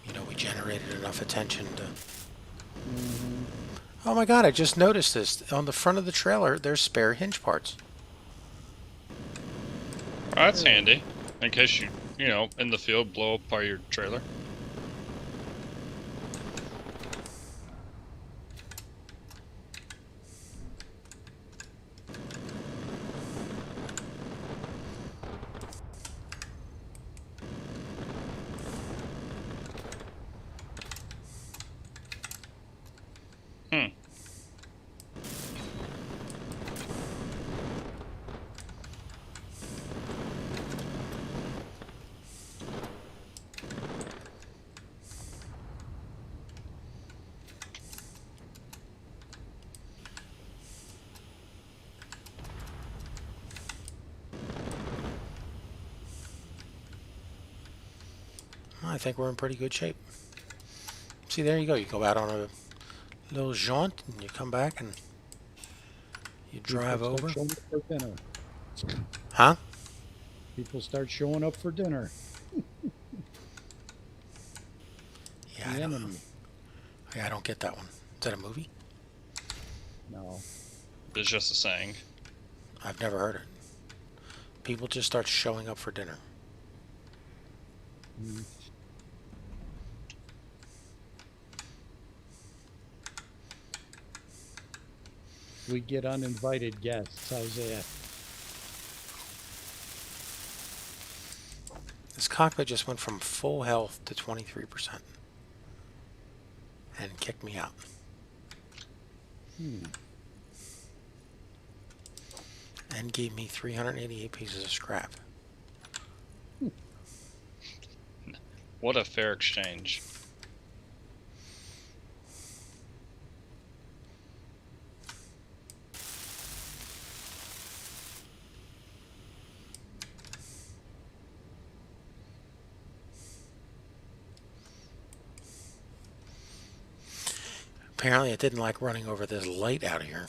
You know, we generated enough attention to... Oh my god, I just noticed this. On the front of the trailer, there's spare hinge parts. Well, that's handy. In case you know, in the field, blow up part of your trailer. I think we're in pretty good shape. See, there you go. You go out on a little jaunt, and you come back, and you drive People over. start showing up for dinner. Huh? People start showing up for dinner. Yeah, The I don't know. enemy. Yeah, I don't get that one. Is that a movie? No. It's just a saying. I've never heard it. People just start showing up for dinner. Mm. We get uninvited guests. How's that? This cockpit just went from full health to 23% and kicked me out. And gave me 388 pieces of scrap. What a fair exchange. Apparently it didn't like running over this light out of here.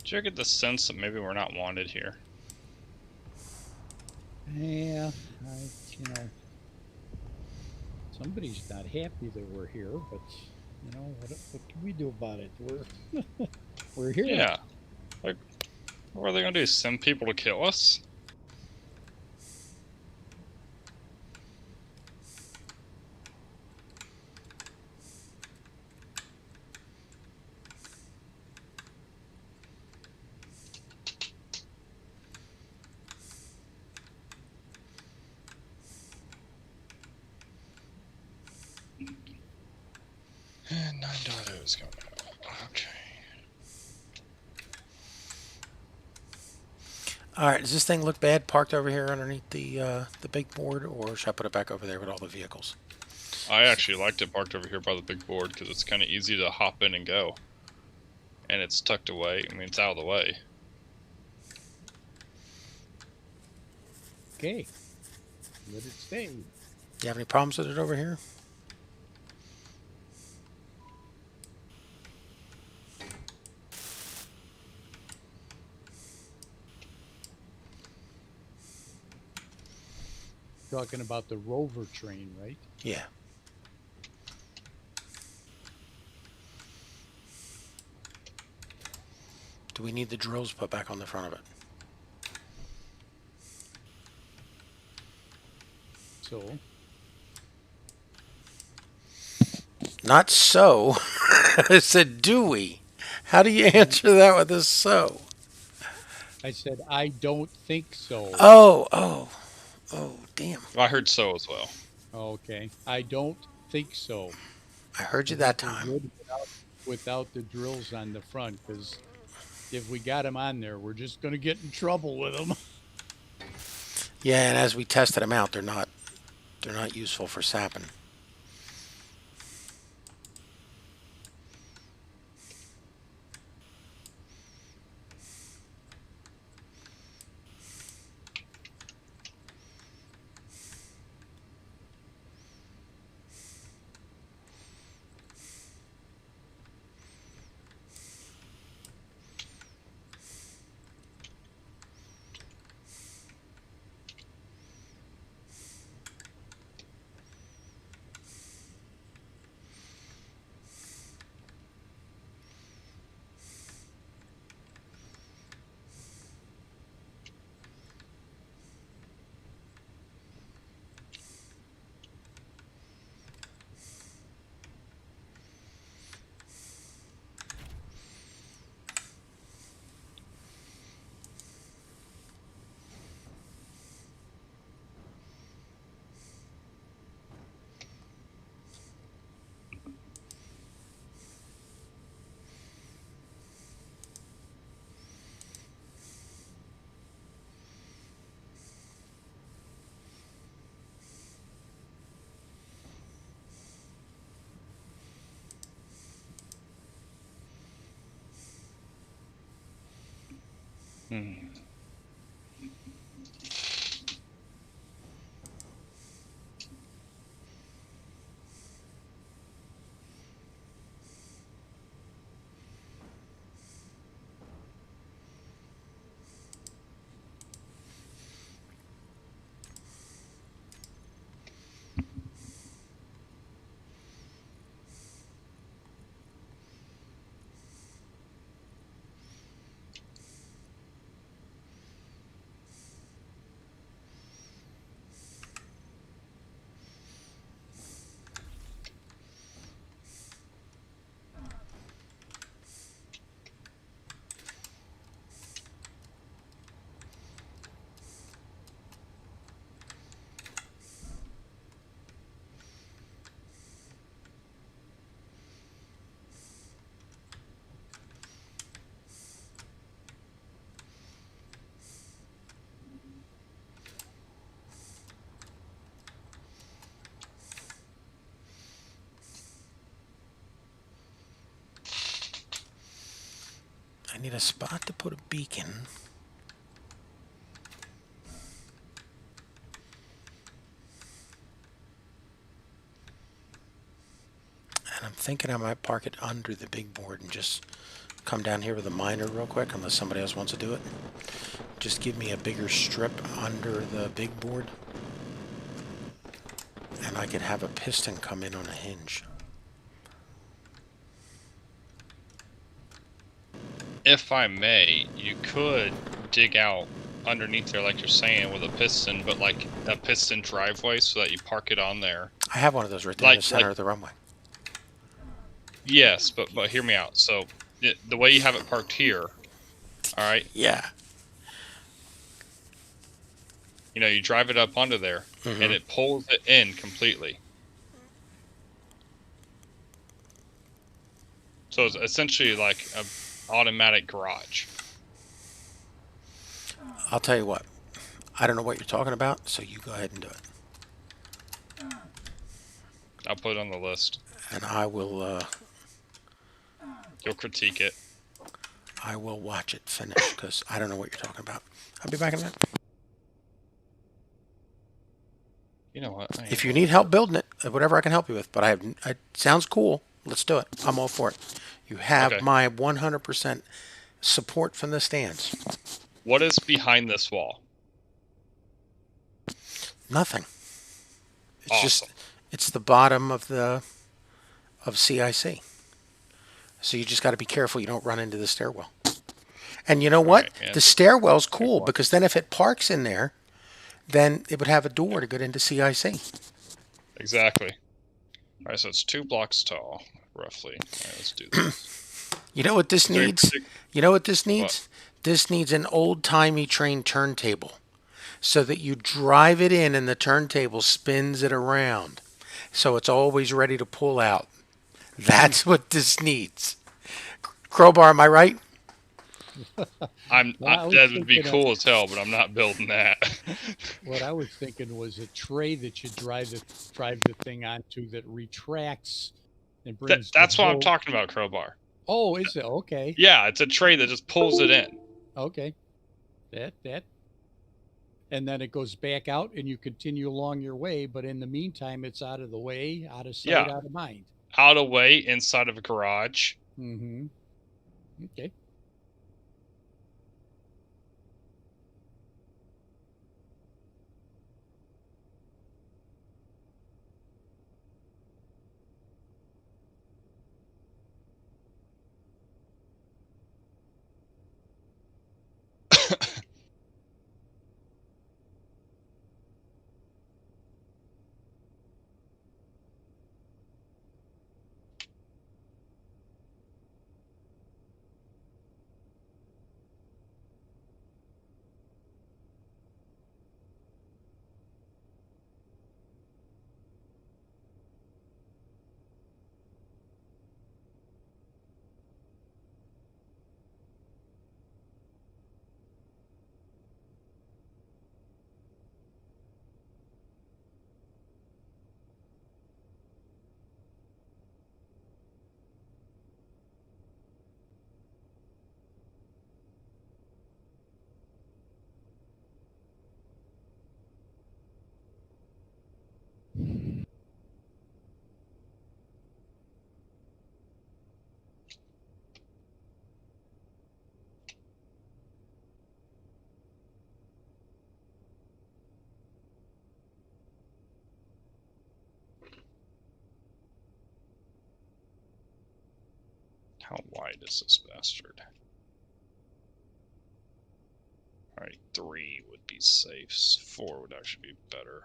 Do you get the sense that maybe we're not wanted here? Yeah, somebody's not happy that we're here, but what can we do about it? We're here. Yeah. Like, what are they gonna do? Send people to kill us? And $9 is going out. Okay. Alright, does this thing look bad parked over here underneath the big board, or should I put it back over there with all the vehicles? I actually liked it parked over here by the big board because it's kind of easy to hop in and go. And it's tucked away. I mean, it's out of the way. Okay. Let it stay. You have any problems with it over here? Talking about the rover train, right? Yeah. Do we need the drills put back on the front of it? So, Not so. I said, do we? How do you answer that with a so? I said, I don't think so. Oh, damn. I heard so as well. Okay. I don't think so. I heard you that We're time. good without the drills on the front, because if we got them on there, we're just going to get in trouble with them. Yeah, and as we tested them out, they're not useful for sapping. Hmm. I need a spot to put a beacon. And I'm thinking I might park it under the big board and just come down here with a miner real quick, unless somebody else wants to do it. Just give me a bigger strip under the big board. And I could have a piston come in on a hinge. If I may, you could dig out underneath there, like you're saying, with a piston, but like a piston driveway, so that you park it on there. I have one of those right there in the center of the runway. Yes, but hear me out. So the way you have it parked here, all right? Yeah. You know, you drive it up onto there, and it pulls it in completely. So it's essentially like an automatic garage. I'll tell you what. I don't know what you're talking about, so you go ahead and do it. I'll put it on the list. And I will, You'll critique it. I will watch it finish, because I don't know what you're talking about. I'll be back in a minute. You know what? If you need help building it, whatever I can help you with, but it sounds cool. Let's do it. I'm all for it. You have my 100% support from the stands. What is behind this wall? Nothing. It's Awesome. it's the bottom of CIC. So you just got to be careful you don't run into the stairwell. And you know what? Right, the stairwell's cool, because then if it parks in there, then it would have a door to get into CIC. Exactly. All right, so it's 2 blocks tall, roughly. All right, let's do this. You know what this needs? You know what this needs? What? This needs an old-timey train turntable, so that you drive it in and the turntable spins it around, so it's always ready to pull out. That's what this needs. Crowbar, am I right? That would be cool as hell, but I'm not building that. What I was thinking was a tray that you drive the thing onto that retracts and brings. That's what I'm talking about, Crowbar. Oh, is it? Okay. Yeah, it's a tray that just pulls it in. Okay. That. And then it goes back out and you continue along your way, but in the meantime, it's out of the way, out of sight, out of mind. Out of way, inside of a garage. Mm-hmm. Okay. How wide is this bastard? Alright, 3 would be safe. 4 would actually be better.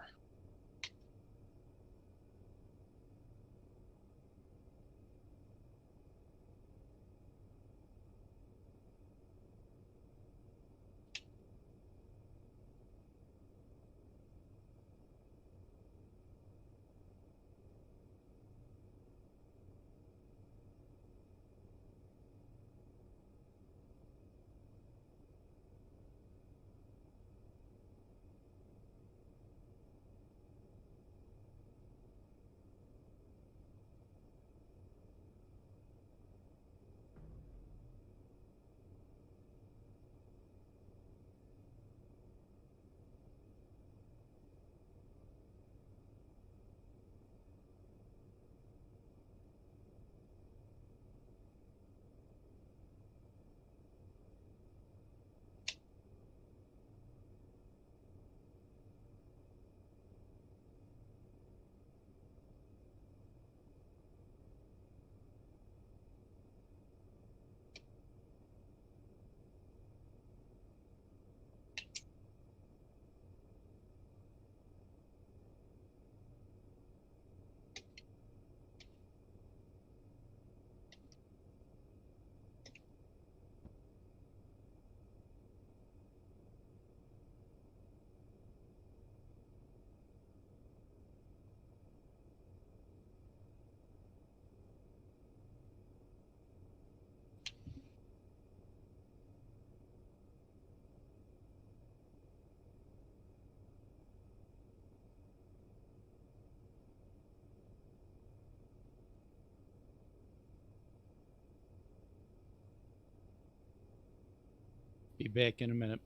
Be back in a minute.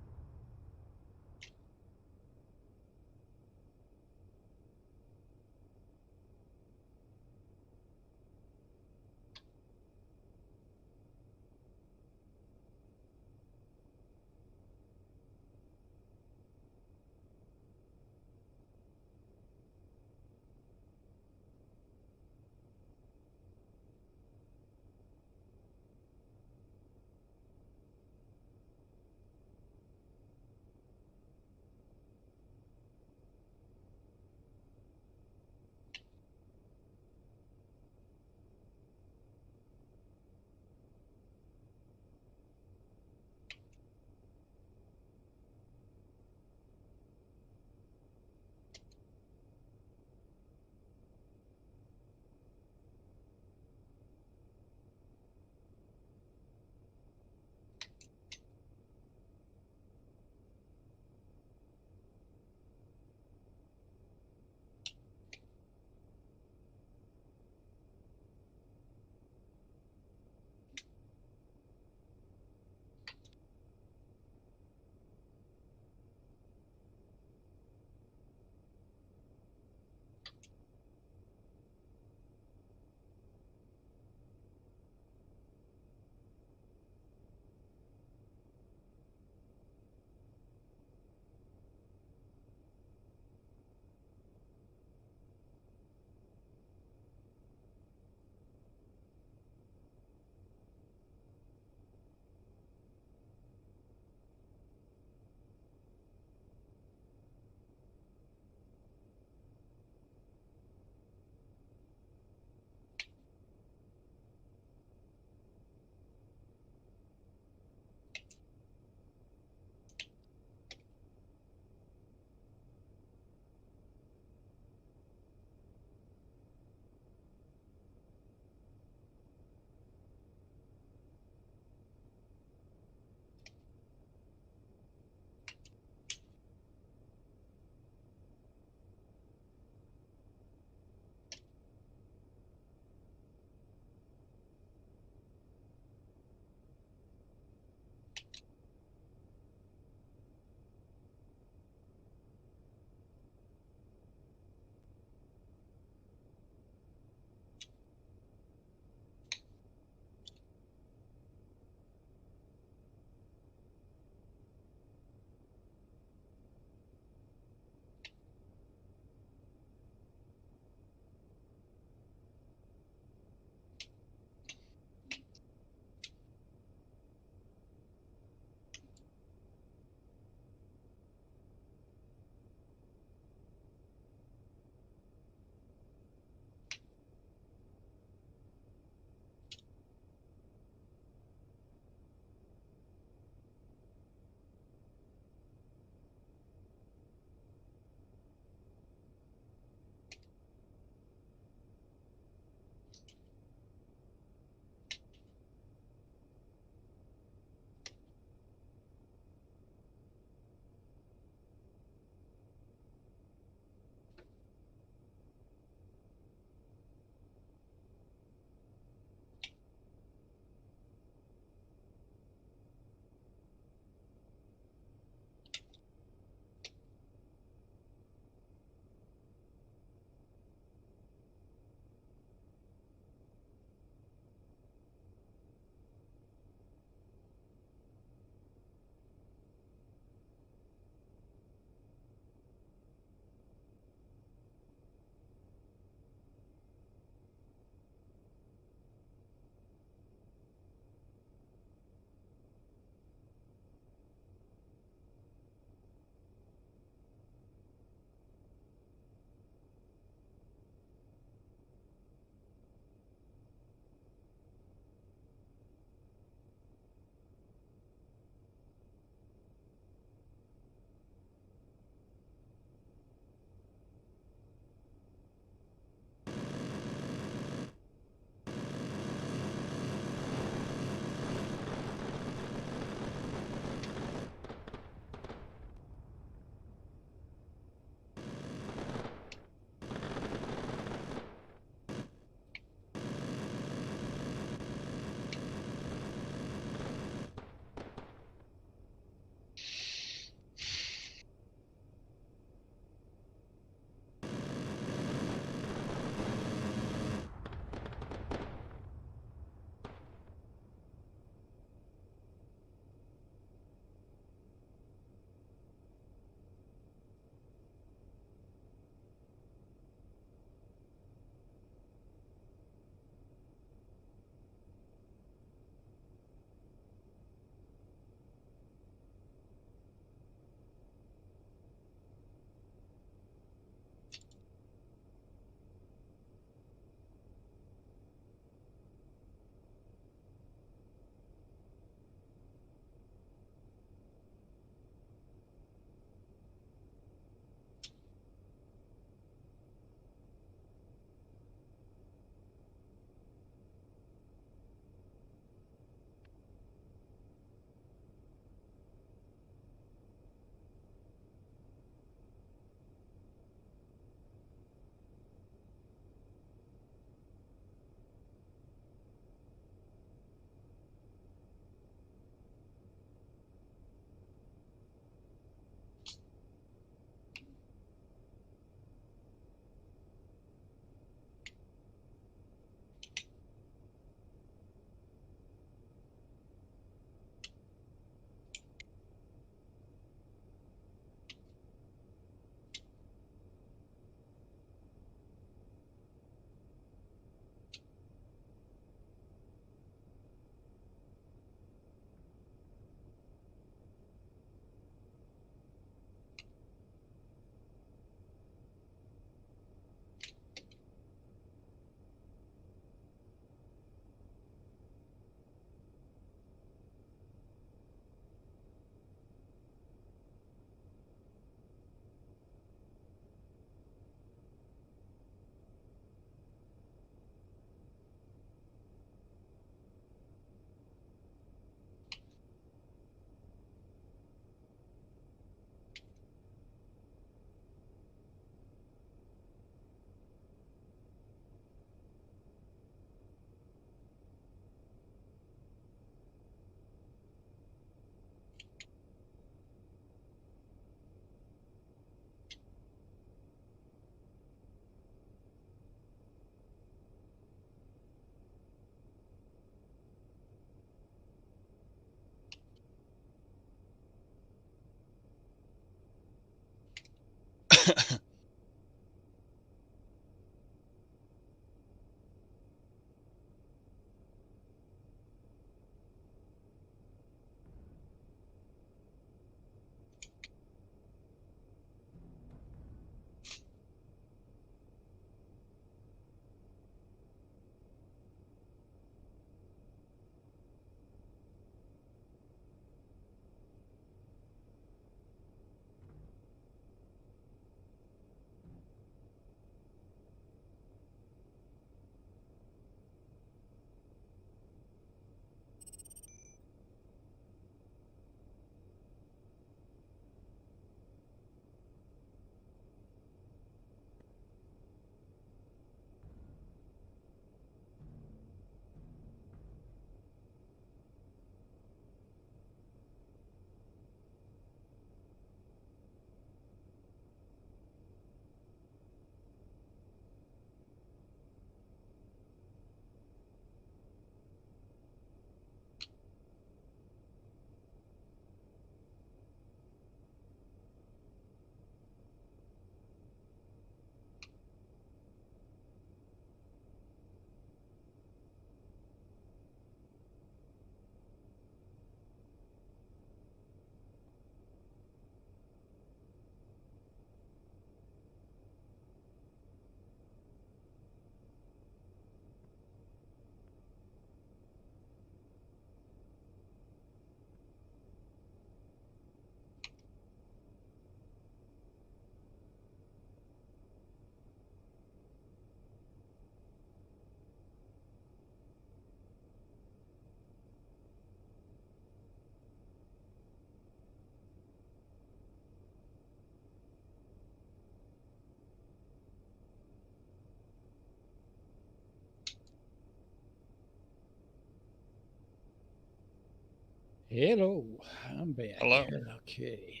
Hello, I'm back. Hello. Okay,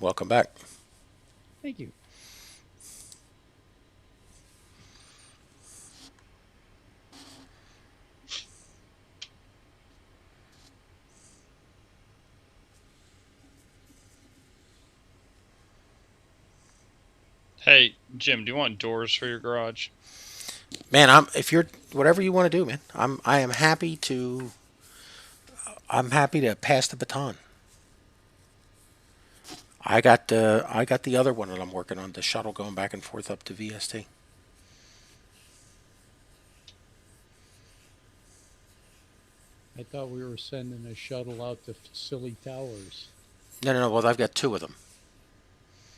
Welcome back. thank you. Hey, Jim, do you want doors for your garage? Man, if you're whatever you want to do, man. I am happy to pass the baton. I got the other one that I'm working on, the shuttle going back and forth up to VST. I thought we were sending a shuttle out to Silly Towers. No. Well, I've got two of them.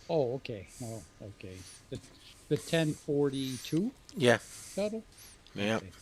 Oh, okay. Oh, okay. The 1042 Yeah. shuttle? Yeah. Okay.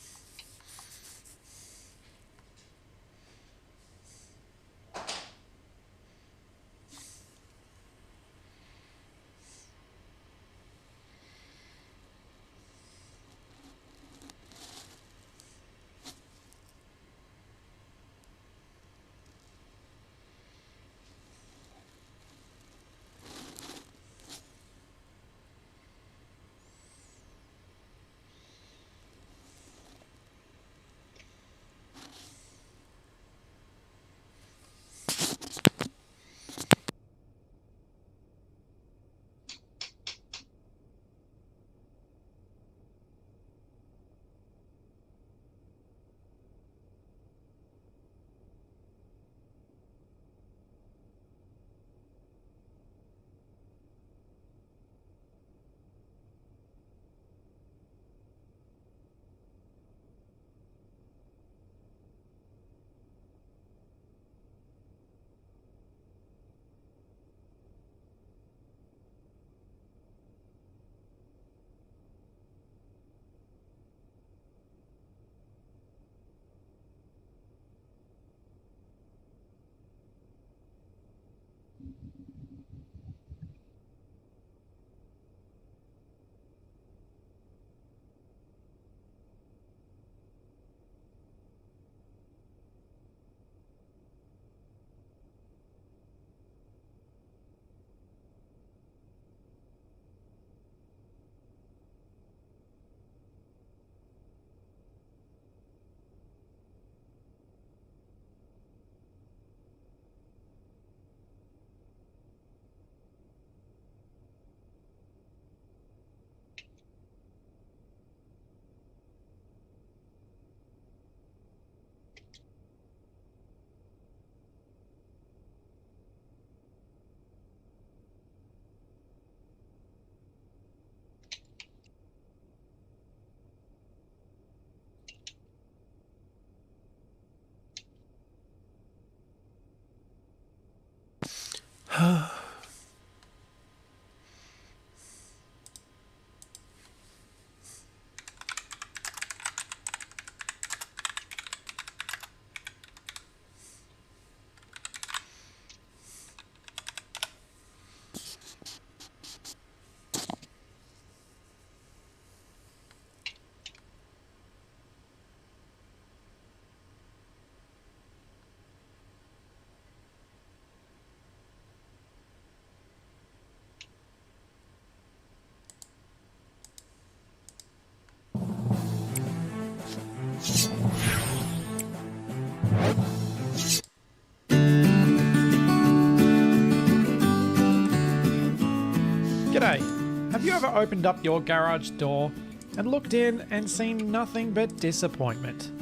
G'day. Have you ever opened up your garage door and looked in and seen nothing but disappointment?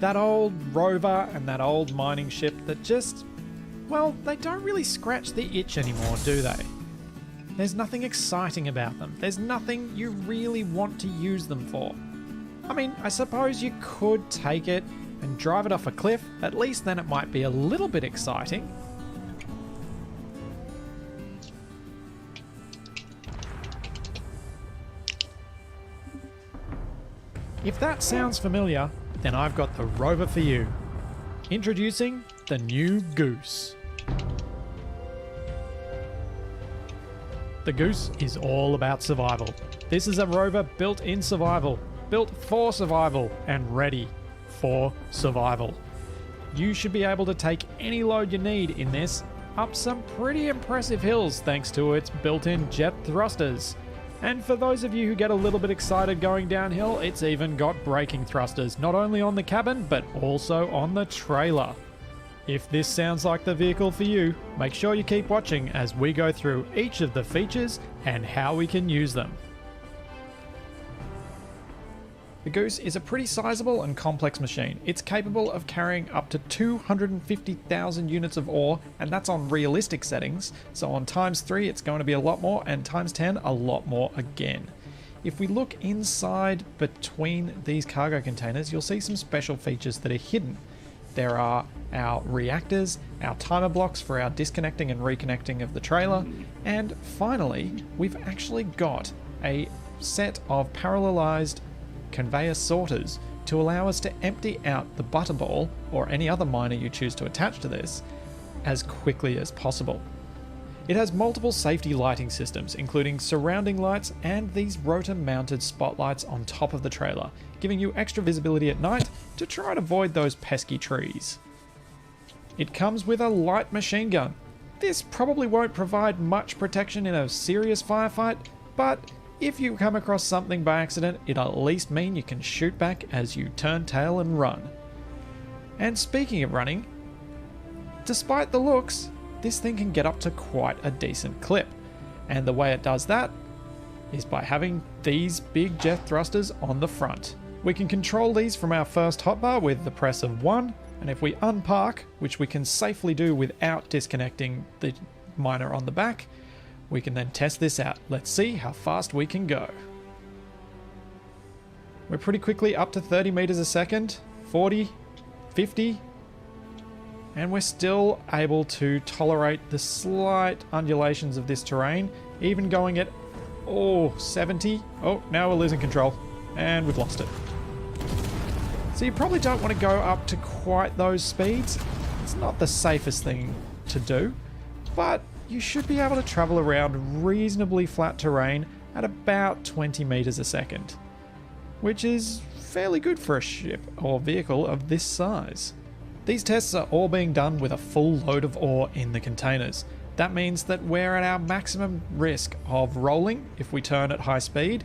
That old rover and that old mining ship that just, well, they don't really scratch the itch anymore, do they? There's nothing exciting about them. There's nothing you really want to use them for. I mean, I suppose you could take it and drive it off a cliff. At least then it might be a little bit exciting. If that sounds familiar, then I've got the rover for you. Introducing the new Goose. The Goose is all about survival. This is a rover built in survival, built for survival, and ready for survival. You should be able to take any load you need in this up some pretty impressive hills thanks to its built-in jet thrusters. And for those of you who get a little bit excited going downhill, it's even got braking thrusters, not only on the cabin, but also on the trailer. If this sounds like the vehicle for you, make sure you keep watching as we go through each of the features and how we can use them. The Goose is a pretty sizable and complex machine. It's capable of carrying up to 250,000 units of ore, and that's on realistic settings. So on ×3 it's going to be a lot more, and ×10 a lot more again. If we look inside between these cargo containers, you'll see some special features that are hidden. There are our reactors, our timer blocks for our disconnecting and reconnecting of the trailer, and finally, we've actually got a set of parallelized conveyor sorters to allow us to empty out the butterball or any other miner you choose to attach to this as quickly as possible. It has multiple safety lighting systems, including surrounding lights and these rotor-mounted spotlights on top of the trailer, giving you extra visibility at night to try and avoid those pesky trees. It comes with a light machine gun. This probably won't provide much protection in a serious firefight, but if you come across something by accident, it'll at least mean you can shoot back as you turn tail and run. And speaking of running, despite the looks, this thing can get up to quite a decent clip. And the way it does that is by having these big jet thrusters on the front. We can control these from our first hotbar with the press of 1, and if we unpark, which we can safely do without disconnecting the miner on the back, we can then test this out. Let's see how fast we can go. We're pretty quickly up to 30 meters a second, 40, 50, and we're still able to tolerate the slight undulations of this terrain, even going at 70. Oh, now we're losing control, and we've lost it. So you probably don't want to go up to quite those speeds. It's not the safest thing to do, but you should be able to travel around reasonably flat terrain at about 20 meters a second, which is fairly good for a ship or vehicle of this size. These tests are all being done with a full load of ore in the containers. That means that we're at our maximum risk of rolling if we turn at high speed,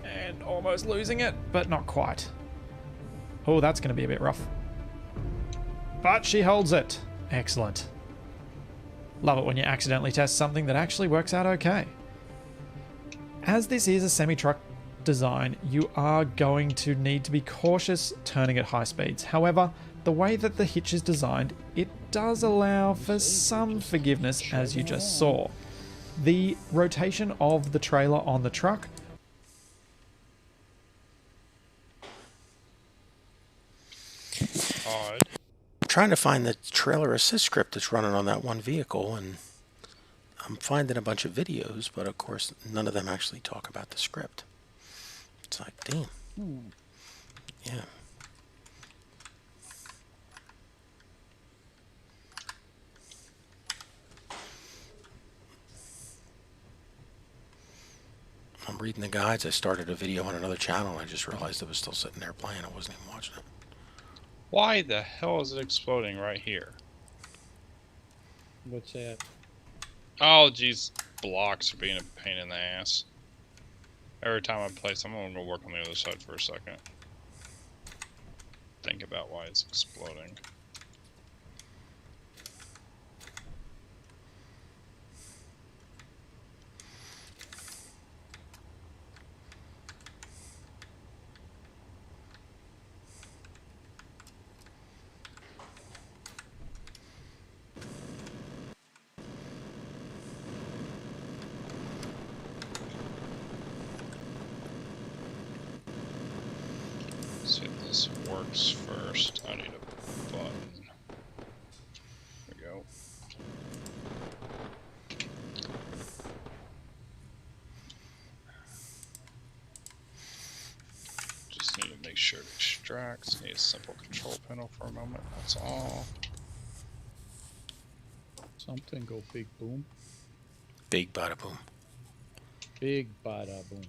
and almost losing it, but not quite. Oh, that's going to be a bit rough. But she holds it. Excellent. Love it when you accidentally test something that actually works out okay. As this is a semi-truck design, you are going to need to be cautious turning at high speeds. However, the way that the hitch is designed, it does allow for some forgiveness, as you just saw. The rotation of the trailer on the truck Odd. I'm trying to find the trailer assist script that's running on that one vehicle, and I'm finding a bunch of videos, but of course none of them actually talk about the script. It's like, damn. Yeah. I'm reading the guides. I started a video on another channel and I just realized it was still sitting there playing. I wasn't even watching it. Why the hell is it exploding right here? What's that? Oh, geez. Blocks are being a pain in the ass. Every time I place, I'm gonna go work on the other side for a second. Think about why it's exploding. See if this works first. I need a button. There we go. Just need to make sure it extracts. Need a simple control panel for a moment. That's all. Something go big boom. Big bada boom. Big bada boom.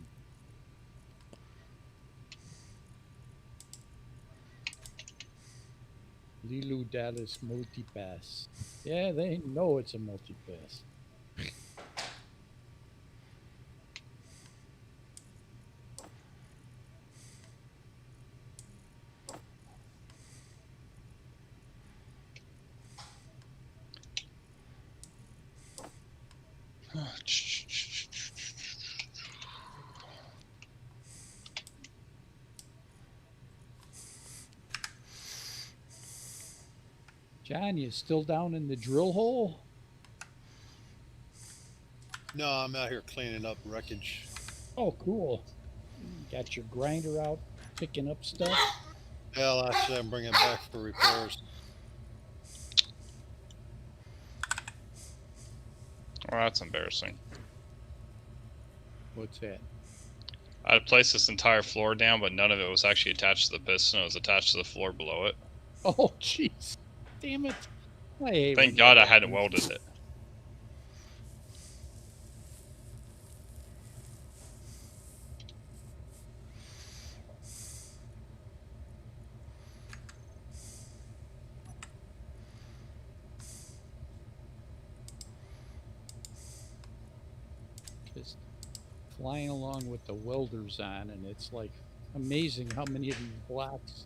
Lilu Dallas multipass. Yeah, they know it's a multipass. John, you still down in the drill hole? No, I'm out here cleaning up wreckage. Oh, cool. Got your grinder out, picking up stuff. Hell, actually, I'm bringing it back for repairs. Well, that's embarrassing. What's that? I had placed this entire floor down, but none of it was actually attached to the piston. It was attached to the floor below it. Oh, jeez. Damn it. I hate Thank when God that I hadn't happens. welded it. Just flying along with the welders on, and it's like amazing how many of these blocks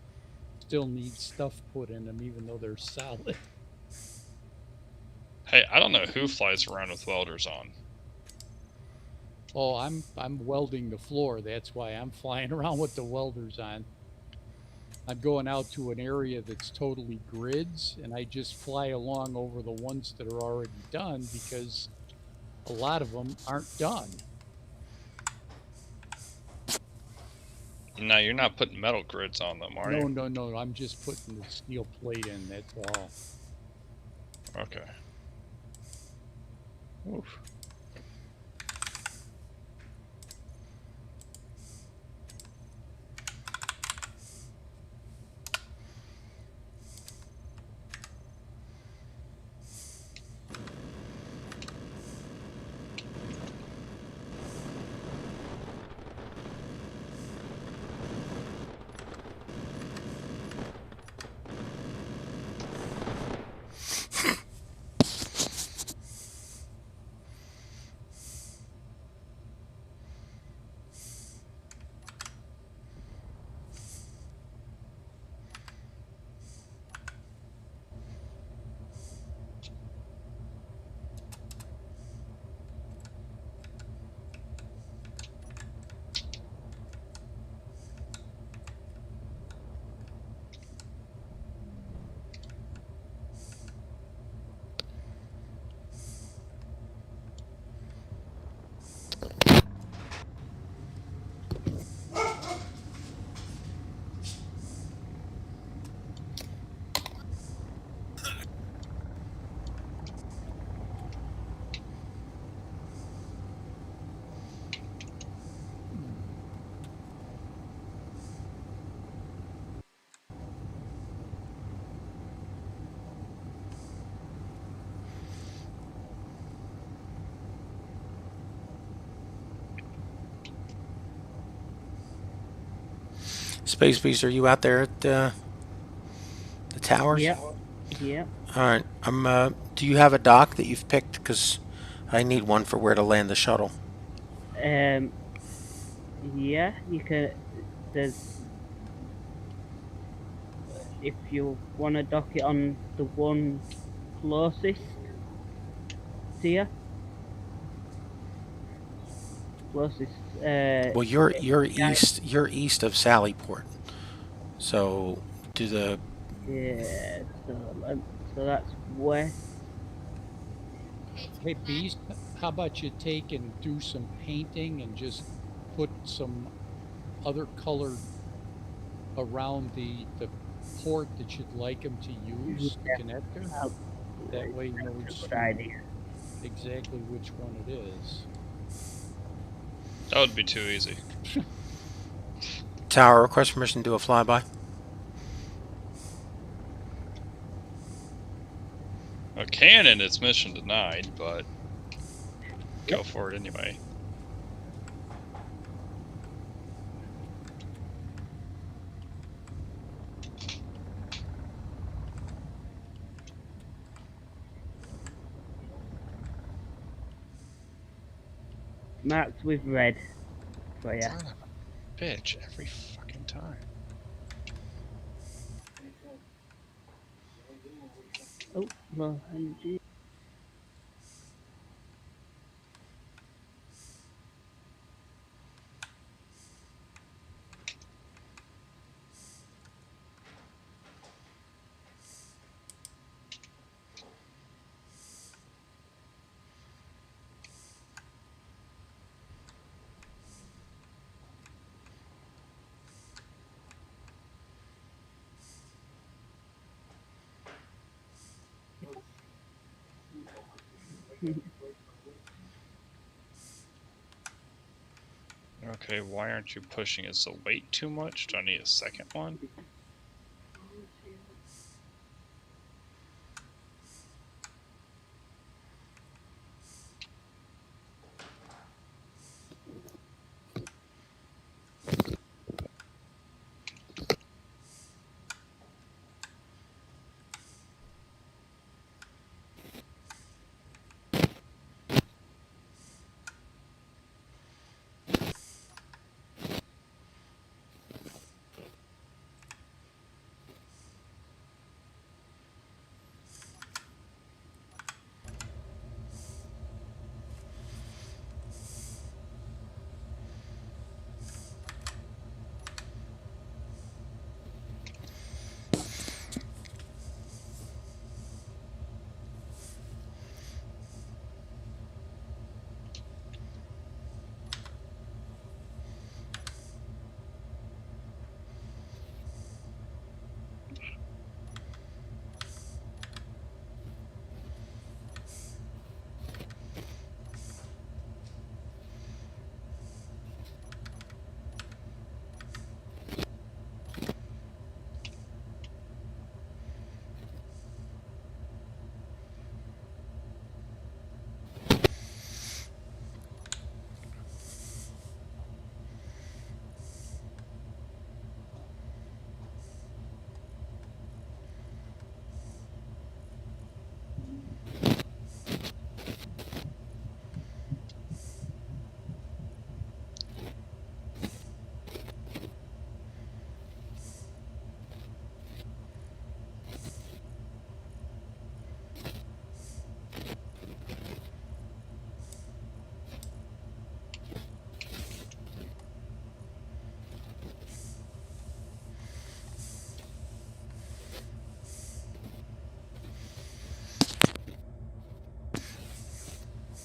still need stuff put in them, even though they're solid. Hey, I don't know who flies around with welders on. Oh, I'm welding the floor. That's why I'm flying around with the welders on. I'm going out to an area that's totally grids, and I just fly along over the ones that are already done because a lot of them aren't done. No, you're not putting metal grids on them, are you? No. I'm just putting the steel plate in. That's all. Okay. Oof. Space Beast, are you out there at the towers? Yep. Yep. All right. Do you have a dock that you've picked? Because I need one for where to land the shuttle. Yeah, you can. There's. If you want to dock it on the one closest to you. Closest. Well, you're east of Sallyport. So do the Yeah. So that's west. Hey, Beast, how about you take and do some painting and just put some other color around the port that you'd like them to use, the connector? That way you know Good idea. exactly which one it is. That would be too easy. tower. Request permission to do a flyby. A cannon, it's mission denied, but go for it anyway. Marked with red for you. Son of a bitch, every fucking time. Oh, low energy. Okay, why aren't you pushing? Is the weight too much? Do I need a second one?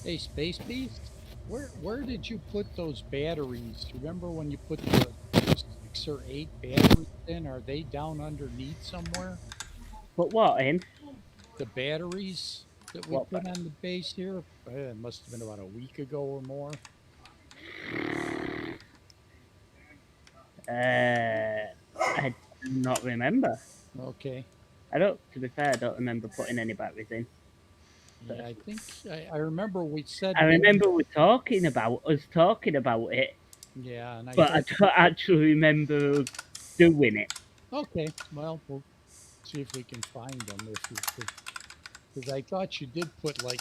Hey, Space Beast, where did you put those batteries? Remember when you put the 6 or 8 batteries in? Are they down underneath somewhere? Put what in? The batteries that we What put on the base here? It must have been about a week ago or more. I do not remember. Okay. To be fair, I don't remember putting any batteries in. Yeah, I think I remember we said. I remember us talking about it, Yeah, and but I don't actually remember us doing it. Okay, well, we'll see if we can find them. Because I thought you did put like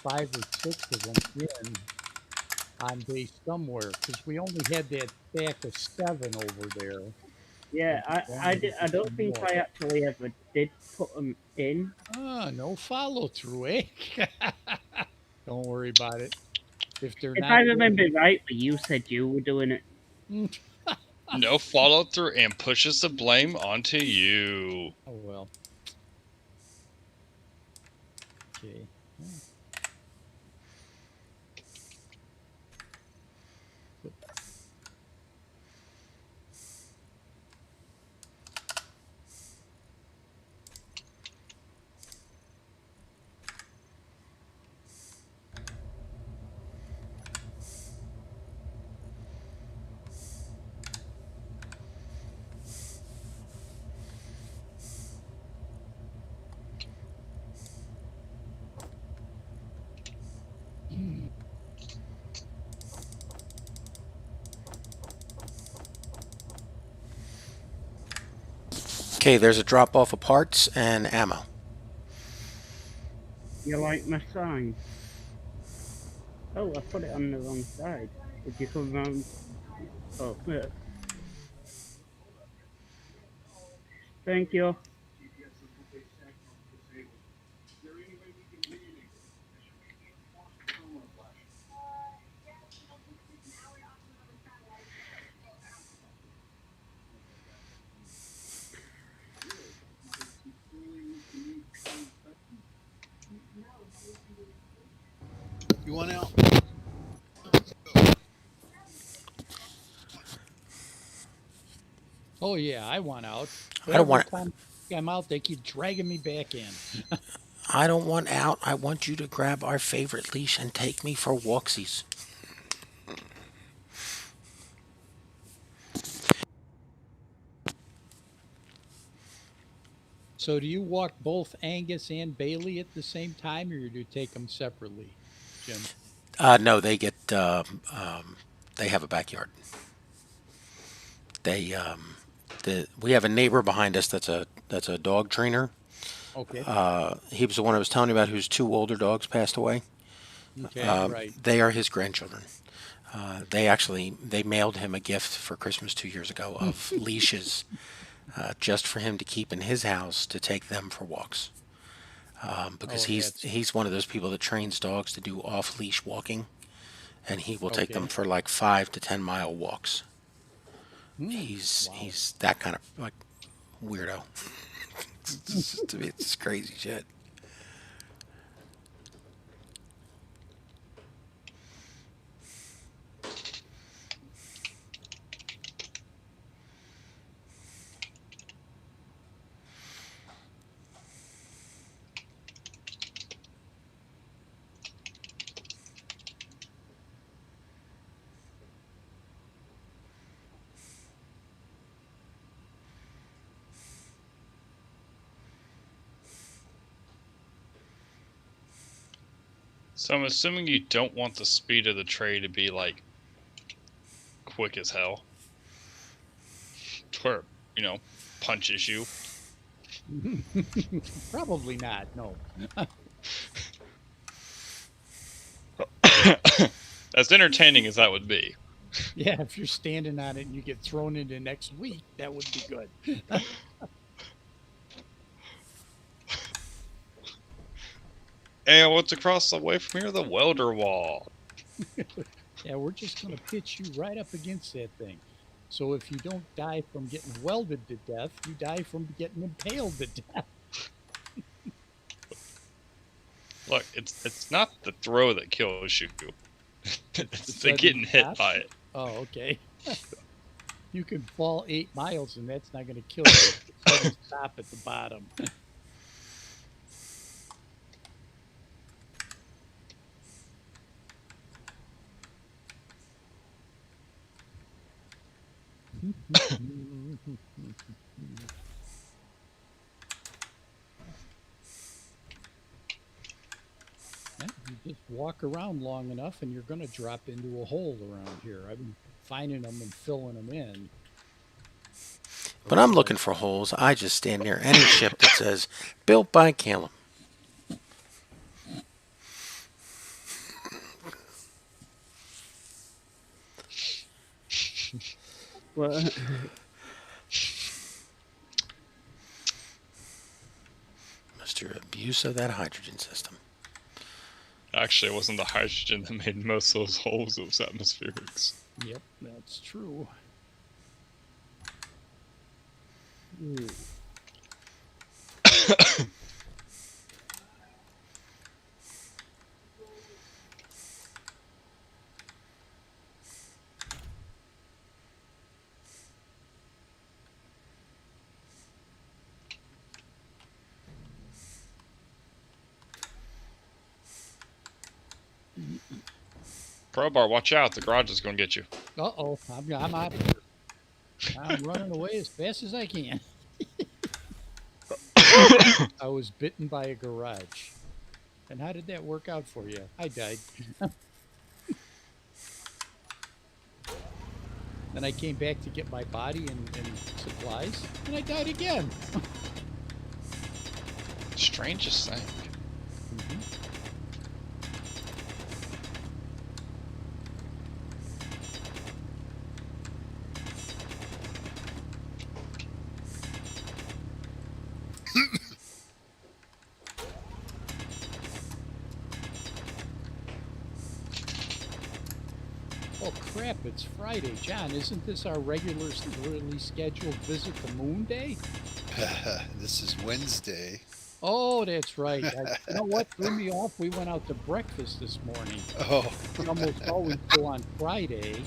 5 or 6 of them in on base somewhere. Because we only had that stack of 7 over there. Yeah, And wanted to I get don't some think more. I actually ever did put them in. Ah, no follow through, eh? Don't worry about it. If they're If not I there, remember rightly, you said you were doing it. No follow through and pushes the blame onto you. oh well. Okay. Okay, there's a drop off of parts and ammo. You like my sign? Oh, I put it on the wrong side. Would you come round? Oh, yeah. Thank you. You want out? Oh yeah, I want out. I But don't every want. time I'm out, they keep dragging me back in. I don't want out. I want you to grab our favorite leash and take me for walksies. So do you walk both Angus and Bailey at the same time, or do you take them separately, Jim? No, they get. They have a backyard. They we have a neighbor behind us that's a dog trainer. Okay. He was the one I was telling you about whose 2 older dogs passed away. Okay. Right. They are his grandchildren. They mailed him a gift for Christmas 2 years ago of leashes, just for him to keep in his house to take them for walks. Because Oh, that's he's one of those people that trains dogs to do off leash walking, and he will take them okay. for like 5 to 10 mile walks. Hmm. He's Wow. he's that kind of like weirdo. It's crazy shit. So I'm assuming you don't want the speed of the tray to be like quick as hell. To where, punches you. Probably not. No. As entertaining as that would be. Yeah, if you're standing on it and you get thrown into next week, that would be good. And what's across the way from here? The welder wall. Yeah, we're just going to pitch you right up against that thing. So if you don't die from getting welded to death, you die from getting impaled to death. Look, it's not the throw that kills you. It's the sudden getting hit death? by it. Oh, okay. You can fall 8 miles and that's not going to kill you. Sudden stop at the bottom. Yeah, you just walk around long enough and you're going to drop into a hole around here. I've been finding them and filling them in. When I'm looking for holes, I just stand near any ship that says, built by Calum. Well, Mr. Abuse of that hydrogen system. Actually, it wasn't the hydrogen that made most of those holes, it was atmospherics. Yep, that's true. Crowbar, watch out, the garage is going to get you. Uh-oh, I'm out of here. I'm running away as fast as I can. I was bitten by a garage. And how did that work out for you? I died. Then I came back to get my body and supplies, and I died again. Strangest thing. Oh crap, it's Friday. John, isn't this our regularly scheduled visit to Moon Day? This is Wednesday. Oh, that's right. You know what threw me off? We went out to breakfast this morning. Oh, We almost always go on Friday,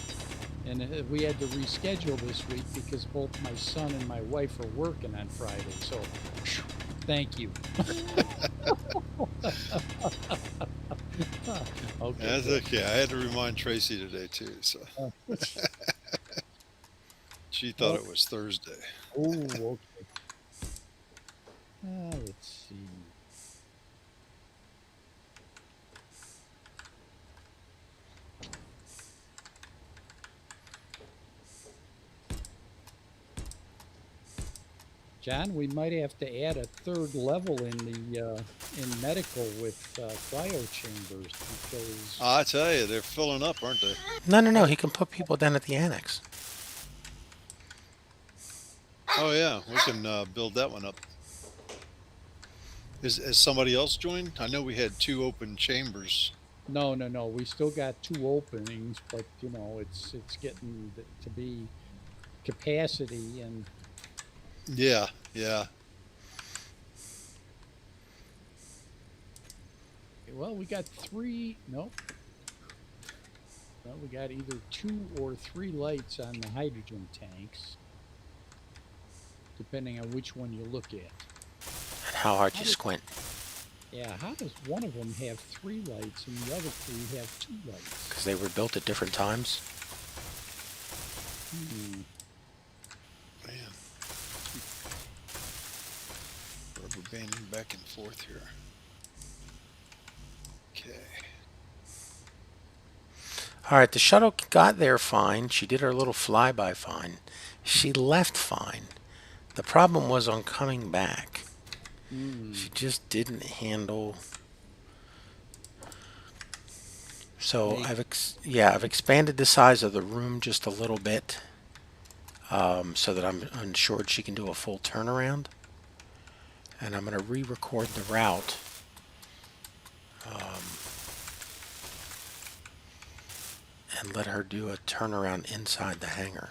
and we had to reschedule this week because both my son and my wife are working on Friday. So, thank you. Okay. that's okay. I had to remind Tracy today too, so she thought it was Thursday. Oh, okay. Let's see. John, we might have to add a third level in the in medical with cryo chambers because I tell you, they're filling up, aren't they? No. He can put people down at the annex. Oh yeah, we can build that one up. Has somebody else joined? I know we had 2 open chambers. no. We still got 2 openings, but you know it's getting to be capacity and Yeah. well, we got 3. Nope. Well, we got either 2 or 3 lights on the hydrogen tanks, depending on which one you look at. And how hard you squint. Yeah, how does one of them have 3 lights and the other 3 have 2 lights? Because they were built at different times. Man. Rubber banding back and forth here. Okay. All right, the shuttle got there fine. She did her little flyby fine. She left fine. The problem was on coming back. She just didn't handle. So I've expanded the size of the room just a little bit, so that I'm ensured she can do a full turnaround. And I'm going to re-record the route. And let her do a turnaround inside the hangar.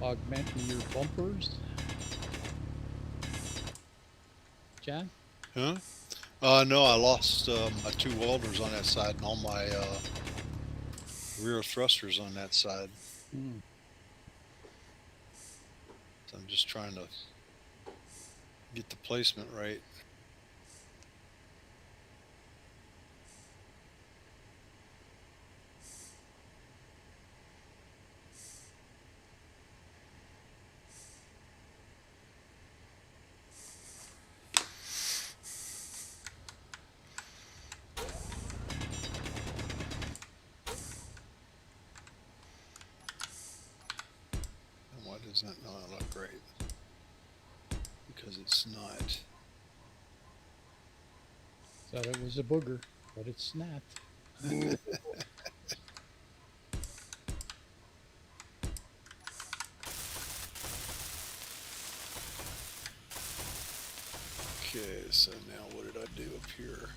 augmenting your bumpers. John? Huh? No, I lost my 2 welders on that side and all my rear thrusters on that side. Hmm. So I'm just trying to get the placement right. And why does that not look right? Because it's not. Thought it was a booger, but it's not. Okay, so now what did I do up here?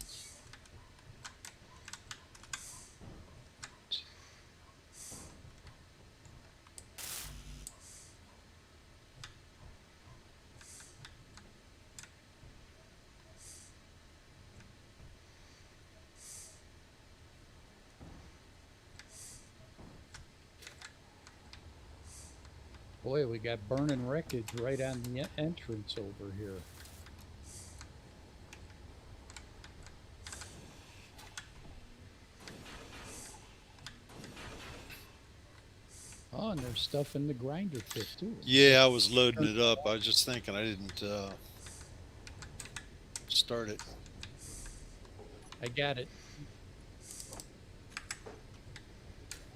Boy, we got burning wreckage right on the entrance over here. Oh, and there's stuff in the grinder pit too. Yeah, I was loading it up. I was just thinking I didn't start it. I got it.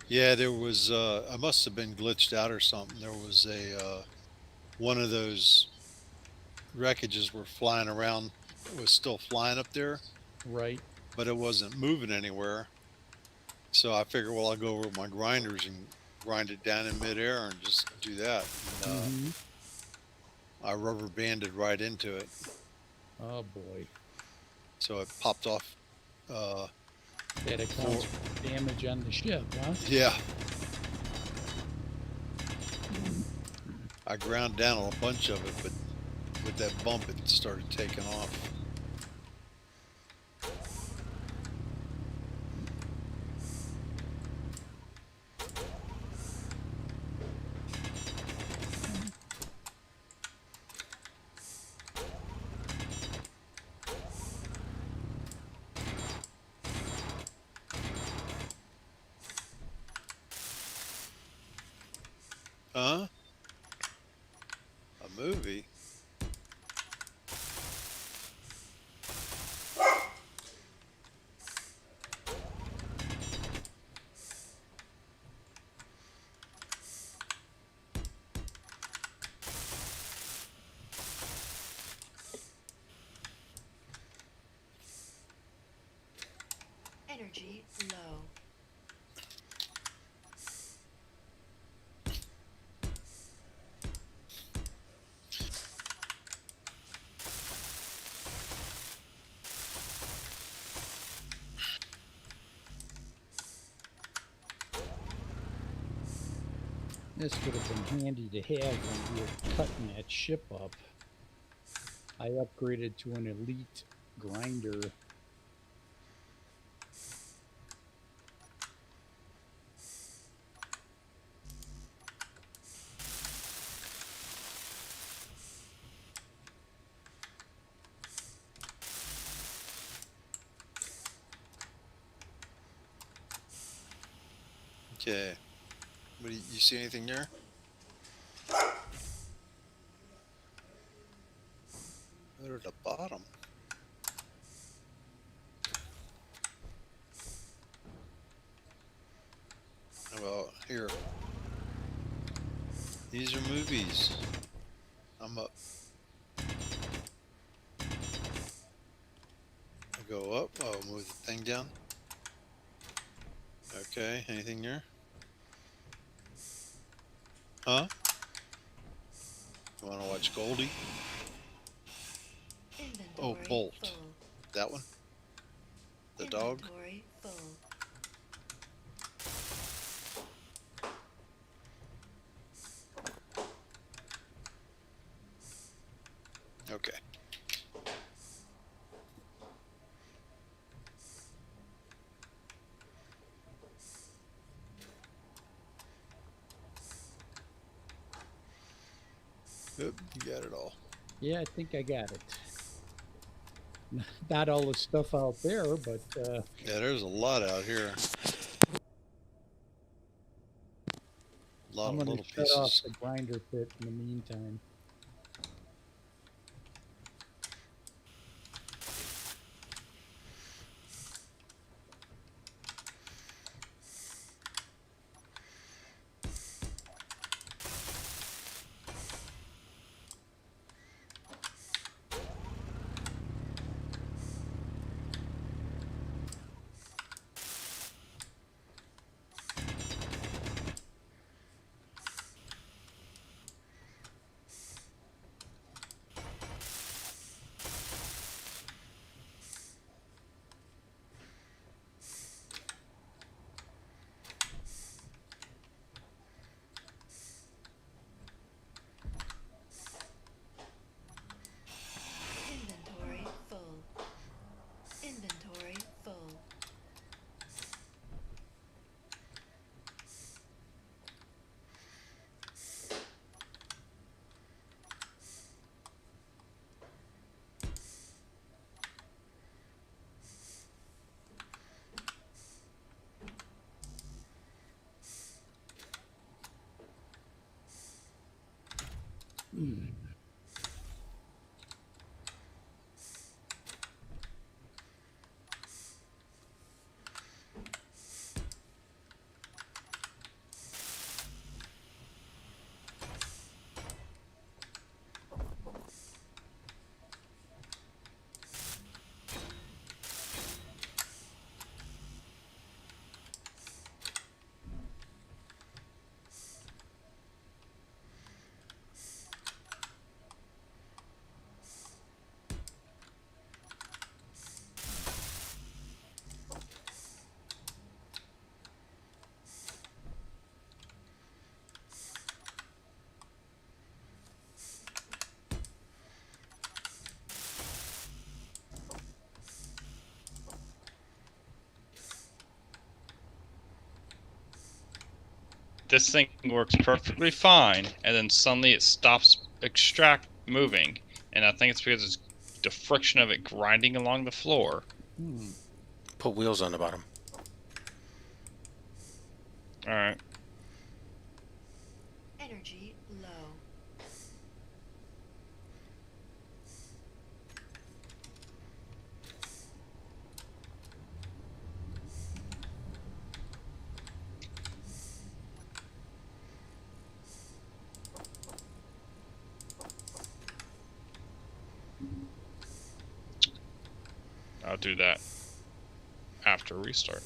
Yeah, there was. I must have been glitched out or something. There was a one of those wreckages were flying around. It was still flying up there, Right. but it wasn't moving anywhere. So I figured, well, I'll go over with my grinders and grind it down in midair and just do that. And, I rubber banded right into it, Oh boy. so it popped off. That accounts for damage on the ship, huh? Yeah. I ground down a bunch of it, but with that bump, it started taking off. Huh? A movie? Energy low. This would have been handy to have when we were cutting that ship up. I upgraded to an elite grinder. Okay. What do you see anything there? They're at the bottom. Well, here. These are movies. I'm up. I go up. Oh, move the thing down. Okay, anything there? Huh? You want to watch Goldie? Oh, Inventory Bolt. full. That one? The dog? Inventory full. Okay. Yep, you got it all. Yeah, I think I got it. Not all the stuff out there, but Yeah, there's a lot out here. A lot I'm of going little to shut off pieces. the grinder pit in the meantime. Inventory full. Inventory full. This thing works perfectly fine, and then suddenly it stops extract moving, and I think it's because it's the friction of it grinding along the floor. Put wheels on the bottom. All right. Energy low. I'll do that after restart.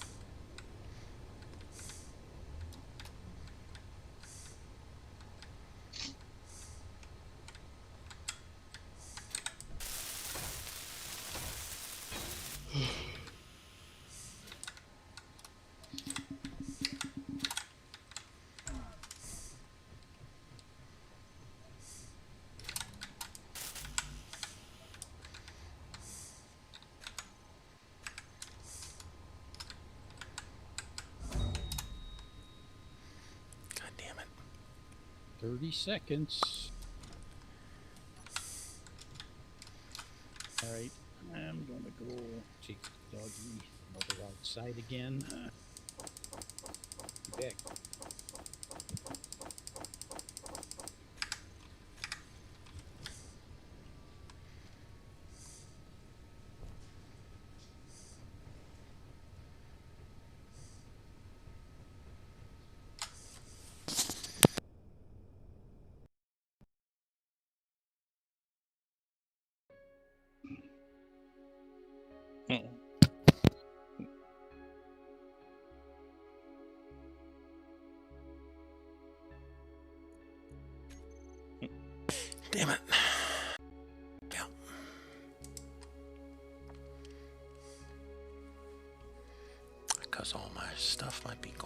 God damn it. 30 seconds. All right, I'm going to go take the doggy mother outside again. Be back. Damn it. Yeah. Because all my stuff might be gone.